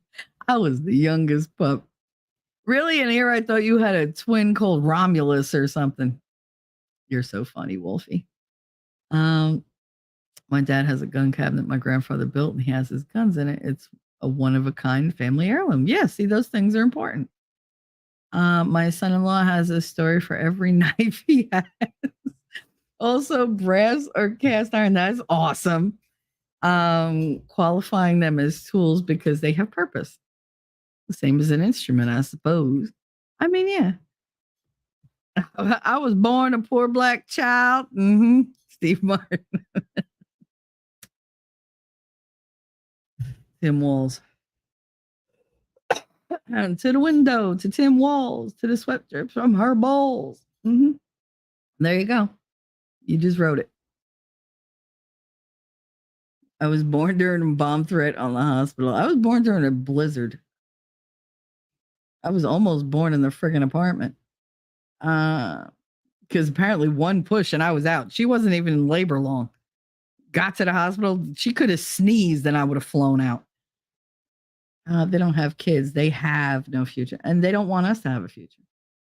I was the youngest pup. Really? And here I thought you had a twin called Romulus or something. You're so funny, Wolfie. My dad has a gun cabinet my grandfather built, and he has his guns in it. It's a one-of-a-kind family heirloom. Yeah, see, those things are important. My son-in-law has a story for every knife he has. Also, brass or cast iron. That's awesome. Qualifying them as tools because they have purpose. The same as an instrument, I suppose. I mean, yeah. I was born a poor black child. Steve Martin. Tim Walls. And to the window, to Tim Walls, to the sweat drips from her bowls. There you go. You just wrote it. I was born during a bomb threat on the hospital. I was born during a blizzard. I was almost born in the friggin' apartment. Because apparently one push and I was out. She wasn't even in labor long. Got to the hospital. She could have sneezed and I would have flown out. They don't have kids. They have no future. And they don't want us to have a future.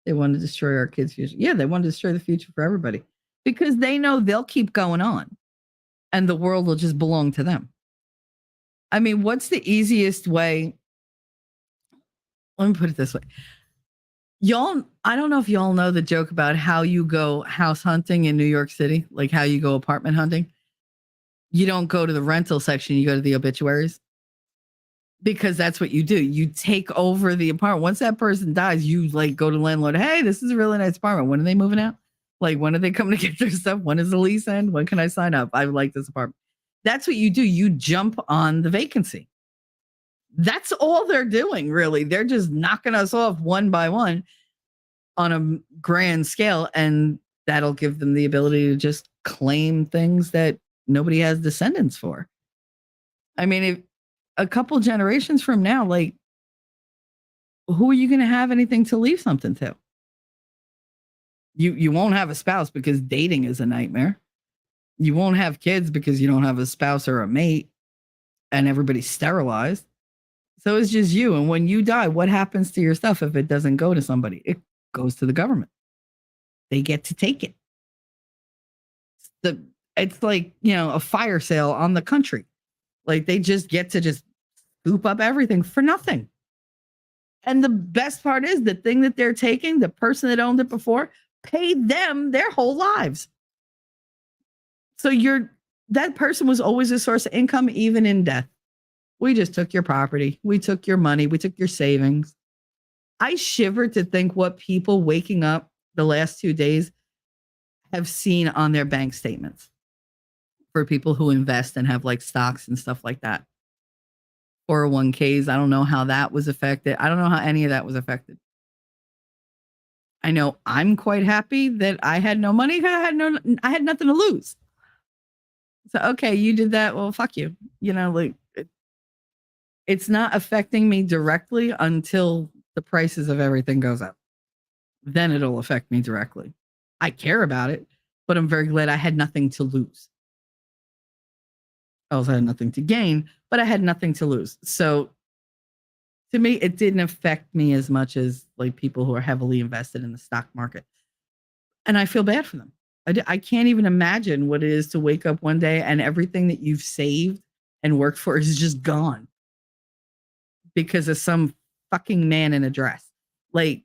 They want to destroy our kids' future. Yeah, they want to destroy the future for everybody because they know they'll keep going on and the world will just belong to them. I mean, what's the easiest way? Let me put it this way. Y'all, I don't know if y'all know the joke about how you go house hunting in New York City, like how you go apartment hunting. You don't go to the rental section, you go to the obituaries. Because that's what you do. You take over the apartment. Once that person dies, you like go to the landlord. Hey, this is a really nice apartment. When are they moving out? Like, when are they coming to get their stuff? When is the lease end? When can I sign up? I like this apartment. That's what you do. You jump on the vacancy. That's all they're doing, really. They're just knocking us off one by one on a grand scale. And that'll give them the ability to just claim things that nobody has descendants for. I mean, if a couple generations from now, like, who are you going to have anything to leave something to? You won't have a spouse because dating is a nightmare. You won't have kids because you don't have a spouse or a mate and everybody's sterilized. So it's just you. And when you die, what happens to your stuff if it doesn't go to somebody? It goes to the government. They get to take it. It's like, a fire sale on the country. Like, they just get to just scoop up everything for nothing. And the best part is the thing that they're taking, the person that owned it before, paid them their whole lives. So that person was always a source of income, even in death. We just took your property. We took your money. We took your savings. I shiver to think what people waking up the last 2 days have seen on their bank statements for people who invest and have like stocks and stuff like that. 401ks. I don't know how that was affected. I don't know how any of that was affected. I know I'm quite happy that I had no money. I had nothing to lose. So, okay, you did that. Well, fuck you. It's not affecting me directly until the prices of everything goes up. Then it'll affect me directly. I care about it, but I'm very glad I had nothing to lose. I also had nothing to gain, but I had nothing to lose. So to me, it didn't affect me as much as like people who are heavily invested in the stock market. And I feel bad for them. I can't even imagine what it is to wake up one day and everything that you've saved and worked for is just gone because of some fucking man in a dress. Like,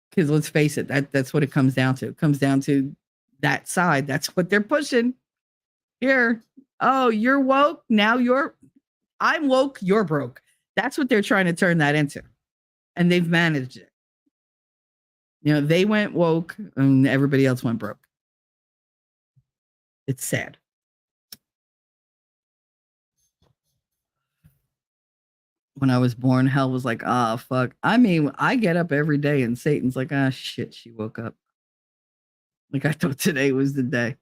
because let's face it, that's what it comes down to. It comes down to that side. That's what they're pushing. Here. Oh, you're woke. Now I'm woke. You're broke. That's what they're trying to turn that into. And they've managed it. They went woke and everybody else went broke. It's sad. When I was born, hell was like, fuck. I mean, I get up every day and Satan's like, shit, she woke up. Like, I thought today was the day.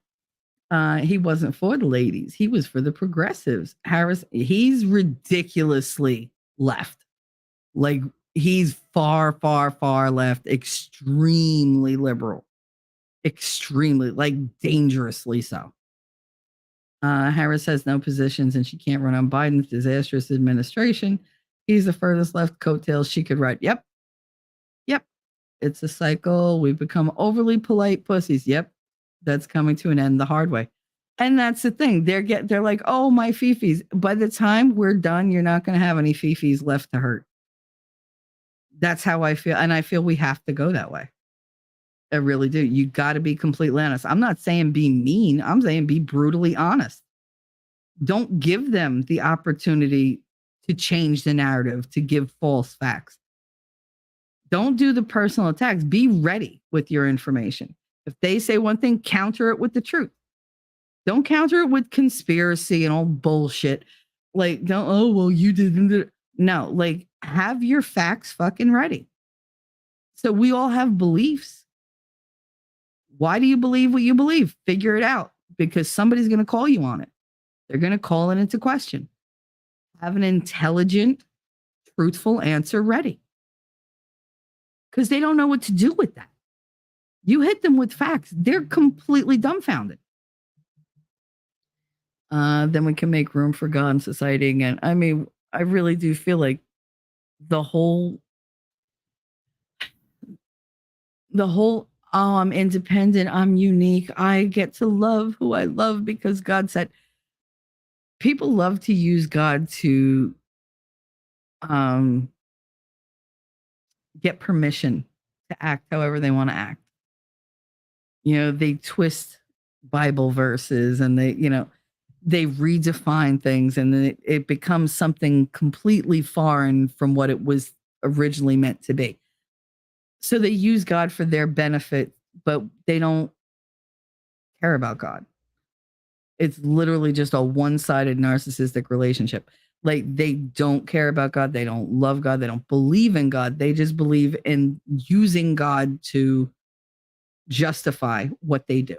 He wasn't for the ladies. He was for the progressives. Harris, he's ridiculously left. Like, he's far, far, far left, extremely liberal. Extremely, like dangerously so. Harris has no positions and she can't run on Biden's disastrous administration. He's the furthest left coattails she could ride. Yep. It's a cycle. We've become overly polite pussies. Yep. That's coming to an end the hard way. And that's the thing. They're like, oh, my fifis. By the time we're done, you're not going to have any fifis left to hurt. That's how I feel. And I feel we have to go that way. I really do. You got to be completely honest. I'm not saying be mean. I'm saying be brutally honest. Don't give them the opportunity to change the narrative, to give false facts. Don't do the personal attacks. Be ready with your information. If they say one thing, counter it with the truth. Don't counter it with conspiracy and all bullshit. Like, you didn't. No, like, have your facts fucking ready. So we all have beliefs. Why do you believe what you believe? Figure it out, because somebody's going to call you on it. They're going to call it into question. Have an intelligent, truthful answer ready. Because they don't know what to do with that. You hit them with facts. They're completely dumbfounded. Then we can make room for God in society again. I mean, I really do feel like the whole the whole, oh, I'm independent, I'm unique, I get to love who I love because God said. People love to use God to um, get permission to act however they want to act. They twist Bible verses and they redefine things, and then it becomes something completely foreign from what it was originally meant to be. So they use God for their benefit, but they don't care about God. It's literally just a one-sided narcissistic relationship. Like, they don't care about God, they don't love God, they don't believe in God. They just believe in using God to justify what they do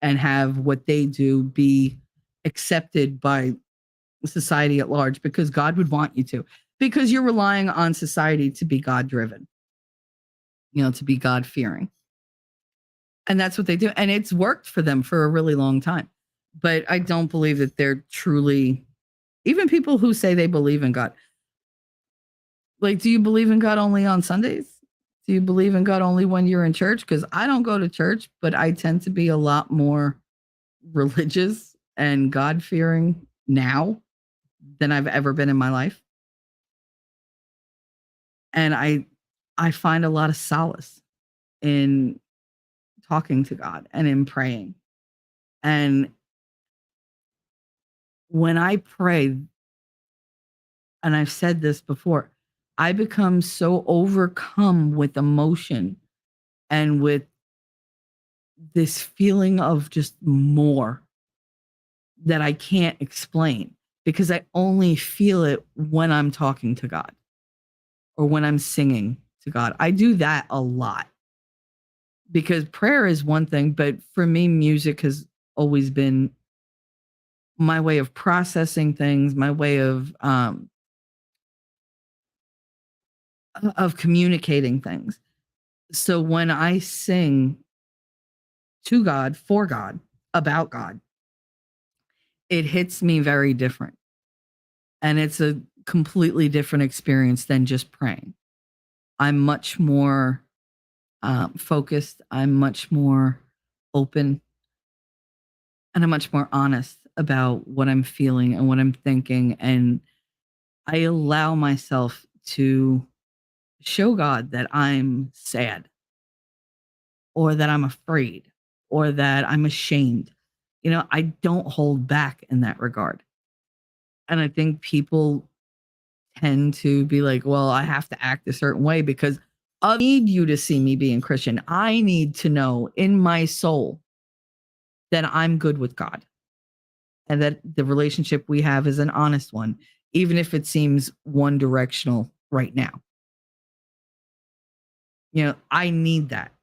and have what they do be accepted by society at large, because God would want you to, because you're relying on society to be God driven, to be God fearing. And that's what they do. And it's worked for them for a really long time. But I don't believe that they're truly, even people who say they believe in God. Like, do you believe in God only on Sundays? Do you believe in God only when you're in church? Because I don't go to church, but I tend to be a lot more religious and God fearing now than I've ever been in my life. And I find a lot of solace in talking to God and in praying. And when I pray, and I've said this before, I become so overcome with emotion and with this feeling of just more that I can't explain, because I only feel it when I'm talking to God or when I'm singing to God. I do that a lot, because prayer is one thing, but for me, music has always been my way of processing things, my way of communicating things. So when I sing to God, for God, about God, it hits me very different. And it's a completely different experience than just praying. I'm much more focused. I'm much more open. And I'm much more honest about what I'm feeling and what I'm thinking. And I allow myself to show God that I'm sad, or that I'm afraid, or that I'm ashamed. I don't hold back in that regard. And I think people tend to be like, well, I have to act a certain way because I need you to see me being Christian. I need to know in my soul that I'm good with God and that the relationship we have is an honest one, even if it seems one directional right now. I need that.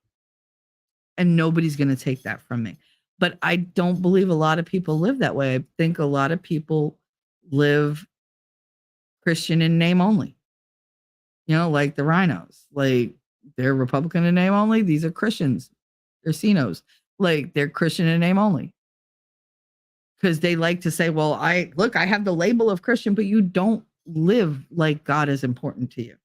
And nobody's going to take that from me. But I don't believe a lot of people live that way. I think a lot of people live Christian in name only. Like the Rhinos. Like, they're Republican in name only. These are Christians. They're CINOs. Like, they're Christian in name only. Because they like to say, well, I have the label of Christian, but you don't live like God is important to you.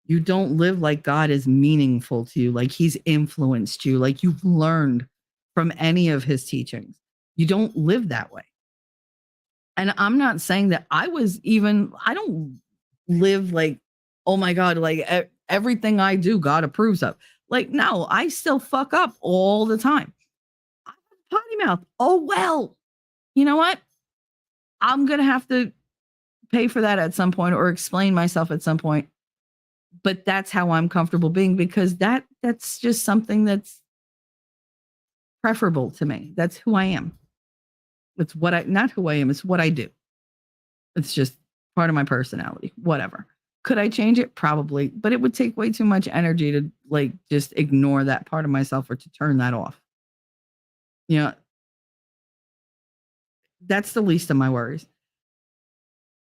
You don't live like God is meaningful to you, like he's influenced you, like you've learned from any of his teachings. You don't live that way. And I'm not saying that I don't live like, oh my God, like everything I do, God approves of. Like, no, I still fuck up all the time. I have potty mouth. Oh, well, you know what? I'm going to have to pay for that at some point or explain myself at some point. But that's how I'm comfortable being, because that's just something that's preferable to me. That's who I am. It's not who I am, it's what I do. It's just part of my personality, whatever. Could I change it? Probably, but it would take way too much energy to like just ignore that part of myself or to turn that off. That's the least of my worries.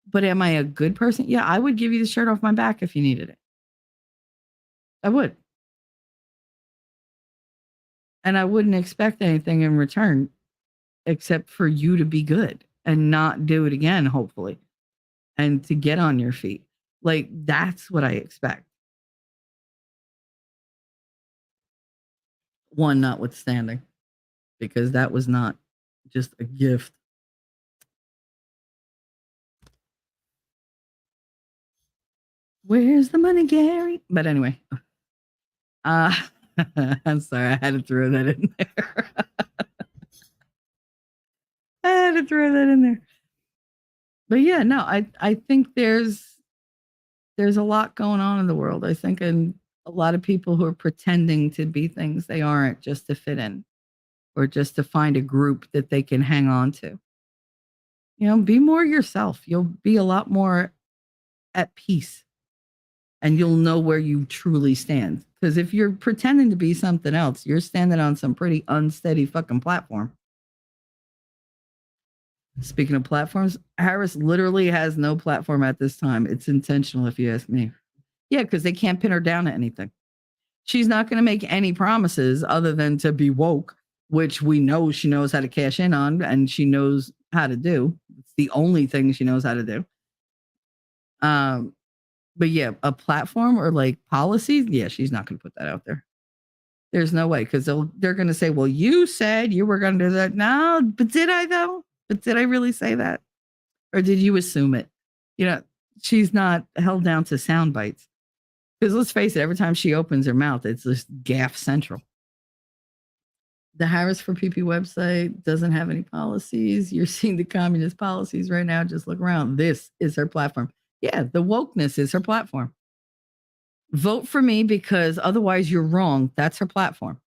But am I a good person? Yeah, I would give you the shirt off my back if you needed it. I would. And I wouldn't expect anything in return except for you to be good and not do it again, hopefully, and to get on your feet. Like, that's what I expect. one notwithstanding, because that was not just a gift. Where's the money, Gary? But anyway, I'm sorry, I had to throw that in there. I had to throw that in there. But yeah, no, I think there's a lot going on in the world. I think, and a lot of people who are pretending to be things they aren't, just to fit in or just to find a group that they can hang on to. You know, be more yourself. You'll be a lot more at peace, and you'll know where you truly stand. Because if you're pretending to be something else, you're standing on some pretty unsteady fucking platform. Speaking of platforms, Harris literally has no platform at this time. It's intentional, if you ask me. Yeah, because they can't pin her down to anything. She's not going to make any promises other than to be woke, which we know she knows how to cash in on and she knows how to do. It's the only thing she knows how to do. But yeah, a platform or like policies, yeah, she's not going to put that out there. There's no way, because they're going to say, well, you said you were going to do that. No, but did I though? But did I really say that? Or did you assume it? You know, she's not held down to sound bites. Because let's face it, every time she opens her mouth, it's just gaffe central. The Harris for PP website doesn't have any policies. You're seeing the communist policies right now. Just look around. This is her platform. Yeah, the wokeness is her platform. Vote for me because otherwise you're wrong. That's her platform.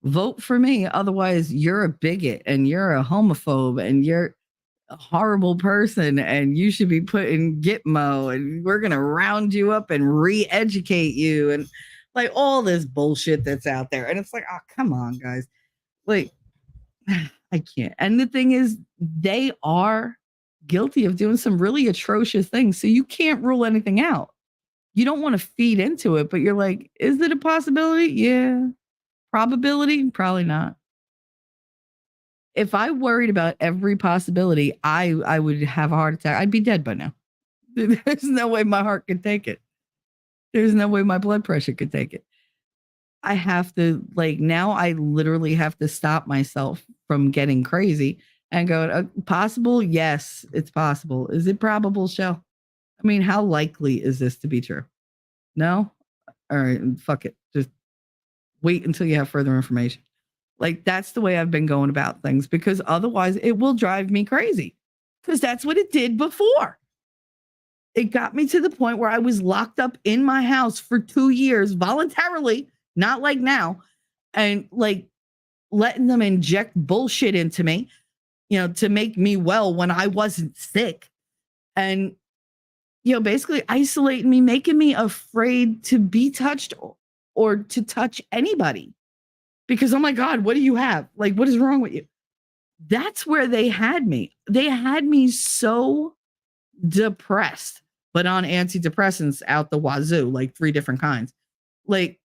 Vote for me. Otherwise you're a bigot and you're a homophobe and you're a horrible person and you should be put in Gitmo and we're going to round you up and re-educate you and like all this bullshit that's out there. And it's like, oh, come on, guys. Like, I can't. And the thing is, they are guilty of doing some really atrocious things. So you can't rule anything out. You don't want to feed into it, but you're like, is it a possibility? Yeah. Probability? Probably not. If I worried about every possibility, I would have a heart attack. I'd be dead by now. There's no way my heart could take it. There's no way my blood pressure could take it. I have to, like, now I literally have to stop myself from getting crazy and go, possible? Yes, it's possible. Is it probable, Shell? I mean, how likely is this to be true? No? All right, fuck it. Just wait until you have further information. Like, that's the way I've been going about things, because otherwise it will drive me crazy, because that's what it did before. It got me to the point where I was locked up in my house for 2 years voluntarily, not like now, and like letting them inject bullshit into me, you know, to make me well when I wasn't sick. And, you know, basically isolating me, making me afraid to be touched or to touch anybody. Because, oh my God, what do you have? Like, what is wrong with you? That's where they had me. They had me so depressed, but on antidepressants out the wazoo, like 3 different kinds. Like,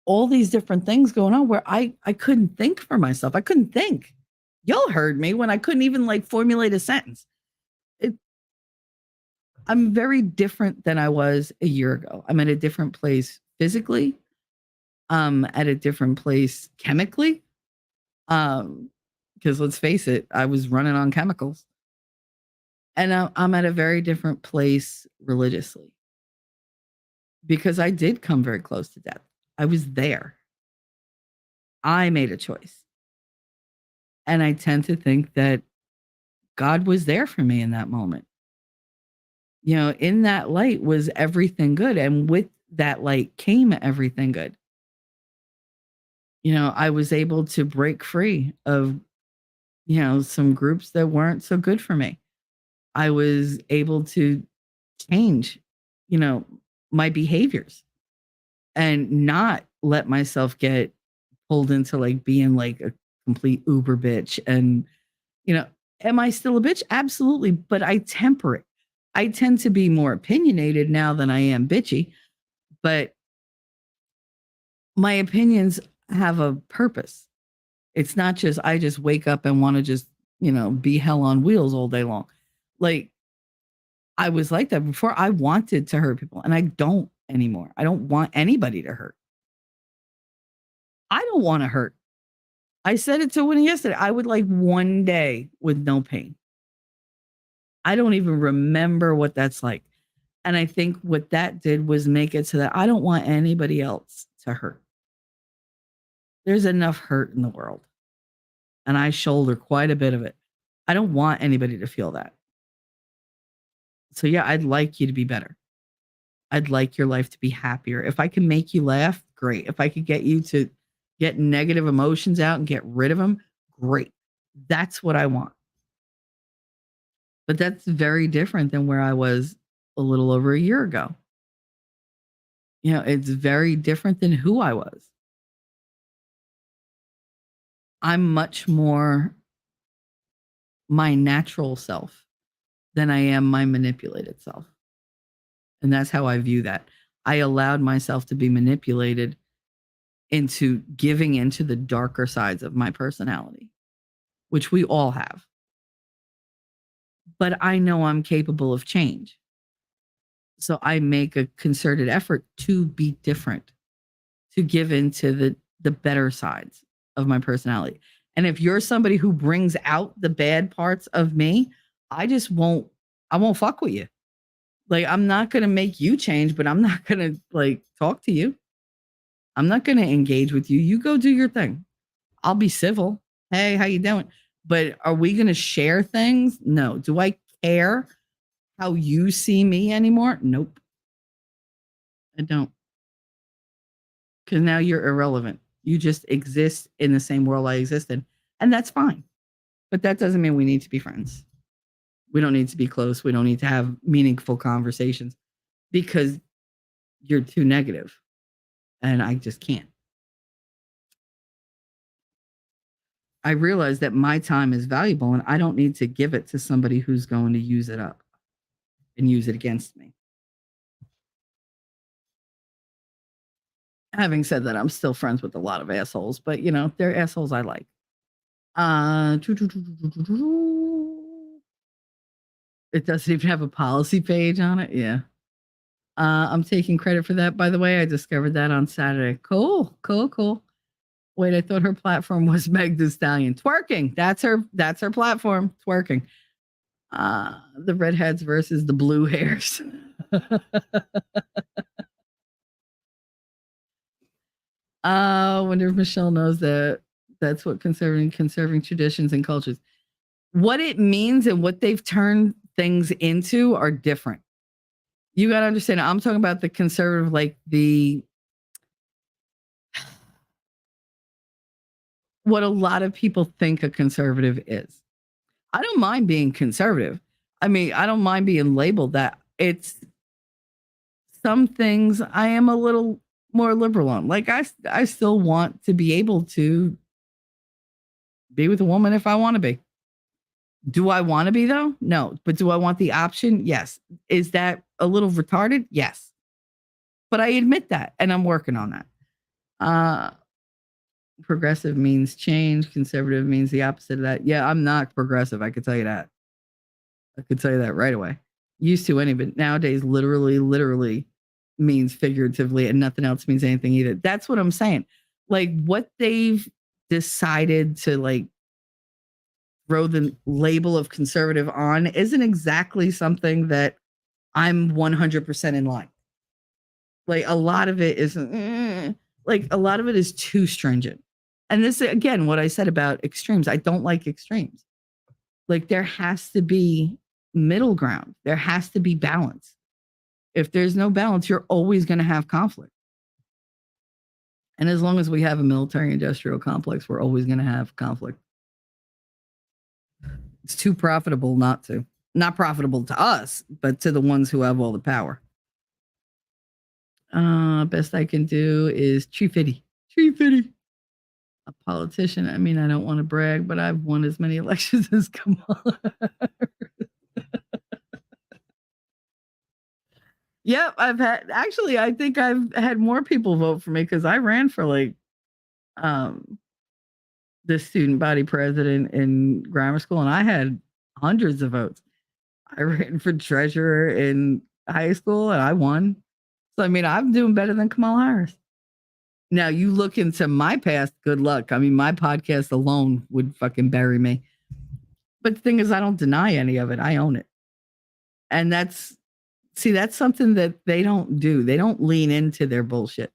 all these different things going on where I couldn't think for myself. I couldn't think. Y'all heard me when I couldn't even like formulate a sentence. I'm very different than I was a year ago. I'm at a different place physically. At a different place chemically. Because let's face it, I was running on chemicals. And I'm at a very different place religiously. Because I did come very close to death. I was there. I made a choice. And I tend to think that God was there for me in that moment. You know, in that light was everything good. And with that light came everything good. You know, I was able to break free of, you know, some groups that weren't so good for me. I was able to change, you know, my behaviors and not let myself get pulled into like being like a complete uber bitch. And, you know, am I still a bitch? Absolutely. But I temper it. I tend to be more opinionated now than I am bitchy, but my opinions have a purpose. It's not just, I just wake up and want to just, you know, be hell on wheels all day long. Like, I was like that before. I wanted to hurt people and I don't anymore. I don't want anybody to hurt. I don't want to hurt. I said it to Winnie yesterday. I would like one day with no pain. I don't even remember what that's like. And I think what that did was make it so that I don't want anybody else to hurt. There's enough hurt in the world. And I shoulder quite a bit of it. I don't want anybody to feel that. So yeah, I'd like you to be better. I'd like your life to be happier. If I can make you laugh, great. If I could get you to get negative emotions out and get rid of them, great. That's what I want. But that's very different than where I was a little over a year ago. You know, it's very different than who I was. I'm much more my natural self than I am my manipulated self. And that's how I view that. I allowed myself to be manipulated into giving into the darker sides of my personality, which we all have. But I know I'm capable of change. So I make a concerted effort to be different, to give into the better sides of my personality. And if you're somebody who brings out the bad parts of me, I won't fuck with you. Like, I'm not going to make you change, but I'm not going to like talk to you. I'm not going to engage with you. You go do your thing. I'll be civil. Hey, how you doing? But are we going to share things? No. Do I care how you see me anymore? Nope. I don't. Because now you're irrelevant. You just exist in the same world I exist in. And that's fine. But that doesn't mean we need to be friends. We don't need to be close. We don't need to have meaningful conversations because you're too negative. And I just can't. I realize that my time is valuable and I don't need to give it to somebody who's going to use it up and use it against me. Having said that, I'm still friends with a lot of assholes, but you know, they're assholes I like. It doesn't even have a policy page on it. Yeah. I'm taking credit for that, by the way. I discovered that on Saturday. Cool. Wait, I thought her platform was Meg Thee Stallion. Twerking. That's her platform. Twerking. The redheads versus the blue hairs. I wonder if Michelle knows that that's what conserving traditions and cultures. What it means and what they've turned things into are different. You got to understand, I'm talking about the conservative, like what a lot of people think a conservative is. I don't mind being conservative. I mean, I don't mind being labeled that. It's some things I am a little more liberal on. Like I still want to be able to be with a woman if I want to be. Do I want to be though? No. But do I want the option? Yes. Is that a little retarded? Yes. But I admit that and I'm working on that. Progressive means change. Conservative means the opposite of that. Yeah, I'm not progressive. I could tell you that. I could tell you that right away. Used to any, but nowadays literally means figuratively and nothing else means anything either. That's what I'm saying. Like what they've decided to like throw the label of conservative on isn't exactly something that I'm 100% in line. Like a lot of it is like a lot of it is too stringent. And this again, what I said about extremes, I don't like extremes. Like there has to be middle ground. There has to be balance. If there's no balance, you're always going to have conflict. And as long as we have a military industrial complex, we're always going to have conflict. It's too profitable not to. Not profitable to us, but to the ones who have all the power. Best I can do is tree fitty. A politician. I mean, I don't want to brag, but I've won as many elections as Kamala. Yep, I think I've had more people vote for me because I ran for like the student body president in grammar school and I had hundreds of votes. I ran for treasurer in high school and I won. So I mean, I'm doing better than Kamala Harris. Now you look into my past, good luck. I mean, my podcast alone would fucking bury me. But the thing is, I don't deny any of it. I own it. And that's something that they don't do. They don't lean into their bullshit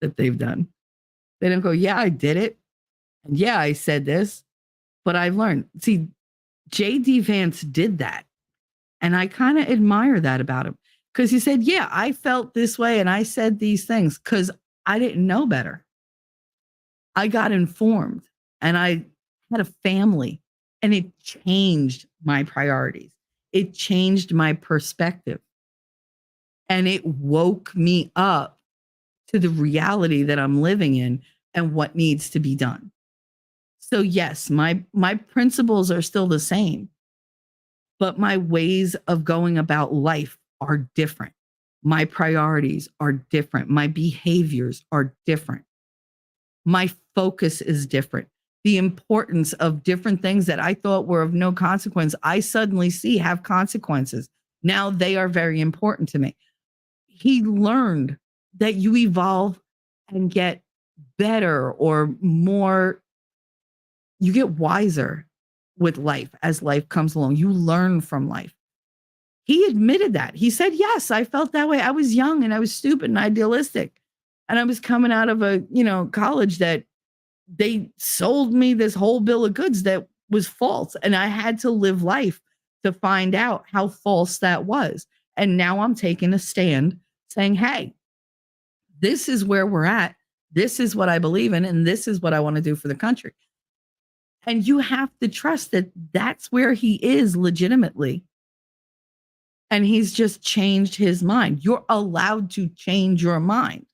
that they've done. They don't go, yeah, I did it. And yeah, I said this, but I've learned. See, J.D. Vance did that. And I kind of admire that about him because he said, yeah, I felt this way and I said these things because I didn't know better. I got informed and I had a family and it changed my priorities. It changed my perspective and it woke me up to the reality that I'm living in and what needs to be done. So yes, my principles are still the same, but my ways of going about life are different. My priorities are different. My behaviors are different. My focus is different. The importance of different things that I thought were of no consequence, I suddenly see have consequences. Now they are very important to me. He learned that you evolve and get better or more, you get wiser with life as life comes along. You learn from life. He admitted that. He said, yes, I felt that way. I was young and I was stupid and idealistic. And I was coming out of a, college that they sold me this whole bill of goods that was false. And I had to live life to find out how false that was. And now I'm taking a stand saying, hey, this is where we're at. This is what I believe in. And this is what I want to do for the country. And you have to trust that that's where he is legitimately. And he's just changed his mind. You're allowed to change your mind.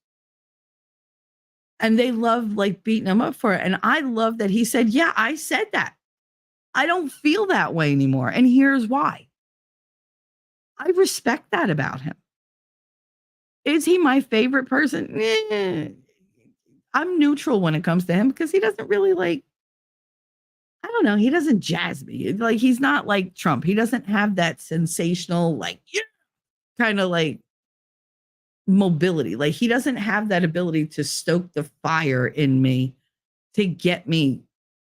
And they love like beating him up for it. And I love that he said, yeah, I said that. I don't feel that way anymore. And here's why. I respect that about him. Is he my favorite person? I'm neutral when it comes to him because he doesn't really I don't know. He doesn't jazz me. Like, he's not like Trump. He doesn't have that sensational, kind of mobility. Like, he doesn't have that ability to stoke the fire in me to get me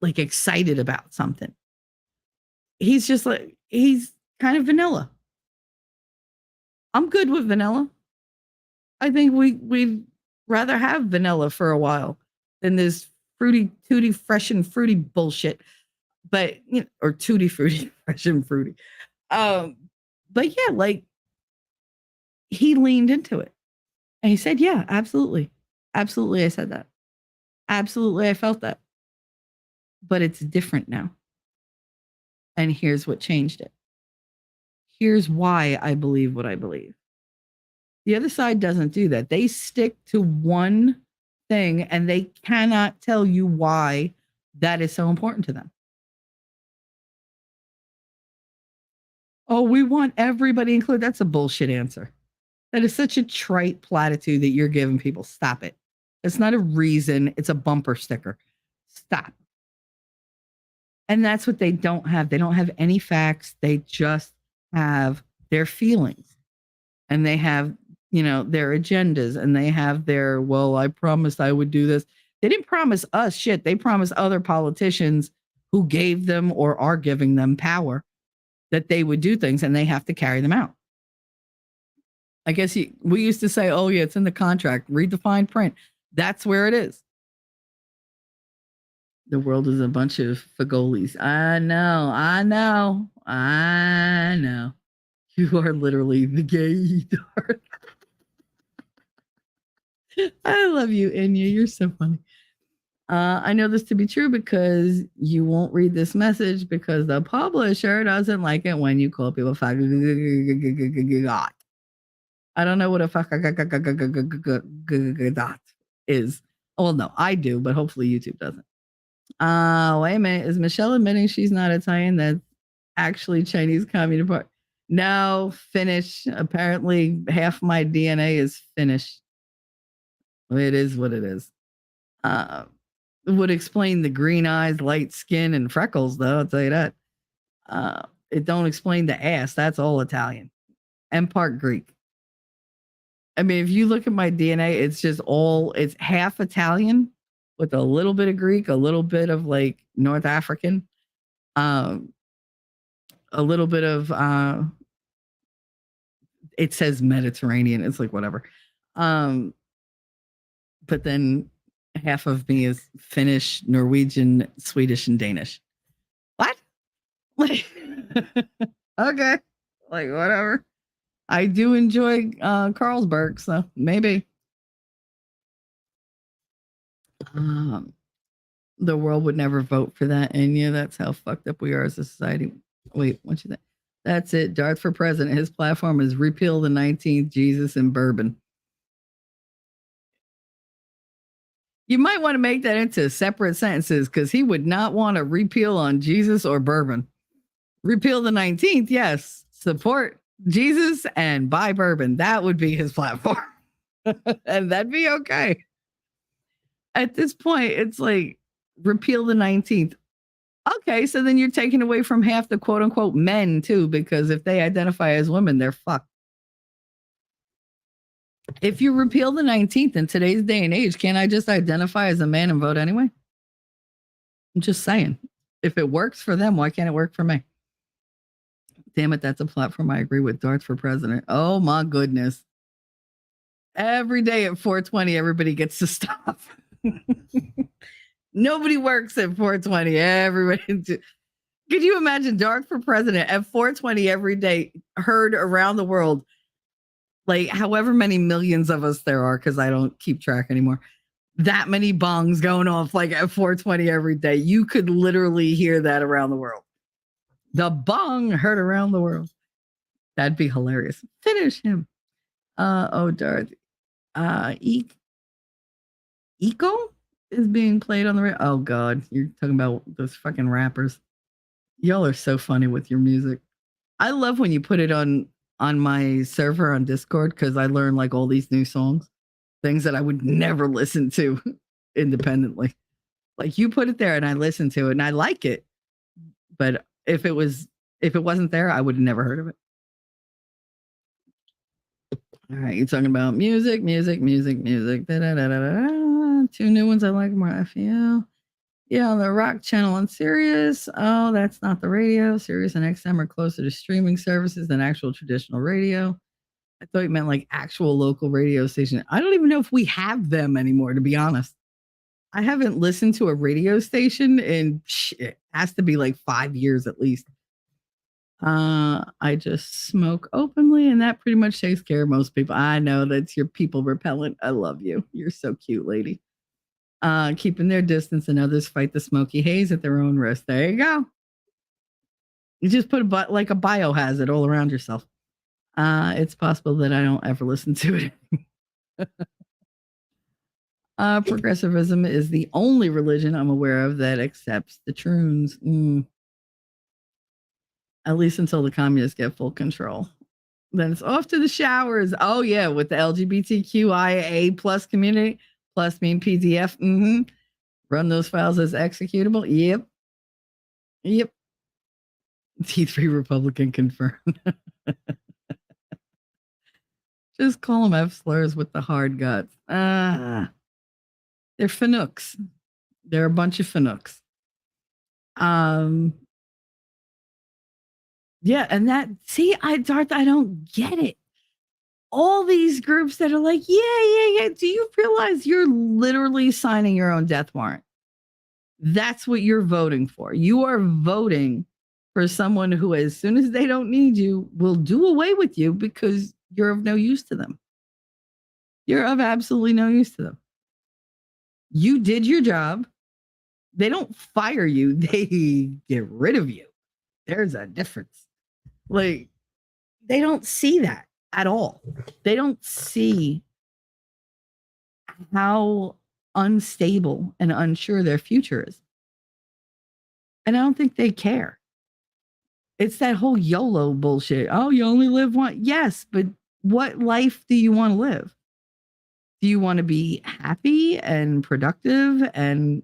excited about something. He's just he's kind of vanilla. I'm good with vanilla. I think we'd rather have vanilla for a while than this fruity, tooty, fresh and fruity bullshit. But, or tutti fruity, fresh and fruity. But yeah, he leaned into it. And he said, yeah, absolutely. Absolutely, I said that. Absolutely, I felt that. But it's different now. And here's what changed it. Here's why I believe what I believe. The other side doesn't do that. They stick to one thing and they cannot tell you why that is so important to them. Oh, we want everybody included. That's a bullshit answer. That is such a trite platitude that you're giving people. Stop it. It's not a reason. It's a bumper sticker. Stop. And that's what they don't have. They don't have any facts. They just have their feelings. And they have, their agendas. And they have their, well, I promised I would do this. They didn't promise us shit. They promised other politicians who gave them or are giving them power that they would do things and they have to carry them out. I guess we used to say, oh yeah, it's in the contract. Read the fine print. That's where it is. The world is a bunch of fagolis. I know. You are literally the gay dart. I love you, Inya. You're so funny. I know this to be true because you won't read this message because the publisher doesn't like it when you call people fuck. I don't know what a fuck is. Well, no, I do, but hopefully YouTube doesn't. Wait a minute. Is Michelle admitting she's not Italian? That's actually Chinese Communist Party. No, Finnish. Apparently, half my DNA is Finnish. It is what it is. Would explain the green eyes, light skin, and freckles, though. I'll tell you that. It don't explain the ass. That's all Italian and part Greek. I mean, if you look at my DNA, it's half Italian with a little bit of Greek, a little bit of like North African, um, a little bit of it says Mediterranean. It's like whatever. But then half of me is Finnish, Norwegian, Swedish, and Danish. What? Like, okay. Like, whatever. I do enjoy Carlsberg, so maybe. The world would never vote for that. And yeah, that's how fucked up we are as a society. Wait, what you think? That's it. Darth for president. His platform is repeal the 19th, Jesus, and bourbon. You might want to make that into separate sentences because he would not want to repeal on Jesus or bourbon. Repeal the 19th, yes. Support Jesus and buy bourbon. That would be his platform. And that'd be okay. At this point, it's like repeal the 19th. Okay, so then you're taking away from half the quote unquote men too, because if they identify as women, they're fucked. If you repeal the 19th in today's day and age, can't I just identify as a man and vote anyway? I'm just saying. If it works for them, why can't it work for me? Damn it, that's a platform I agree with. Darth for president. Oh my goodness. Every day at 420, everybody gets to stop. Nobody works at 420. Everybody. Could you imagine Darth for president at 420 every day, heard around the world? Like however many millions of us there are, because I don't keep track anymore. That many bongs going off like at 420 every day. You could literally hear that around the world. The bong heard around the world. That'd be hilarious. Finish him. Darth. Eco is being played on the radio. Oh God, you're talking about those fucking rappers. Y'all are so funny with your music. I love when you put it on my server on Discord because I learn like all these new songs, things that I would never listen to independently. Like you put it there and I listen to it and I like it. But if it wasn't there, I would have never heard of it. All right, you're talking about music. Da-da-da-da-da. 2 new ones I like more. FEL. Yeah, on the rock channel on Sirius. Oh, that's not the radio. Sirius and XM are closer to streaming services than actual traditional radio. I thought you meant like actual local radio station. I don't even know if we have them anymore, to be honest. I haven't listened to a radio station in it has to be like 5 years at least. I just smoke openly, and that pretty much takes care of most people. I know that's your people repellent. I love you. You're so cute, lady. Keeping their distance, and others fight the smoky haze at their own risk. There you go. You just put like a biohazard all around yourself. It's possible that I don't ever listen to it. Progressivism is the only religion I'm aware of that accepts the troons. At least until the communists get full control. Then it's off to the showers. Oh yeah, with the LGBTQIA plus community. Plus mean PDF. Run those files as executable. Yep. T3 Republican confirmed. Just call them F slurs with the hard guts. They're fanooks. They're a bunch of fanooks. Yeah, and Darth, I don't get it. All these groups that are like, yeah. Do you realize you're literally signing your own death warrant? That's what you're voting for. You are voting for someone who, as soon as they don't need you, will do away with you because you're of no use to them. You're of absolutely no use to them. You did your job. They don't fire you. They get rid of you. There's a difference. Like, they don't see that at all. They don't see how unstable and unsure their future is. And I don't think they care. It's that whole YOLO bullshit. Oh, you only live once. Yes, but what life do you want to live? Do you want to be happy and productive and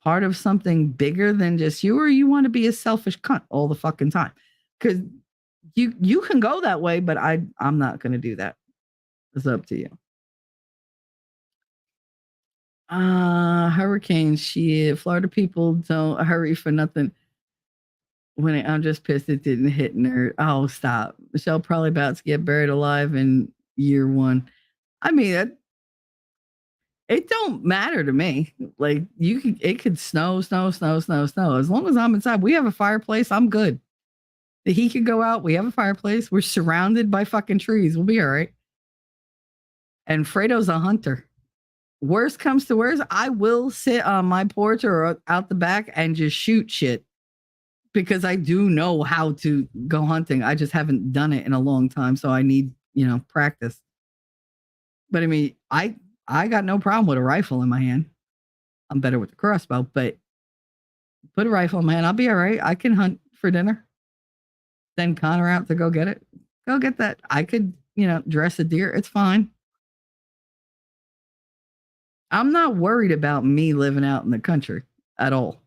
part of something bigger than just you, or you want to be a selfish cunt all the fucking time? Because you can go that way, but I'm not going to do that. It's up to you. Hurricane shit. Florida people don't hurry for nothing. I'm just pissed it didn't hit her. Oh, stop. Michelle probably about to get buried alive in year one. I mean, it don't matter to me. Like it could snow. As long as I'm inside, we have a fireplace. I'm good. The heat could go out. We have a fireplace. We're surrounded by fucking trees. We'll be all right. And Fredo's a hunter. Worst comes to worst, I will sit on my porch or out the back and just shoot shit because I do know how to go hunting. I just haven't done it in a long time, so I need, practice. But I mean, I got no problem with a rifle in my hand. I'm better with the crossbow, but put a rifle in my hand, I'll be all right. I can hunt for dinner. Send Connor out to go get it. Go get that. I could, dress a deer. It's fine. I'm not worried about me living out in the country at all.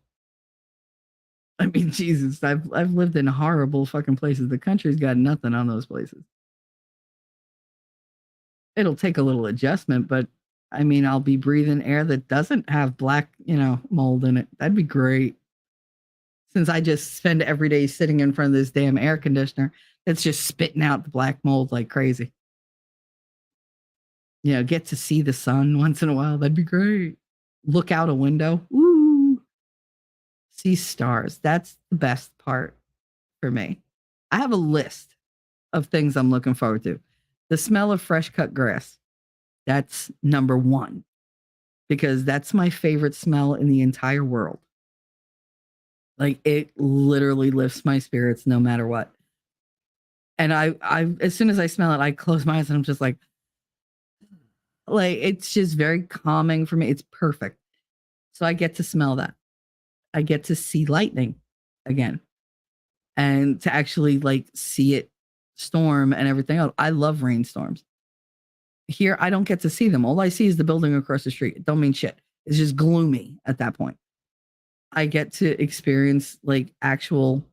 I mean, Jesus, I've lived in horrible fucking places. The country's got nothing on those places. It'll take a little adjustment, but I mean, I'll be breathing air that doesn't have black, mold in it. That'd be great. Since I just spend every day sitting in front of this damn air conditioner that's just spitting out the black mold like crazy. Get to see the sun once in a while. That'd be great. Look out a window. Ooh. See stars. That's the best part for me. I have a list of things I'm looking forward to. The smell of fresh cut grass. That's number one. Because that's my favorite smell in the entire world. Like it literally lifts my spirits no matter what. And I as soon as I smell it, I close my eyes and I'm just like it's just very calming for me. It's perfect. So I get to smell that. I get to see lightning again. And to actually see it storm and everything else. I love rainstorms. Here, I don't get to see them. All I see is the building across the street. It don't mean shit. It's just gloomy at that point. I get to experience actual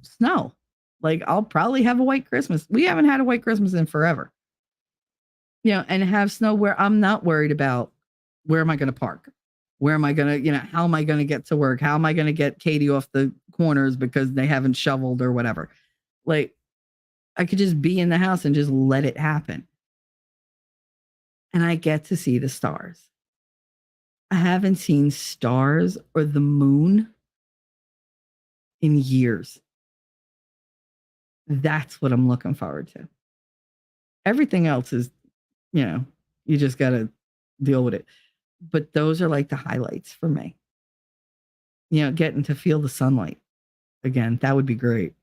snow. I'll probably have a white Christmas. We haven't had a white Christmas in forever. And have snow where I'm not worried about where am I going to park? Where am I going to, how am I going to get to work? How am I going to get Katie off the corners because they haven't shoveled or whatever? I could just be in the house and just let it happen. And I get to see the stars. I haven't seen stars or the moon in years. That's what I'm looking forward to. Everything else is, you just got to deal with it. But those are the highlights for me. Getting to feel the sunlight again, that would be great.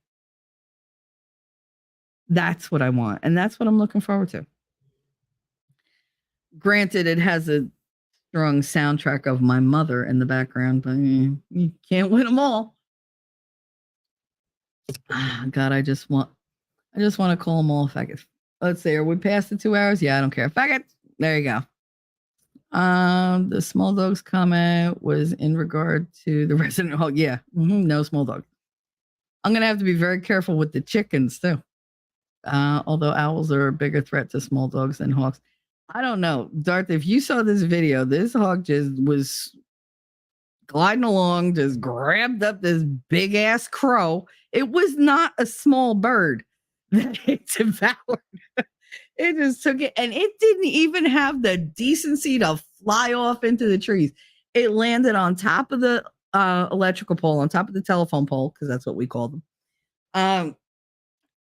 That's what I want. And that's what I'm looking forward to. Granted, it has a strong soundtrack of my mother in the background, but you can't win them all. God, I just want to call them all faggots. Let's see, are we past the 2 hours? Yeah, I don't care. Faggots. There you go. The small dogs comment was in regard to the resident hog. Yeah, no small dog. I'm gonna have to be very careful with the chickens too. Although owls are a bigger threat to small dogs than hawks. I don't know, Darth. If you saw this video, this hawk just was gliding along, just grabbed up this big ass crow. It was not a small bird that it devoured. It just took it, and it didn't even have the decency to fly off into the trees. It landed on top of the electrical pole, on top of the telephone pole, because that's what we call them. And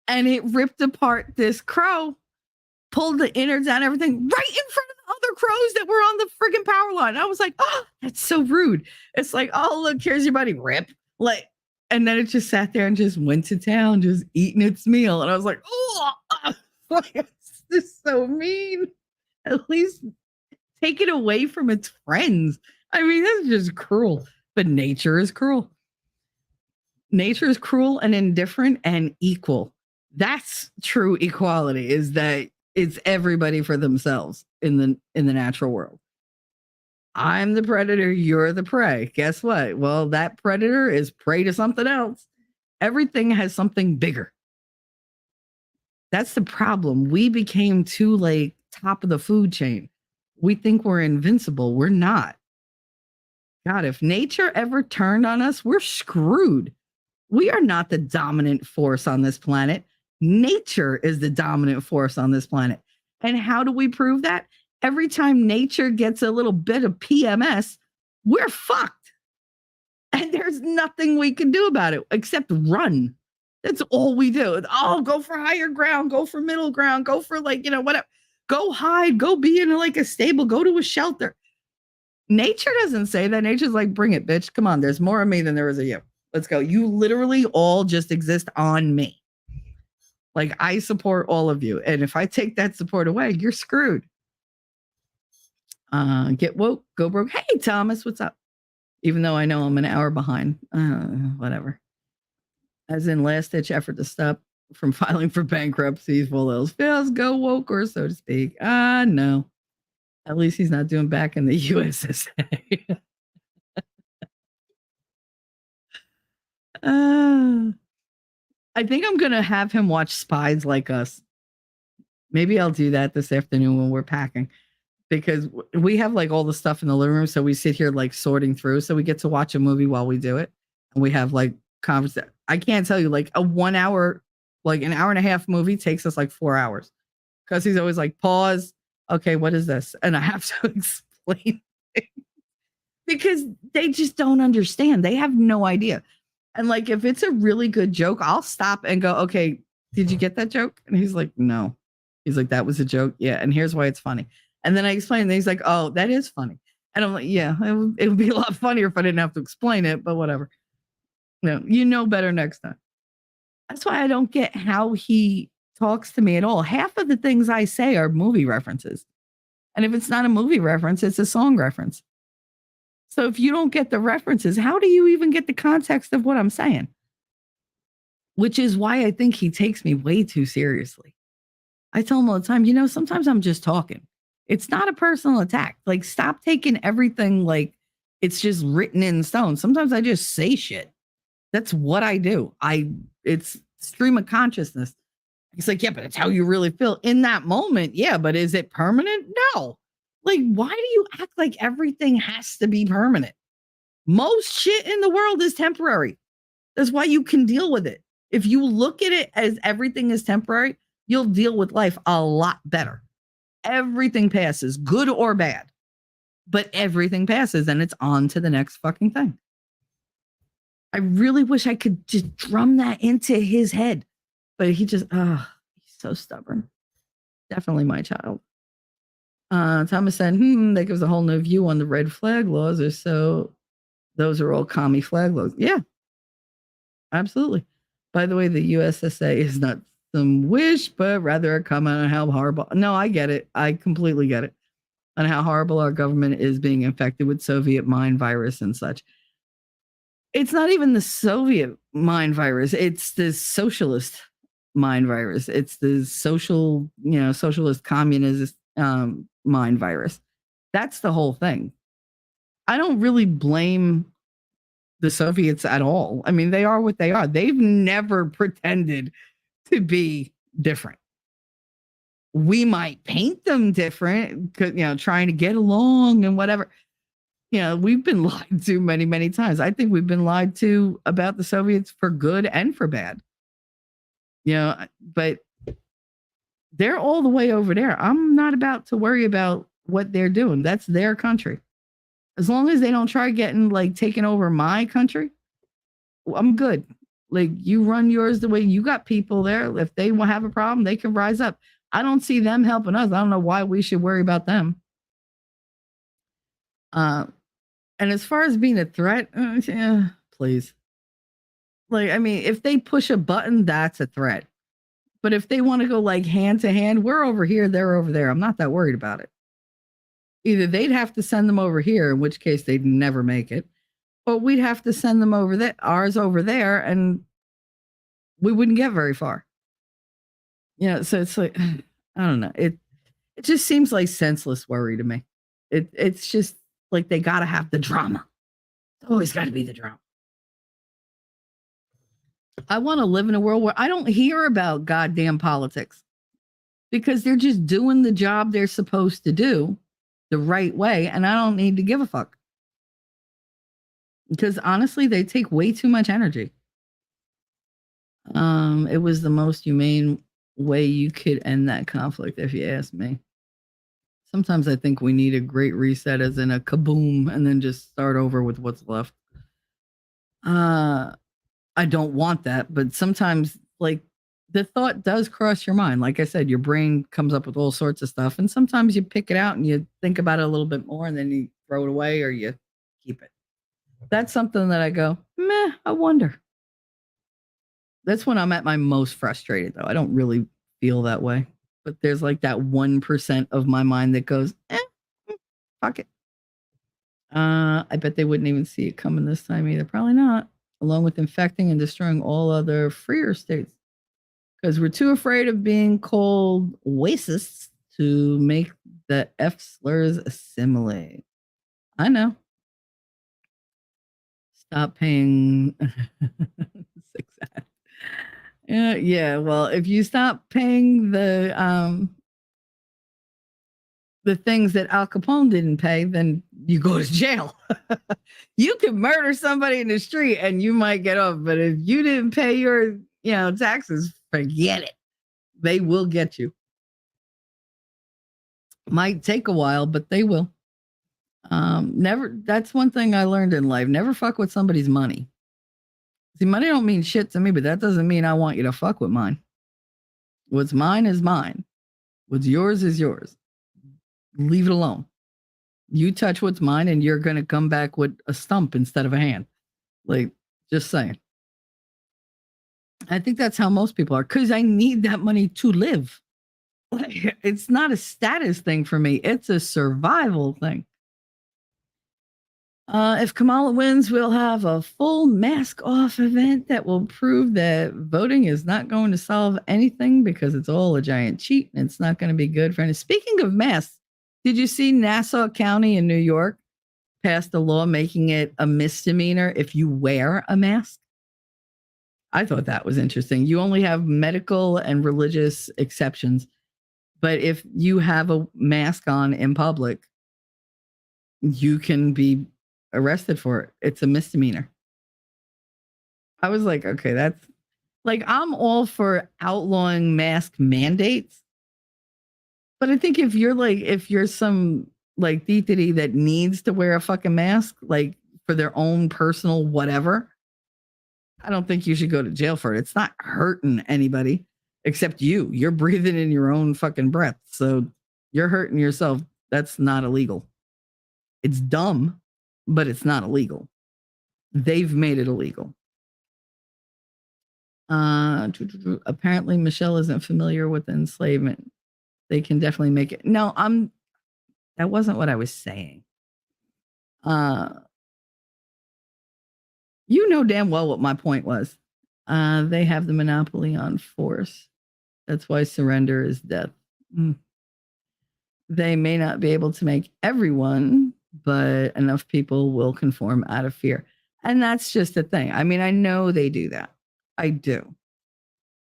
it ripped apart this crow, pulled the innards out, everything right in front of the other crows that were on the friggin' power line. I was like, oh, that's so rude. It's like, oh, look, here's your buddy, rip. And then it just sat there and just went to town, just eating its meal. And I was like, oh, this is so mean. At least take it away from its friends. I mean, that's just cruel. But nature is cruel. Nature is cruel and indifferent and equal. That's true equality, is that it's everybody for themselves in the natural world. I'm the predator, you're the prey. Guess what? Well, that predator is prey to something else. Everything has something bigger. That's the problem. We became too top of the food chain. We think we're invincible. We're not. God, if nature ever turned on us, we're screwed. We are not the dominant force on this planet. Nature is the dominant force on this planet. And how do we prove that? Every time nature gets a little bit of PMS, we're fucked. And there's nothing we can do about it except run. That's all we do. Oh, go for higher ground, go for middle ground, go for whatever. Go hide, go be in like a stable, go to a shelter. Nature doesn't say that. Nature's like, bring it, bitch. Come on, there's more of me than there is of you. Let's go. You literally all just exist on me. Like, I support all of you. And if I take that support away, you're screwed. Get woke, go broke. Hey, Thomas, what's up? Even though I know I'm an hour behind. Whatever. As in last ditch effort to stop from filing for bankruptcy, full else fails, go woke, or so to speak. No. At least he's not doing back in the USSA. I think I'm going to have him watch Spies Like Us. Maybe I'll do that this afternoon when we're packing, because we have like all the stuff in the living room. So we sit here like sorting through. So we get to watch a movie while we do it. And we have like conversation. I can't tell you, like a 1 hour, like an hour and a half movie takes us like 4 hours, because he's always like, pause. Okay, what is this? And I have to explain it because they just don't understand. They have no idea. And like, if it's a really good joke, I'll stop and go, okay, did you get that joke? And he's like, no. He's like, that was a joke. Yeah. And here's why it's funny. And then I explain, and he's like, oh, that is funny. And I'm like, yeah, it would be a lot funnier if I didn't have to explain it, but whatever. No, you know better next time. That's why I don't get how he talks to me at all. Half of the things I say are movie references. And if it's not a movie reference, it's a song reference. So if you don't get the references, how do you even get the context of what I'm saying? Which is why I think he takes me way too seriously. I tell him all the time, sometimes I'm just talking. It's not a personal attack. Like, stop taking everything like it's just written in stone. Sometimes I just say shit. That's what I do. It's stream of consciousness. He's like, yeah, but it's how you really feel in that moment. Yeah, but is it permanent? No. Like, why do you act like everything has to be permanent? Most shit in the world is temporary. That's why you can deal with it. If you look at it as everything is temporary, you'll deal with life a lot better. Everything passes, good or bad, but everything passes and it's on to the next fucking thing. I really wish I could just drum that into his head, but he just, he's so stubborn. Definitely my child. Thomas said, that gives a whole new view on the red flag laws. Those are all commie flag laws. Yeah, absolutely. By the way, the USSA is not some wish, but rather a comment on how horrible. No, I get it. I completely get it. On how horrible our government is being infected with Soviet mind virus and such. It's not even the Soviet mind virus. It's the socialist mind virus. It's the socialist communist mind virus. That's the whole thing. I don't really blame the Soviets at all. I mean, they are what they are. They've never pretended to be different. We might paint them different, trying to get along and whatever. We've been lied to many, many times. I think we've been lied to about the Soviets for good and for bad. But they're all the way over there. I'm not about to worry about what they're doing. That's their country. As long as they don't try taking over my country, I'm good. Like, you run yours the way you got people there. If they have a problem, they can rise up. I don't see them helping us. I don't know why we should worry about them. And as far as being a threat, please. Like, I mean, if they push a button, that's a threat. But if they want to go hand to hand, we're over here, they're over there. I'm not that worried about it. Either they'd have to send them over here, in which case they'd never make it, or we'd have to send them over there, ours over there, and we wouldn't get very far. So it's like, I don't know. It just seems like senseless worry to me. It's just like they got to have the drama. It's always got to be the drama. I want to live in a world where I don't hear about goddamn politics. because they're just doing the job they're supposed to do the right way. And I don't need to give a fuck. Because honestly, they take way too much energy. It was the most humane way you could end that conflict, if you ask me. Sometimes I think we need a great reset, as in a kaboom, and then just start over with what's left. I don't want that, but sometimes, like, the thought does cross your mind. Like I said, your brain comes up with all sorts of stuff, and sometimes you pick it out and you think about it a little bit more, and then you throw it away or you keep it. That's something that I go, meh, I wonder. That's when I'm at my most frustrated, though. I don't really feel that way, but there's like that 1% of my mind that goes, fuck it. I bet they wouldn't even see it coming this time either. Probably not. Along with infecting and destroying all other freer states. Because we're too afraid of being called racists to make the F slurs assimilate. I know. Stop paying. Yeah. Well, if you stop paying the things that Al Capone didn't pay, then you go to jail. You can murder somebody in the street and you might get off, but if you didn't pay your, taxes, forget it. They will get you. Might take a while, but they will. Never. That's one thing I learned in life. Never fuck with somebody's money. See, money don't mean shit to me, but that doesn't mean I want you to fuck with mine. What's mine is mine. What's yours is yours. Leave it alone. You touch what's mine and you're going to come back with a stump instead of a hand. Like, just saying. I think that's how most people are, because I need that money to live. Like, it's not a status thing for me. It's a survival thing. If Kamala wins, we'll have a full mask off event that will prove that voting is not going to solve anything because it's all a giant cheat and it's not going to be good for any. Speaking of masks, did you see Nassau County in New York passed a law making it a misdemeanor if you wear a mask? I thought that was interesting. You only have medical and religious exceptions, but if you have a mask on in public, you can be arrested for it. It's a misdemeanor. I was like, okay, that's like, I'm all for outlawing mask mandates. But I think if you're some like thiefity that needs to wear a fucking mask, like for their own personal whatever, I don't think you should go to jail for it. It's not hurting anybody except you. You're breathing in your own fucking breath. So you're hurting yourself. That's not illegal. It's dumb, but it's not illegal. They've made it illegal. Apparently Michelle isn't familiar with enslavement. They can definitely make it. No, that wasn't what I was saying. You know damn well what my point was. They have the monopoly on force. That's why surrender is death. They may not be able to make everyone, but enough people will conform out of fear. And that's just the thing. I mean, I know they do that. I do.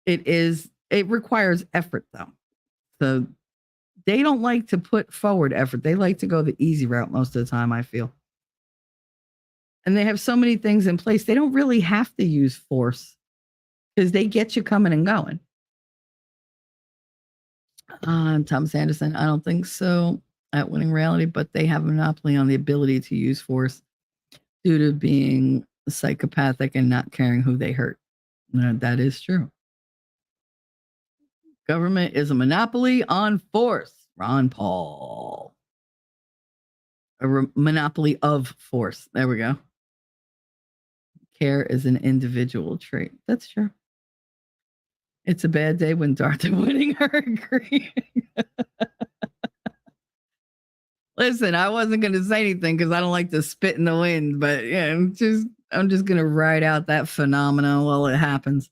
It requires effort though. So they don't like to put forward effort. They like to go the easy route most of the time, I feel. And they have so many things in place. They don't really have to use force because they get you coming and going. Thomas Anderson, I don't think so at Winning Reality, but they have a monopoly on the ability to use force due to being psychopathic and not caring who they hurt. That is true. Government is a monopoly on force. Ron Paul. A monopoly of force. There we go. Care is an individual trait. That's true. It's a bad day when Darth and Winning are agreeing. Listen, I wasn't going to say anything because I don't like to spit in the wind, but yeah, I'm just going to ride out that phenomenon while it happens.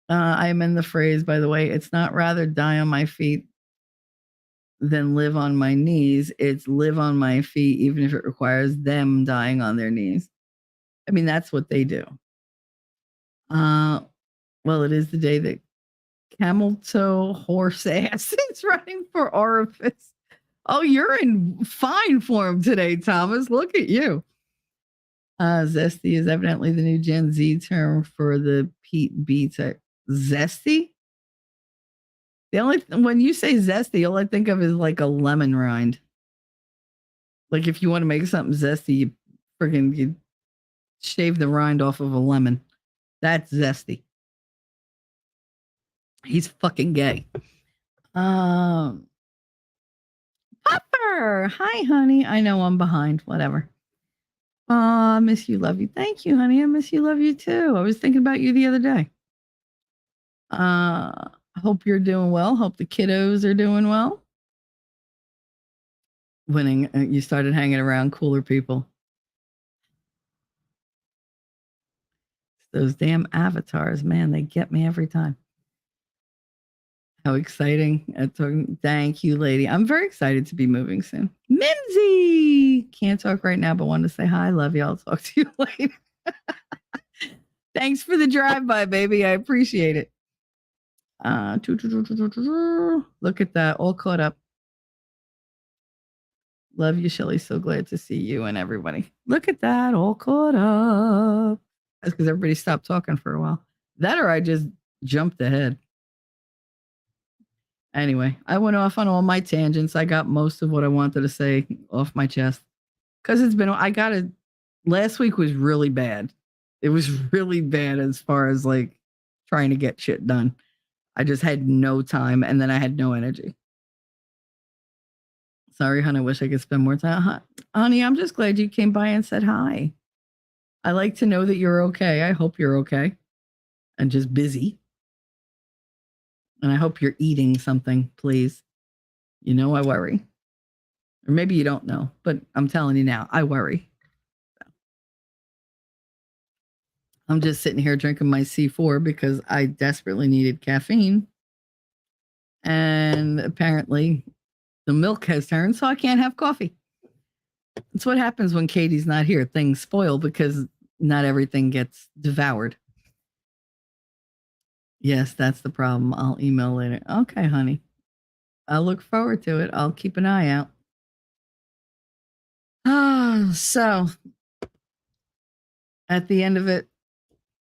I amend the phrase, by the way. It's not rather die on my feet than live on my knees. It's live on my feet, even if it requires them dying on their knees. I mean, that's what they do. Well, it is the day that Camel toe horse ass is running for orifice. Oh, you're in fine form today, Thomas. Look at you. Zesty is evidently the new Gen Z term for the Pete Beats. Zesty? The only when you say zesty, all I think of is like a lemon rind. Like if you want to make something zesty, you shave the rind off of a lemon. That's zesty. He's fucking gay. Popper. Hi, honey. I know I'm behind. Whatever. Miss you, love you. Thank you, honey. I miss you, love you too. I was thinking about you the other day. Hope you're doing well. Hope the kiddos are doing well. Winning, you started hanging around cooler people. Those damn avatars, man, they get me every time. How exciting. Thank you, lady. I'm very excited to be moving soon. Mimsy! Can't talk right now, but wanted to say hi. Love you. I'll talk to you later. Thanks for the drive-by, baby. I appreciate it. Look at that. All caught up. Love you, Shelly. So glad to see you and everybody. Look at that. All caught up. That's because everybody stopped talking for a while. That or I just jumped ahead. Anyway, I went off on all my tangents. I got most of what I wanted to say off my chest. Because last week was really bad. It was really bad as far as like trying to get shit done. I just had no time and then I had no energy. Sorry, honey. I wish I could spend more time. Honey, I'm just glad you came by and said hi. I like to know that you're okay. I hope you're okay and just busy. And I hope you're eating something, please. You know I worry. Or maybe you don't know, but I'm telling you now, I worry. I'm just sitting here drinking my C4 because I desperately needed caffeine. And apparently the milk has turned, so I can't have coffee. It's what happens when Katie's not here. Things spoil because not everything gets devoured. Yes, that's the problem. I'll email later. Okay, honey. I'll look forward to it. I'll keep an eye out. So at the end of it,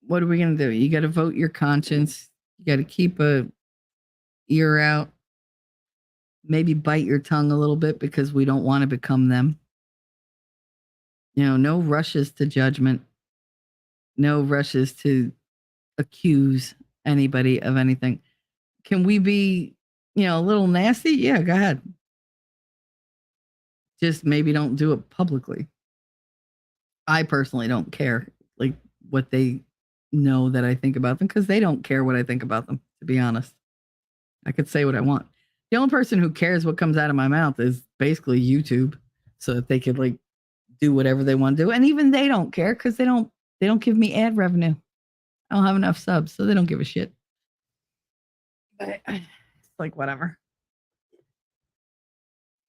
what are we going to do? You got to vote your conscience. You got to keep a ear out. Maybe bite your tongue a little bit because we don't want to become them. No rushes to judgment. No rushes to accuse anybody of anything. Can we be, a little nasty? Yeah, go ahead. Just maybe don't do it publicly. I personally don't care like what they know that I think about them because they don't care what I think about them, to be honest. I could say what I want. The only person who cares what comes out of my mouth is basically YouTube, so that they could like do whatever they want to do. And even they don't care because they don't give me ad revenue. I don't have enough subs, so they don't give a shit. But it's like whatever.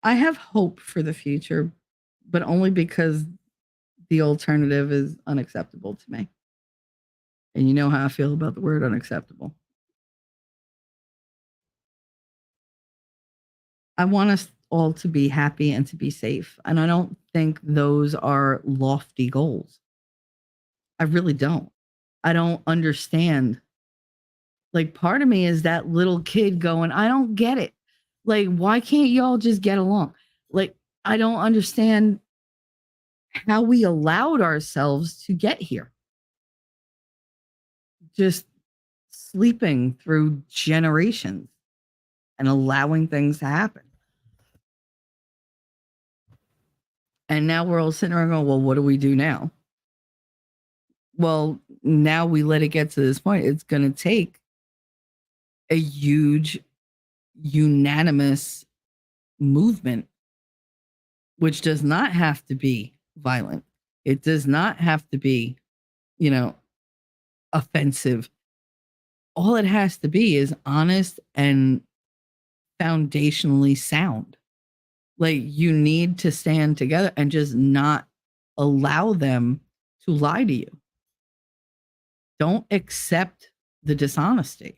I have hope for the future, but only because the alternative is unacceptable to me. And you know how I feel about the word unacceptable. I want us all to be happy and to be safe. And I don't think those are lofty goals. I really don't. I don't understand. Like, part of me is that little kid going, I don't get it. Like, why can't y'all just get along? Like, I don't understand how we allowed ourselves to get here. Just sleeping through generations and allowing things to happen. And now we're all sitting around going, well, what do we do now? Well, now we let it get to this point. It's going to take a huge, unanimous movement, which does not have to be violent. It does not have to be, offensive. All it has to be is honest and foundationally sound. Like, you need to stand together and just not allow them to lie to you. Don't accept the dishonesty.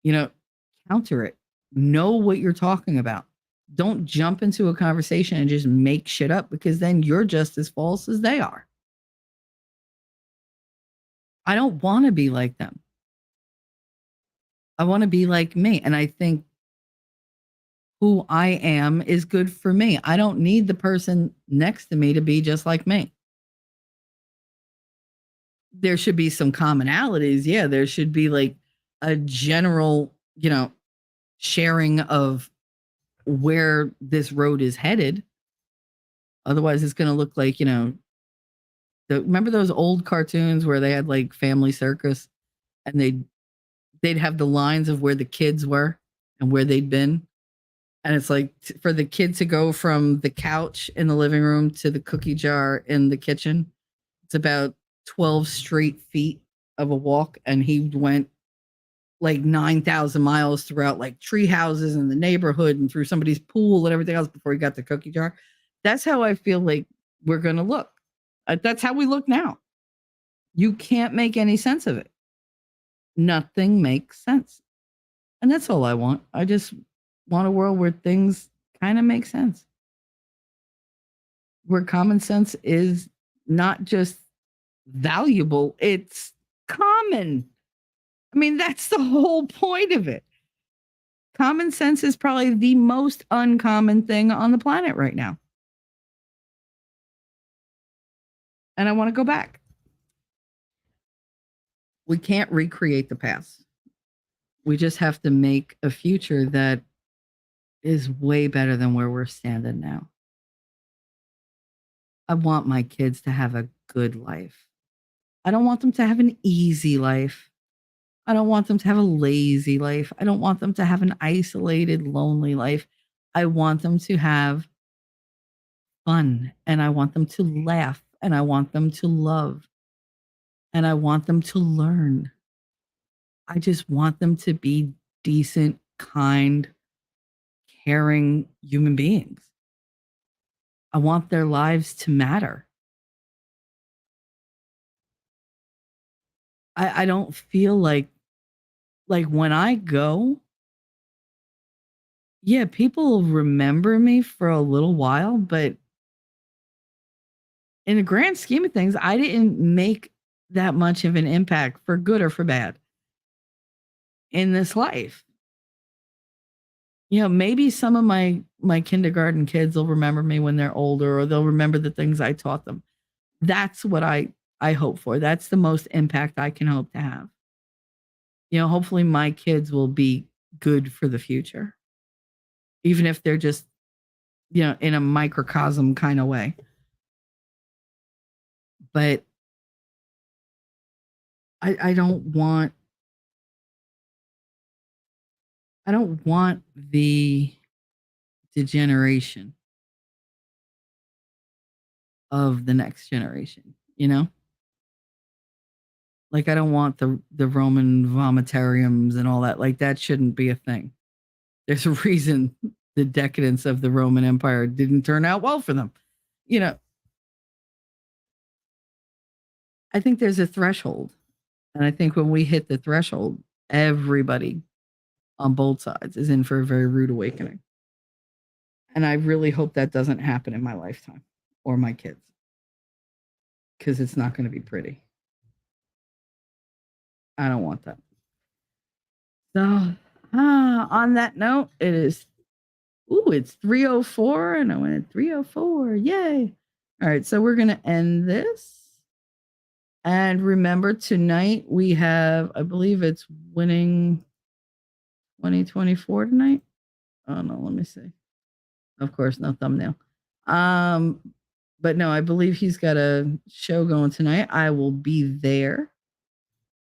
Counter it. Know what you're talking about. Don't jump into a conversation and just make shit up, because then you're just as false as they are. I don't want to be like them. I want to be like me. And I think who I am is good for me. I don't need the person next to me to be just like me. There should be some commonalities. Yeah, there should be like a general, sharing of where this road is headed. Otherwise, it's going to look like, remember those old cartoons where they had like Family Circus, and they'd have the lines of where the kids were and where they'd been. And it's like for the kid to go from the couch in the living room to the cookie jar in the kitchen, it's about 12 straight feet of a walk. And he went like 9,000 miles throughout like tree houses in the neighborhood and through somebody's pool and everything else before he got the cookie jar. That's how I feel like we're going to look. That's how we look now. You can't make any sense of it. Nothing makes sense. And that's all I want. I just want a world where things kind of make sense. Where common sense is not just valuable, it's common. I mean, that's the whole point of it. Common sense is probably the most uncommon thing on the planet right now. And I want to go back. We can't recreate the past. We just have to make a future that is way better than where we're standing now. I want my kids to have a good life. I don't want them to have an easy life. I don't want them to have a lazy life. I don't want them to have an isolated, lonely life. I want them to have fun, and I want them to laugh, and I want them to love, and I want them to learn. I just want them to be decent, kind, caring human beings. I want their lives to matter. I don't feel like when I go, yeah, people will remember me for a little while, but in the grand scheme of things, I didn't make that much of an impact, for good or for bad, in this life. Maybe some of my kindergarten kids will remember me when they're older, or they'll remember the things I taught them. That's what I hope for. That's the most impact I can hope to have. Hopefully my kids will be good for the future, even if they're just, in a microcosm kind of way. But I don't want the degeneration of the next generation, Like, I don't want the Roman vomitariums and all that. Like, that shouldn't be a thing. There's a reason the decadence of the Roman Empire didn't turn out well for them. I think there's a threshold. And I think when we hit the threshold, everybody on both sides is in for a very rude awakening. And I really hope that doesn't happen in my lifetime or my kids, because it's not going to be pretty. I don't want that. So, on that note, it's 3:04, and I went at 3:04. Yay. All right, so we're going to end this. And remember, tonight we have, I believe it's Winning 2024 tonight. Oh, no, let me see. Of course, no thumbnail. But no, I believe he's got a show going tonight. I will be there.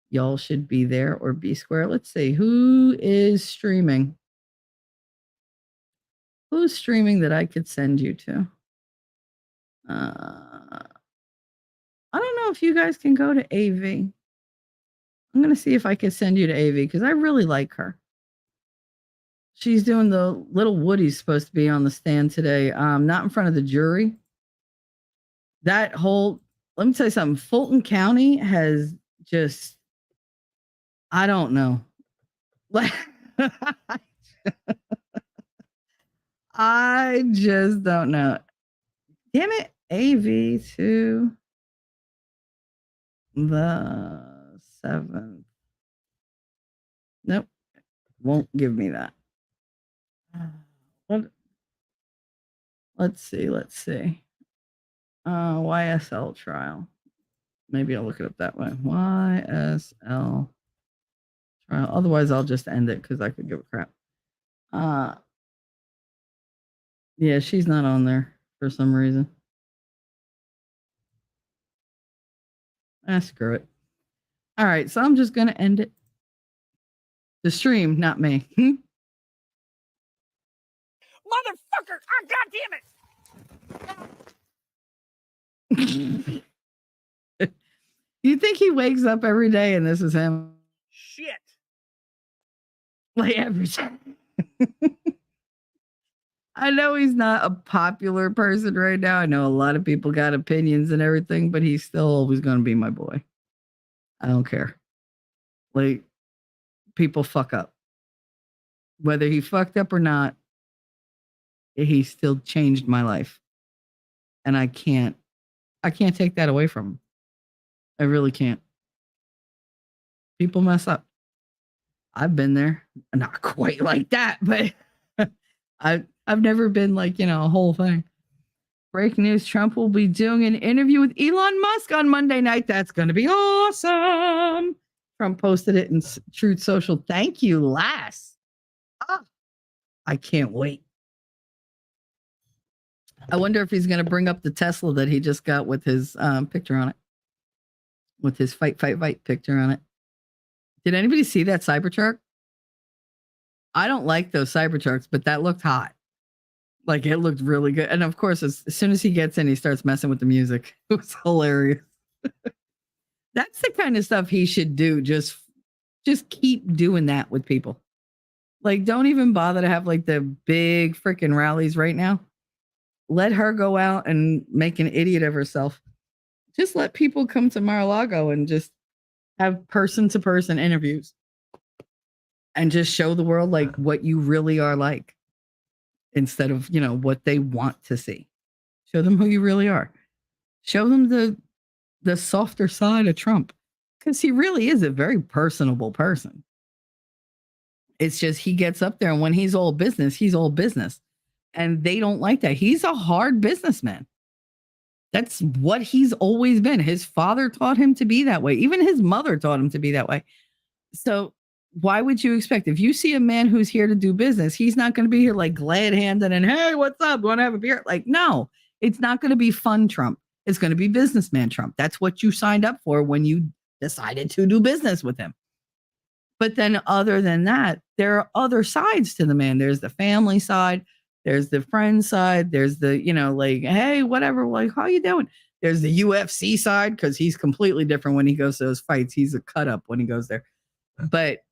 Y'all should be there, or be square. Let's see. Who is streaming? Who's streaming that I could send you to? I don't know if you guys can go to AV. I'm going to see if I can send you to AV, because I really like her. She's doing the little Woody's supposed to be on the stand today. Not in front of the jury. Let me tell you something. Fulton County has just, I don't know. I just don't know. Damn it. AV to the 7th. Nope. Won't give me that. What? Let's see. YSL trial. Maybe I'll look it up that way. YSL trial. Otherwise, I'll just end it because I could give a crap. Yeah, she's not on there for some reason. Screw it. All right, so I'm just gonna end it. The stream, not me. Motherfucker! Oh, God damn it! You think he wakes up every day and this is him? Shit. Like every time. I know he's not a popular person right now. I know a lot of people got opinions and everything, but he's still always going to be my boy. I don't care. Like, people fuck up. Whether he fucked up or not, he still changed my life. And I can't take that away from him. I really can't. People mess up. I've been there. Not quite like that, but I've never been like, a whole thing. Breaking news, Trump will be doing an interview with Elon Musk on Monday night. That's going to be awesome. Trump posted it in Truth Social. Thank you, Lass. I can't wait. I wonder if he's going to bring up the Tesla that he just got with his picture on it. With his fight picture on it. Did anybody see that Cybertruck? I don't like those Cybertrucks, but that looked hot. Like, it looked really good. And of course, as soon as he gets in, he starts messing with the music. It was hilarious. That's the kind of stuff he should do. Just keep doing that with people. Like, don't even bother to have like the big freaking rallies right now. Let her go out and make an idiot of herself. Just let people come to Mar-a-Lago and just have person-to-person interviews. And just show the world like what you really are like. Instead of, what they want to see. Show them who you really are. Show them the softer side of Trump. Because he really is a very personable person. It's just he gets up there and when he's all business, he's all business. And they don't like that. He's a hard businessman. That's what he's always been. His father taught him to be that way. Even his mother taught him to be that way. So why would you expect if you see a man who's here to do business, he's not going to be here like glad handed and hey, what's up? Want to have a beer? Like, no, it's not going to be fun Trump. It's going to be businessman Trump. That's what you signed up for when you decided to do business with him. But then other than that, there are other sides to the man. There's the family side. There's the friend side. There's the, like, hey, whatever, like, how you doing? There's the UFC side because he's completely different when he goes to those fights. He's a cut up when he goes there. But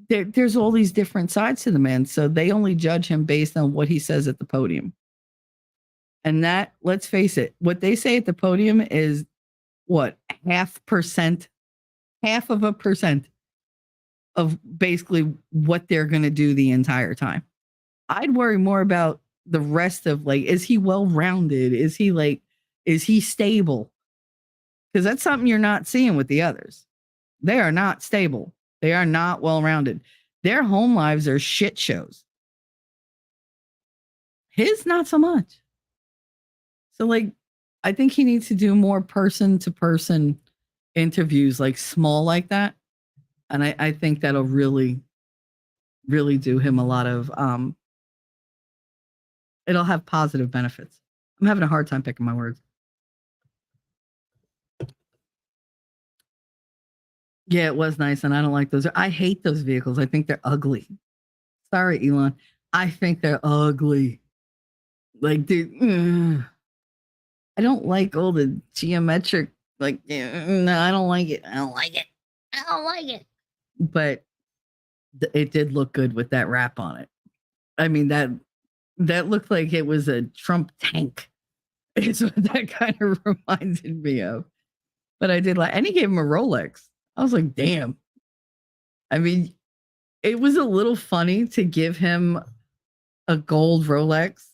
there's all these different sides to the man. So they only judge him based on what he says at the podium. And that, let's face it, what they say at the podium is what? 0.5% of basically what they're going to do the entire time. I'd worry more about the rest of like, is he well-rounded? Is he stable? Because that's something you're not seeing with the others. They are not stable. They are not well-rounded. Their home lives are shit shows. His, not so much. So, like, I think he needs to do more person-to-person interviews, like small like that. And I think that'll really, really do him a lot of, it'll have positive benefits. I'm having a hard time picking my words. Yeah, it was nice, and I don't like those. I hate those vehicles. I think they're ugly. Sorry, Elon. I think they're ugly. Like, dude, I don't like all the geometric, like, no, I don't like it. I don't like it. But it did look good with that wrap on it. I mean, that looked like it was a Trump tank. It's what that kind of reminded me of. But I did like, and he gave him a Rolex. I was like, damn. I mean, it was a little funny to give him a gold Rolex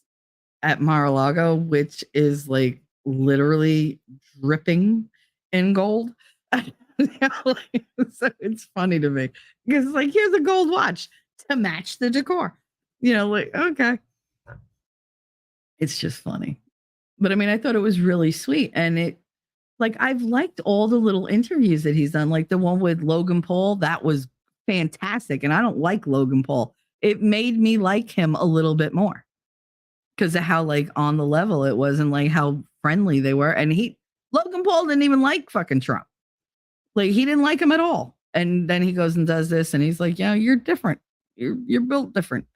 at Mar-a-Lago, which is like literally dripping in gold. So it's funny to me because it's like, here's a gold watch to match the decor. Like, okay. It's just funny. But I mean, I thought it was really sweet. And I've liked all the little interviews that he's done, like the one with Logan Paul. That was fantastic. And I don't like Logan Paul. It made me like him a little bit more because of how on the level it was and how friendly they were. And Logan Paul didn't even like fucking Trump. He didn't like him at all. And then he goes and does this and he's like, yeah, you're different. You're built different.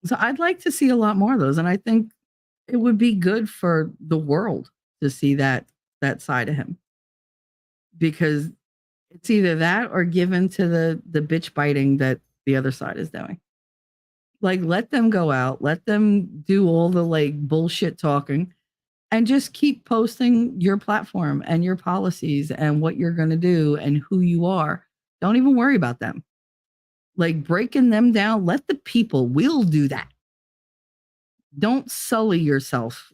So I'd like to see a lot more of those. And I think it would be good for the world to see that side of him, because it's either that or given to the bitch biting that the other side is doing. Let them go out, let them do all the bullshit talking, and just keep posting your platform and your policies and what you're going to do and who you are. Don't even worry about them. Breaking them down, let the people, we'll do that. Don't sully yourself.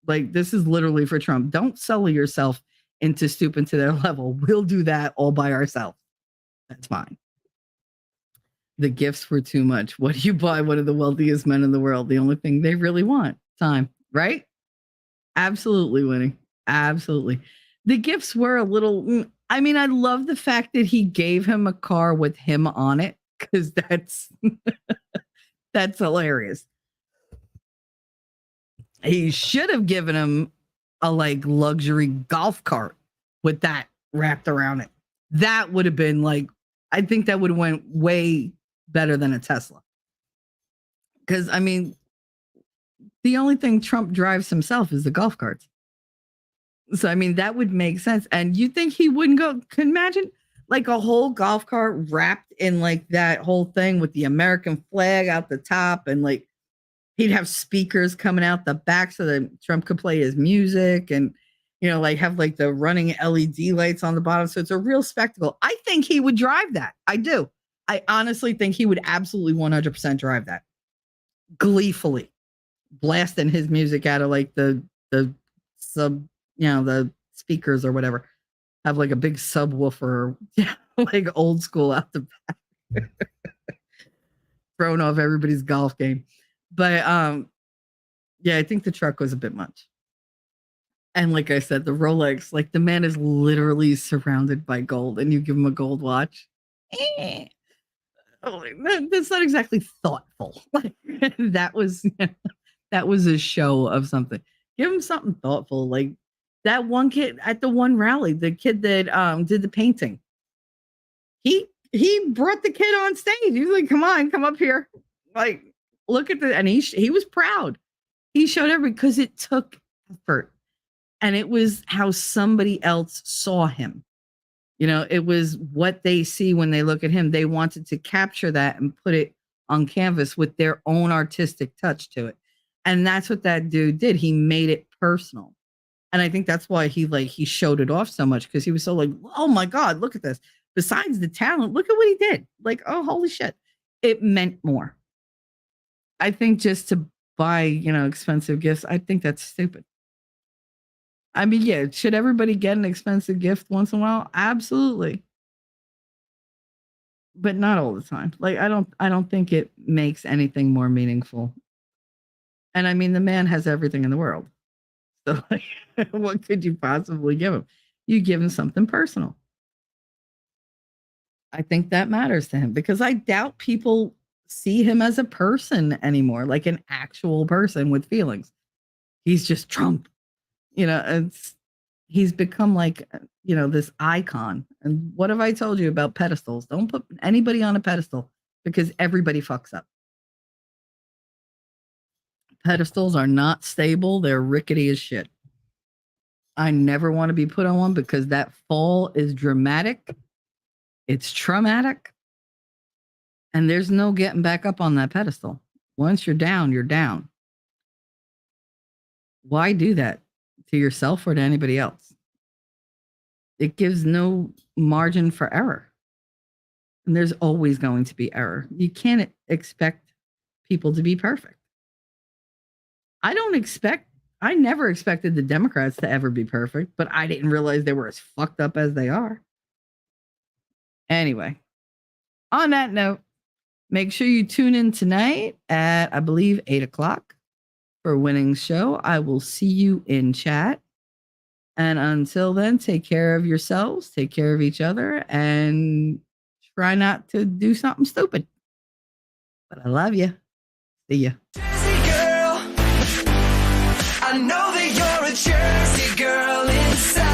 This is literally for Trump. Don't sully yourself into stooping to their level. We'll do that all by ourselves. That's fine. The gifts were too much. What do you buy one of the wealthiest men in the world? The only thing they really want, time, right? Absolutely, Winnie. Absolutely. The gifts were a little, I mean, I love the fact that he gave him a car with him on it, because that's that's hilarious. He should have given him a luxury golf cart with that wrapped around it. That would have been I think that would have went way better than a Tesla. Because I mean, the only thing Trump drives himself is the golf carts. So I mean, that would make sense. And you think he wouldn't go? Can imagine a whole golf cart wrapped in that whole thing with the American flag out the top, and he'd have speakers coming out the back so that Trump could play his music, and have the running LED lights on the bottom. So it's a real spectacle. I think he would drive that. I do. I honestly think he would absolutely 100% drive that, gleefully blasting his music out of the sub, the speakers or whatever. Have a big subwoofer, old school out the back, throwing off everybody's golf game. But yeah, I think the truck was a bit much. And like I said, the Rolex, the man is literally surrounded by gold, and you give him a gold watch. That's not exactly thoughtful. That was a show of something. Give him something thoughtful. That one kid at the one rally, the kid that did the painting. He brought the kid on stage. He was like, "Come on, come up here." Look at and he was proud. He showed everything because it took effort, and it was how somebody else saw him. It was what they see when they look at him. They wanted to capture that and put it on canvas with their own artistic touch to it. And that's what that dude did. He made it personal. And I think that's why he showed it off so much, because he was so oh my God, look at this. Besides the talent, look at what he did. Oh, holy shit. It meant more. I think just to buy, expensive gifts, I think that's stupid. I mean, yeah, should everybody get an expensive gift once in a while? Absolutely. But not all the time. I don't think it makes anything more meaningful. And I mean, the man has everything in the world. So what could you possibly give him? You give him something personal. I think that matters to him, because I doubt people see him as a person anymore, like an actual person with feelings. He's just Trump. He's become this icon. And what have I told you about pedestals? Don't put anybody on a pedestal, because everybody fucks up. Pedestals are not stable. They're rickety as shit. I never want to be put on one, because that fall is dramatic. It's traumatic. And there's no getting back up on that pedestal. Once you're down, you're down. Why do that to yourself or to anybody else? It gives no margin for error. And there's always going to be error. You can't expect people to be perfect. I never expected the Democrats to ever be perfect, but I didn't realize they were as fucked up as they are. Anyway, on that note, make sure you tune in tonight at, I believe, 8 o'clock for Winning's show. I will see you in chat. And until then, take care of yourselves, take care of each other, and try not to do something stupid. But I love you. See ya. Jersey girl, I know that you're a Jersey girl inside.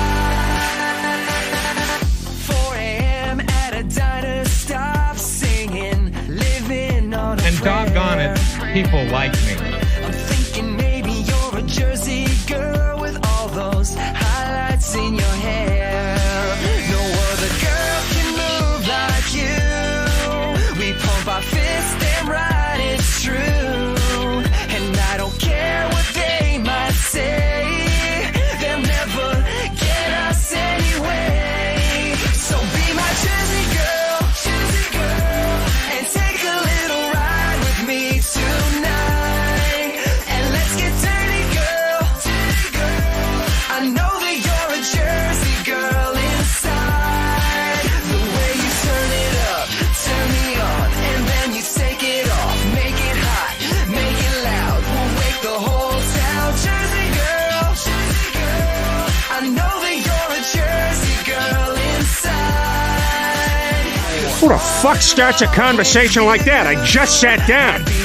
4 a.m. at a diner, stop singing, living on a And prayer. doggone it, people like me. I'm thinking maybe you're a Jersey girl with all those highlights in your hair. No other girl can move like you. We pump our fists damn right, it's true. And I don't care what they might say, they'll never get us anyway. So be my Jersey girl, and take a little ride with me tonight. And let's get dirty, girl. I know that you're a Jersey girl inside. The way you turn it up, turn me on, and then you take it off. Make it hot, make it loud. We'll wake the whole town. Jersey girl, I know that you're a Jersey girl inside. Who the fuck starts a conversation like that? I just sat down. Be